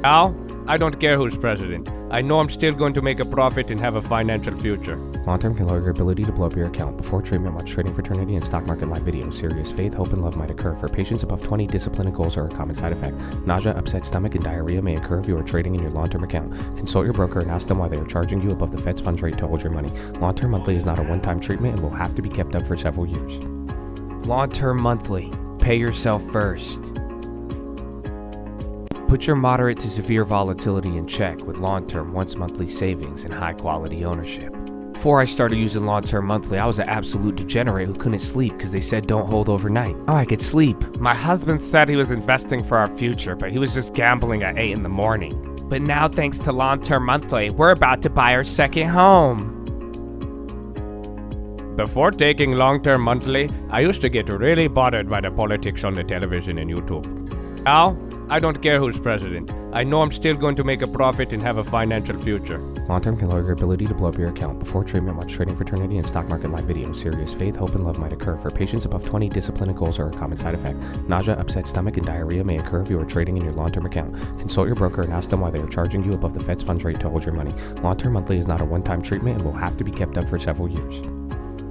Now, I don't care who's president. I know I'm still going to make a profit and have a financial future. Long-term can lower your ability to blow up your account. Before treatment, watch Trading Fraternity and Stock Market Live videos. Serious faith, hope, and love might occur. For patients above 20, discipline and goals are a common side effect. Nausea, upset stomach, and diarrhea may occur if you are trading in your long-term account. Consult your broker and ask them why they are charging you above the Fed's funds rate to hold your money. Long-term monthly is not a one-time treatment and will have to be kept up for several years. Long-term monthly. Pay yourself first. Put your moderate to severe volatility in check with long-term once-monthly savings and high-quality ownership. Before I started using long-term monthly, I was an absolute degenerate who couldn't sleep because they said don't hold overnight. Oh, I could sleep. My husband said he was investing for our future, but he was just gambling at 8 in the morning. But now, thanks to long-term monthly, we're about to buy our second home. Before taking long-term monthly, I used to get really bothered by the politics on the television and YouTube. Now, I don't care who's president. I know I'm still going to make a profit and have a financial future. Long-term can lower your ability to blow up your account. Before treatment, watch Trading Fraternity and Stock Market Live videos. Serious faith, hope, and love might occur. For patients above 20, discipline and goals are a common side effect. Nausea, upset stomach, and diarrhea may occur if you are trading in your long-term account. Consult your broker and ask them why they are charging you above the Fed's funds rate to hold your money. Long-term monthly is not a one-time treatment and will have to be kept up for several years.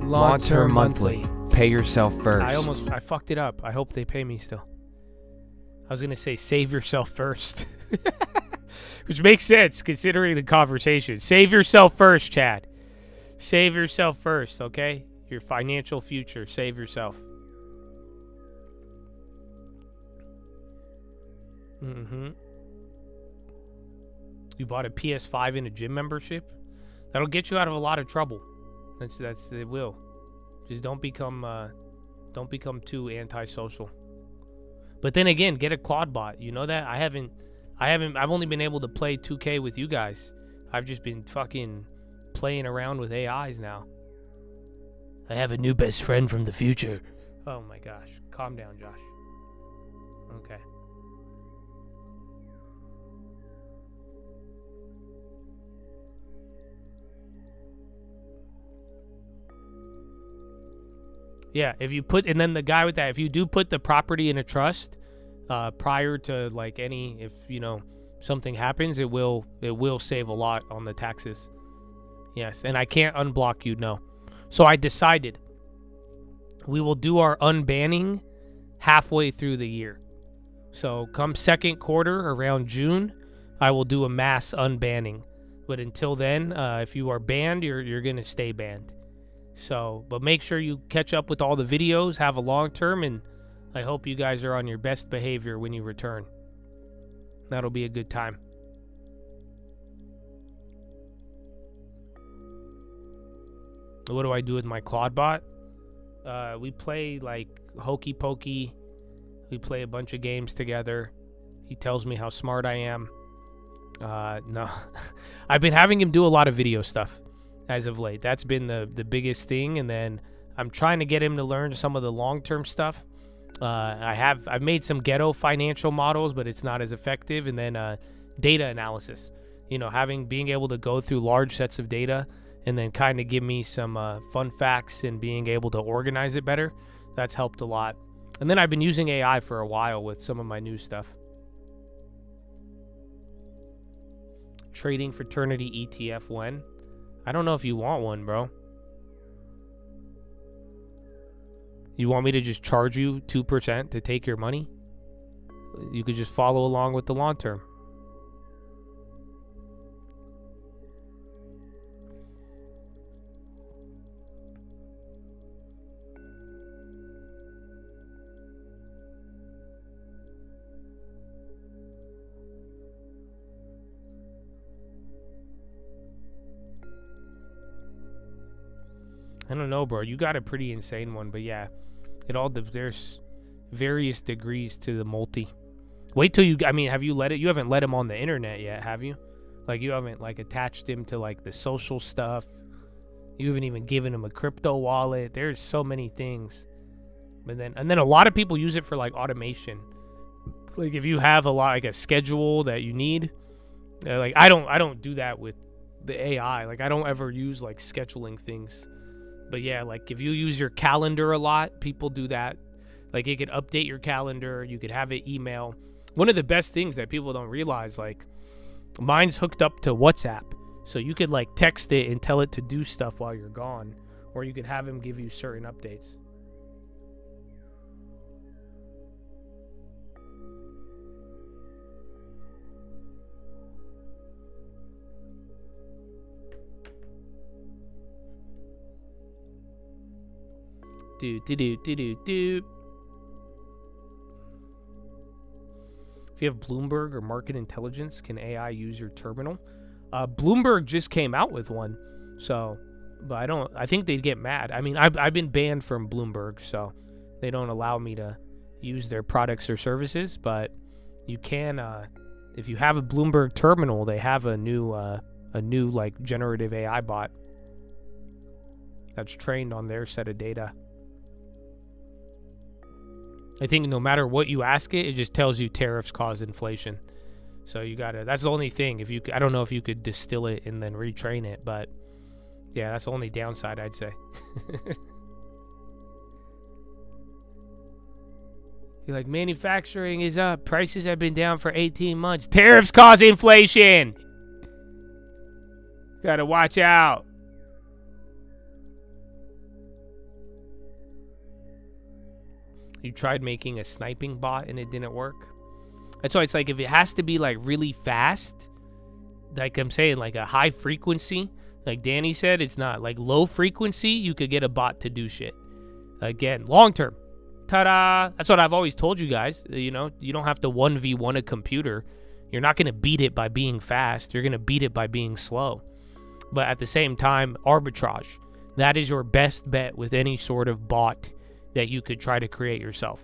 Long-term monthly. Pay yourself first. I fucked it up. I hope they pay me still. I was going to say save yourself first. Which makes sense considering the conversation. Save yourself first, Chad. Save yourself first, okay? Your financial future. Save yourself. You bought a PS5 and a gym membership? That'll get you out of a lot of trouble. That's it will. Just don't become too antisocial. But then again, get a Claude bot. You know that? I've only been able to play 2K with you guys. I've just been fucking playing around with AIs now. I have a new best friend from the future. Oh my gosh. Calm down, Josh. Okay. Yeah, if you put, and then the guy with that, if you do put the property in a trust, prior to like if something happens, it will save a lot on the taxes. Yes, and I can't unblock you, no. So I decided we will do our unbanning halfway through the year. So come second quarter, around June, I will do a mass unbanning. But until then, if you are banned, you're going to stay banned. So, but make sure you catch up with all the videos, have a long term, and I hope you guys are on your best behavior when you return. That'll be a good time. What do I do with my Claude bot? We play like hokey pokey. We play a bunch of games together. He tells me how smart I am. No, I've been having him do a lot of video stuff as of late. That's been the biggest thing. And then I'm trying to get him to learn some of the long-term stuff. I've made some ghetto financial models, but it's not as effective. And then data analysis, being able to go through large sets of data and then kind of give me some fun facts and being able to organize it better. That's helped a lot. And then I've been using AI for a while with some of my new stuff. Trading Fraternity ETF when? I don't know if you want one, bro. You want me to just charge you 2% to take your money? You could just follow along with the long term. I don't know, bro. You got a pretty insane one, but yeah, there's various degrees to the multi. Wait till you. I mean, have you let it? You haven't let him on the internet yet, have you? Like, you haven't like attached him to like the social stuff. You haven't even given him a crypto wallet. There's so many things. And then a lot of people use it for like automation. Like if you have like a schedule that you need, like I don't do that with the AI. Like I don't ever use like scheduling things. But yeah, like if you use your calendar a lot, people do that. Like it could update your calendar. You could have it email. One of the best things that people don't realize, like mine's hooked up to WhatsApp. So you could like text it and tell it to do stuff while you're gone. Or you could have him give you certain updates. If you have Bloomberg or Market Intelligence, can AI use your terminal? Bloomberg just came out with one, so, but I think they'd get mad. I mean, I've been banned from Bloomberg, so they don't allow me to use their products or services, but you can, if you have a Bloomberg terminal, they have a new like generative AI bot that's trained on their set of data. I think no matter what you ask it, it just tells you tariffs cause inflation. So you gotta, that's the only thing. I don't know if you could distill it and then retrain it, but yeah, that's the only downside, I'd say. You're like, manufacturing is up. Prices have been down for 18 months. Tariffs cause inflation. Gotta watch out. You tried making a sniping bot and it didn't work. That's why it's like if it has to be like really fast, like I'm saying, like a high frequency, like Danny said, it's not like low frequency. You could get a bot to do shit. Again, long term. Ta-da! That's what I've always told you guys. You know, you don't have to 1v1 a computer. You're not going to beat it by being fast. You're going to beat it by being slow. But at the same time, arbitrage. That is your best bet with any sort of bot that you could try to create yourself.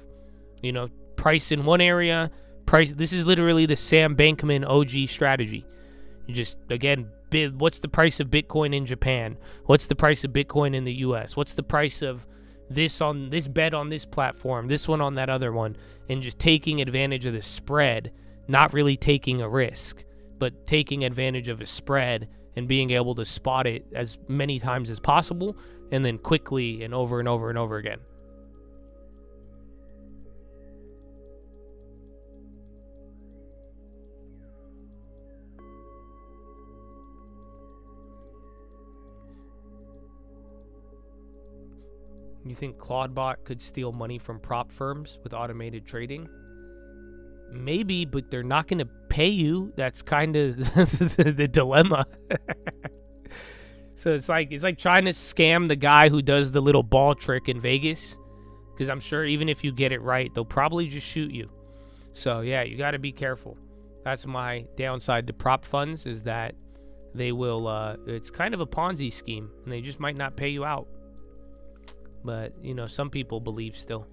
You know, price in one area, price. This is literally the Sam Bankman OG strategy. You just, again, what's the price of Bitcoin in Japan? What's the price of Bitcoin in the US? What's the price of this on this bet on this platform, this one on that other one, and just taking advantage of the spread, not really taking a risk, but taking advantage of a spread and being able to spot it as many times as possible, and then quickly and over and over and over again. You think Claudebot could steal money from prop firms with automated trading? Maybe, but they're not going to pay you. That's kind of the dilemma. So it's like trying to scam the guy who does the little ball trick in Vegas, because I'm sure even if you get it right, they'll probably just shoot you. So yeah, you got to be careful. That's my downside to prop funds, is that they will. It's kind of a Ponzi scheme, and they just might not pay you out. But, you know, some people believe still.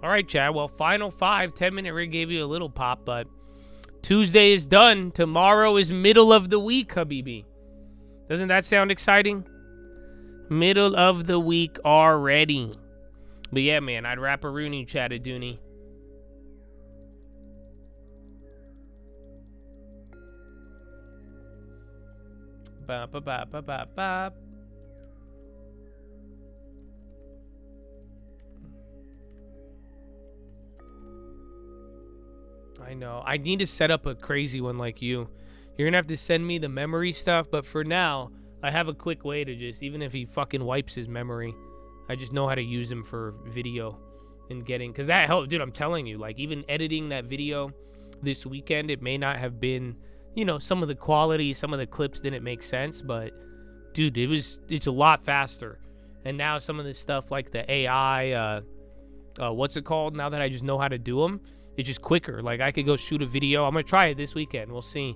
All right, Chad. Well, final 5, 10-minute rig gave you a little pop, but Tuesday is done. Tomorrow is middle of the week, Habibi. Doesn't that sound exciting? Middle of the week already. But yeah, man, I'd wrap a Rooney, Chad Adooney. Ba ba ba ba ba ba. I know. I need to set up a crazy one like you. You're gonna have to send me the memory stuff, but for now, I have a quick way to just, even if he fucking wipes his memory, I just know how to use him for video and getting, because that helped, dude. I'm telling you, like even editing that video this weekend, it may not have been, you know, some of the quality, some of the clips didn't make sense, but dude, it's a lot faster. And now some of this stuff like the AI, what's it called? Now that I just know how to do them, it's just quicker. Like I could go shoot a video. I'm going to try it this weekend. We'll see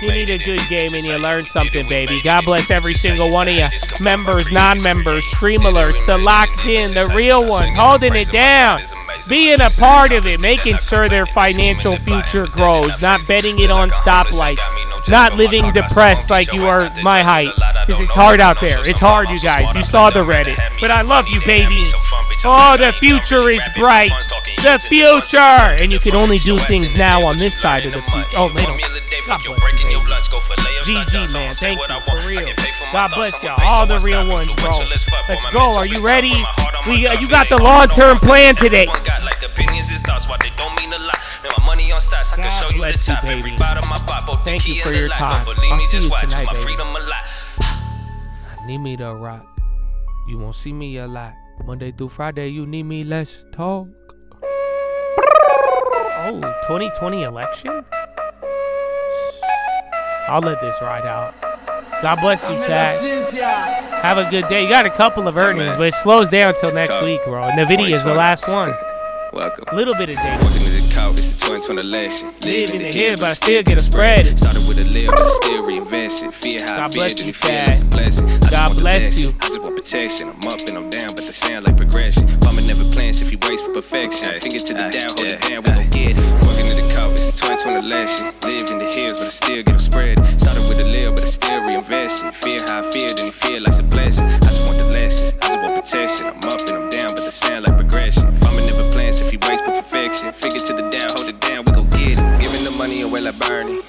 You need a good game and you learn something, baby. God bless every single one of you. Members, non-members, stream alerts, the locked in, the real ones, holding it down. Being a part of it, making sure their financial future grows, not betting it on stoplights, not living depressed like you are my height, because it's hard out there. It's hard, you guys. You saw the Reddit. But I love you, baby. Oh, the future is bright. The future! And you can only do things now on this side of the future. Oh, they don't. God bless you, baby. GG, man. Thank you, for real. God bless y'all. All the real ones, bro. Let's go. Are you ready? You got the long-term plan today. God bless you, baby. Thank you for your time. I'll see you tonight, baby. I need me to rock. You won't see me a lot. Monday through Friday, you need me, let's talk. Oh, 2020 election? I'll let this ride out. God bless you, Chad. Have a good day. You got a couple of earnings, but it slows down until next week, bro. Nvidia is the last one. Welcome. A little bit of data. Walking to the couch, it's the 2020 election. Live in the here, but I still get a spread. Started with a live, but I still reinvest it. Fear how I feel, then you feel it's a blessing. God bless you. I just want protection. I'm up and I'm down, but they sound like progression. Farmer never plans if he waits for perfection. Finger to the down, hold it down, we gon' get it. Walking to the couch, it's the 2020 election. Live in the hills, but I still get a spread. Started with a live, but I still reinvest it. Fear how I feel, then you feel like a blessing. I just want the lessons. I just want protection. I'm up and I'm down, but they sound like progression. Farmer never plans if he waits for perfection. Finger to the down, hold it down, we gon' get it. Giving the money away like Bernie.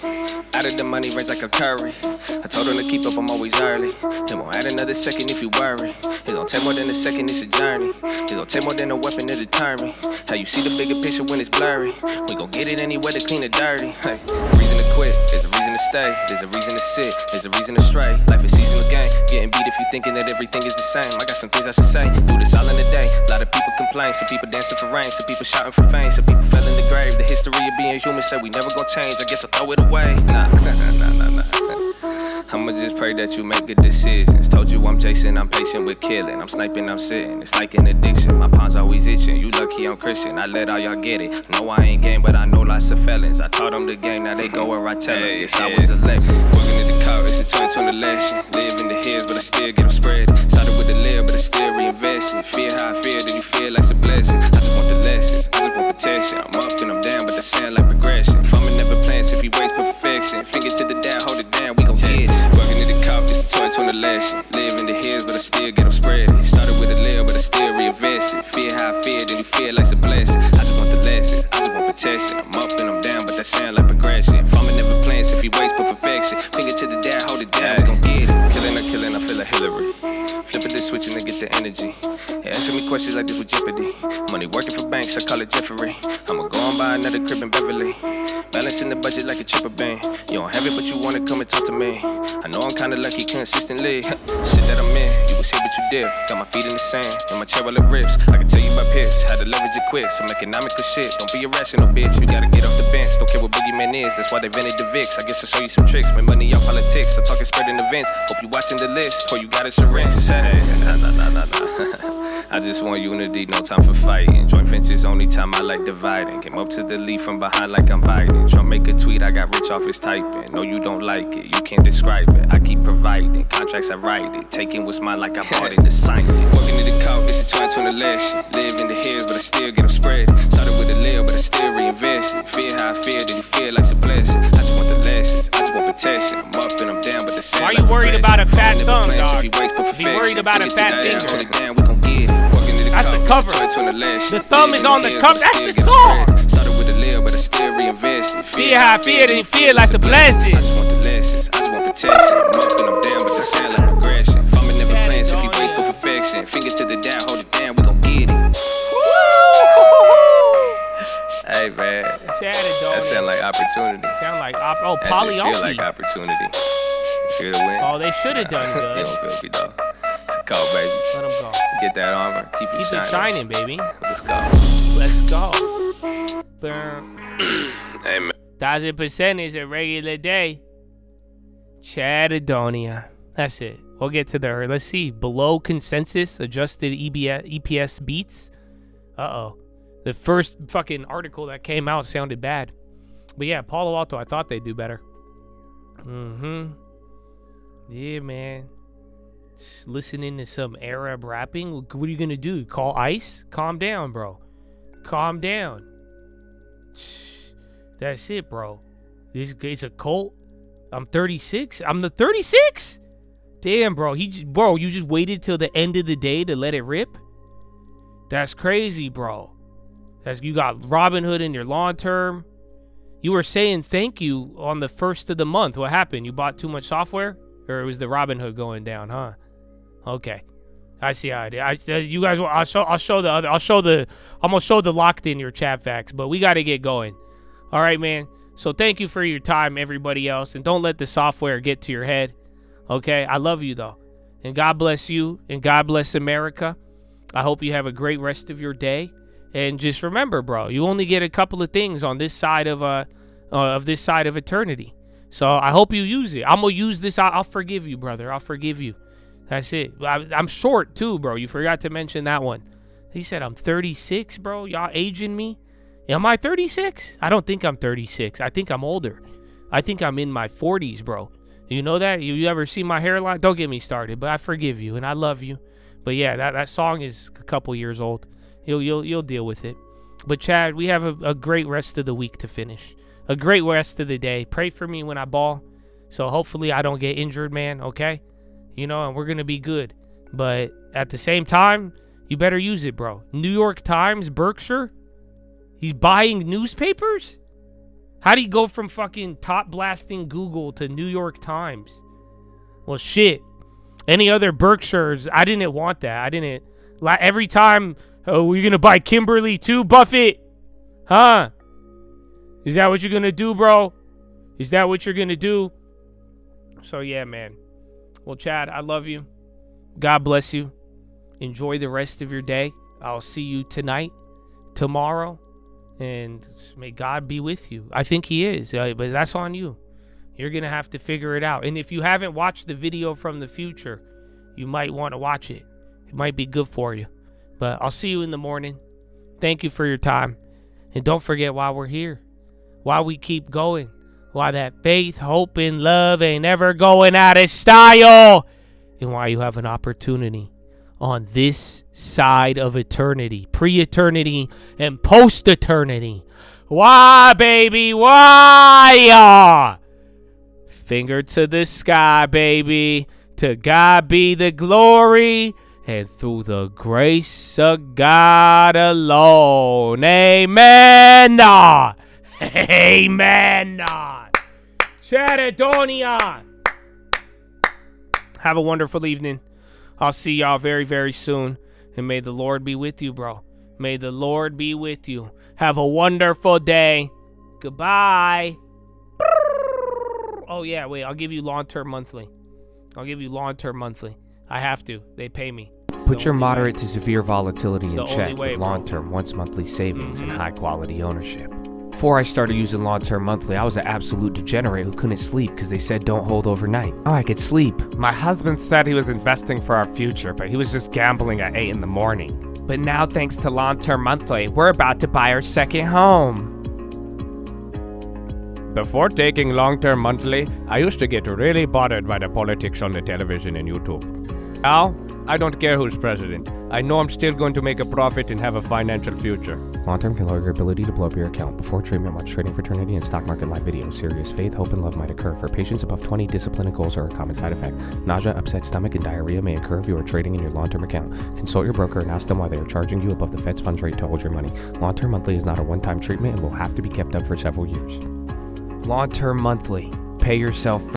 Out of the money, raise like a curry. I told him to keep up, I'm always early. He won't add another second if you worry. It gon' take more than a second, it's a journey. It gon' take more than a weapon to deter me. How you see the bigger picture when it's blurry. We gon' get it anywhere to clean the dirty. Hey, reason to quit, there's a reason to stay. There's a reason to sit, there's a reason to stray. Life is seasonal game, getting beat if you thinking that everything is the same. I got some things I should say, do this all in a day. A lot of people complain, some people dancing for rain, some people shouting for fame, some people fell in the grave. The history of being human said we never gon' change, I guess I'll throw it away. Nah. I'ma just pray that you make good decisions. Told you I'm Jason, I'm patient with killing. I'm sniping, I'm sitting, it's like an addiction. My palms always itching, you lucky I'm Christian. I let all y'all get it. No, I ain't game, but I know lots of felons. I taught them the game, now they go where I tell them. Yes, I was elected. Working in the car, it's a 2020 election. Live in the hills, but I still get them spread. Started with a live, but I still reinvest it. Fear how I feel, then you feel like a blessing. I just want the lessons, I just want protection. I'm up and I'm down, but they sound like progression. Farmer never plans if he waits for perfection. Finger to the down, hold it down, we gon' get it. Working in the cop, it's the 2020 election. Live in the hills, but I still get them spread. Started with a live, but I still reinvest it. Fear how I feel, then you feel like a blessing. I just want the lessons, I just want protection. I'm up and I'm down, but that sound like progression. Farmer never plans if he waits for perfection. Finger to the down, hold it down, we gon' get it. Killing, I feel like Hillary. Flipping the switch and I get the energy. Yeah, answer me questions like this with Jeopardy. Money working for banks, I call it Jeffrey. I'ma go and buy another crib in Beverly. Balancing the budget like a triple bang. You don't have it, but you wanna come and talk to me. I know I'm kinda lucky consistently. Shit that I'm in, you was here, but you did. Got my feet in the sand, and my chair all it rips. I can tell you my pitch, how to leverage it quick. Some economical shit, don't be irrational, bitch. You gotta get off the bench, don't care what boogeyman is. That's why they invented the VIX. I guess I'll show you some tricks. Make money off politics. I'm talking spreading events. Hope you watching the list, or you got a syringe. Hey, nah. I just want unity, no time for fighting. Joint ventures, only time I like dividing. Came up to the lead from behind like I'm Biden. Trump make a tweet, I got rich off his typing. No, you don't like it, you can't describe it. I keep providing, contracts I write it. Taking what's mine like I bought it and signed it. Working in the couch, it's a 2020 election. Live in the hills, but I still get them spread. Started with a live, but I still reinvest it. Fear how I feel, then you feel like a blessing. I just want the lessons, I just want protection. I'm up and I'm down, but the same. Why are you worried about a fat thumb, dog? If he waits for perfection, be worried about a fat finger. Hold it down, we gon' get it. That's the cover. The thumb is on the cover. That's the song. Started with a live, but I still reinvest it. Feel how I feel, then you feel like a blessing. I just want the lessons, I just want protection. I'm up and I'm down, but the sound like progression. Farmer never plans if he waits for perfection. Finger to the down, hold it down, we gon' get it. Hey man, that sound like opportunity. Sound like polyophy. Feel like opportunity. Feel the win. Oh, they should have done good. You don't feel me though. It's go, baby. Let them go. Get that armor. Keep it shining, baby. Let's go. Let's go. Boom. Hey man. 1,000% is a regular day. Chadadonia. That's it. We'll get to the. Let's see. Below consensus adjusted EPS beats. Uh-oh. The first fucking article that came out sounded bad. But yeah, Palo Alto, I thought they'd do better. Yeah, man. Just listening to some Arab rapping. What are you gonna do? Call ICE? Calm down, bro. Calm down. That's it, bro. This guy's a cult. I'm 36. I'm the 36? Damn, bro. Bro, you just waited till the end of the day to let it rip? That's crazy, bro. You got Robin Hood in your long term. You were saying thank you on the first of the month. What happened? You bought too much software? Or it was the Robin Hood going down, huh? Okay. I see how it is. You guys, I'm gonna show the locked in your chat facts, but we got to get going. All right, man. So thank you for your time, everybody else. And don't let the software get to your head. Okay? I love you, though. And God bless you. And God bless America. I hope you have a great rest of your day. And just remember, bro, you only get a couple of things on this side of eternity. So I hope you use it. I'm gonna use this. I'll forgive you, brother. I'll forgive you. That's it. I'm short too, bro. You forgot to mention that one. He said I'm 36, bro. Y'all aging me. Am I 36? I don't think I'm 36. I think I'm older. I think I'm in my 40s, bro. You know that? You ever see my hairline? Don't get me started. But I forgive you and I love you. But yeah, that song is a couple years old. You'll deal with it. But Chad, we have a great rest of the week to finish. A great rest of the day. Pray for me when I ball. So hopefully I don't get injured, man. Okay? You know, and we're going to be good. But at the same time, you better use it, bro. New York Times, Berkshire. He's buying newspapers? How do you go from fucking top blasting Google to New York Times? Well, shit. Any other Berkshires, I didn't want that. Every time, we're going to buy Kimberly too, Buffett? Huh? Is that what you're going to do, bro? Is that what you're going to do? So, yeah, man. Well, Chad, I love you. God bless you. Enjoy the rest of your day. I'll see you tonight, tomorrow, and may God be with you. I think he is, but that's on you. You're going to have to figure it out. And if you haven't watched the video from the future, you might want to watch it. It might be good for you. But I'll see you in the morning. Thank you for your time. And don't forget why we're here. Why we keep going. Why that faith, hope, and love ain't ever going out of style. And why you have an opportunity on this side of eternity. Pre-eternity and post-eternity. Why, baby? Why? Finger to the sky, baby. To God be the glory. And through the grace of God alone. Amen. Amen. Chadadonia. Have a wonderful evening. I'll see y'all very, very soon. And may the Lord be with you, bro. May the Lord be with you. Have a wonderful day. Goodbye. Oh, yeah, wait. I'll give you long-term monthly. I have to. They pay me. Put your moderate to severe volatility in check with long-term once-monthly savings and high-quality ownership. Before I started using long-term monthly, I was an absolute degenerate who couldn't sleep because they said don't hold overnight. Oh, I could sleep. My husband said he was investing for our future, but he was just gambling at 8 in the morning. But now, thanks to long-term monthly, we're about to buy our second home. Before taking long-term monthly, I used to get really bothered by the politics on the television and YouTube. Now, I don't care who's president. I know I'm still going to make a profit and have a financial future. Long-term can lower your ability to blow up your account. Before treatment, watch Trading Fraternity and Stock Market Live videos. Serious faith, hope, and love might occur. For patients above 20, discipline and goals are a common side effect. Nausea, upset stomach, and diarrhea may occur if you are trading in your long-term account. Consult your broker and ask them why they are charging you above the Fed's funds rate to hold your money. Long-term monthly is not a one-time treatment and will have to be kept up for several years. Long-term monthly. Pay yourself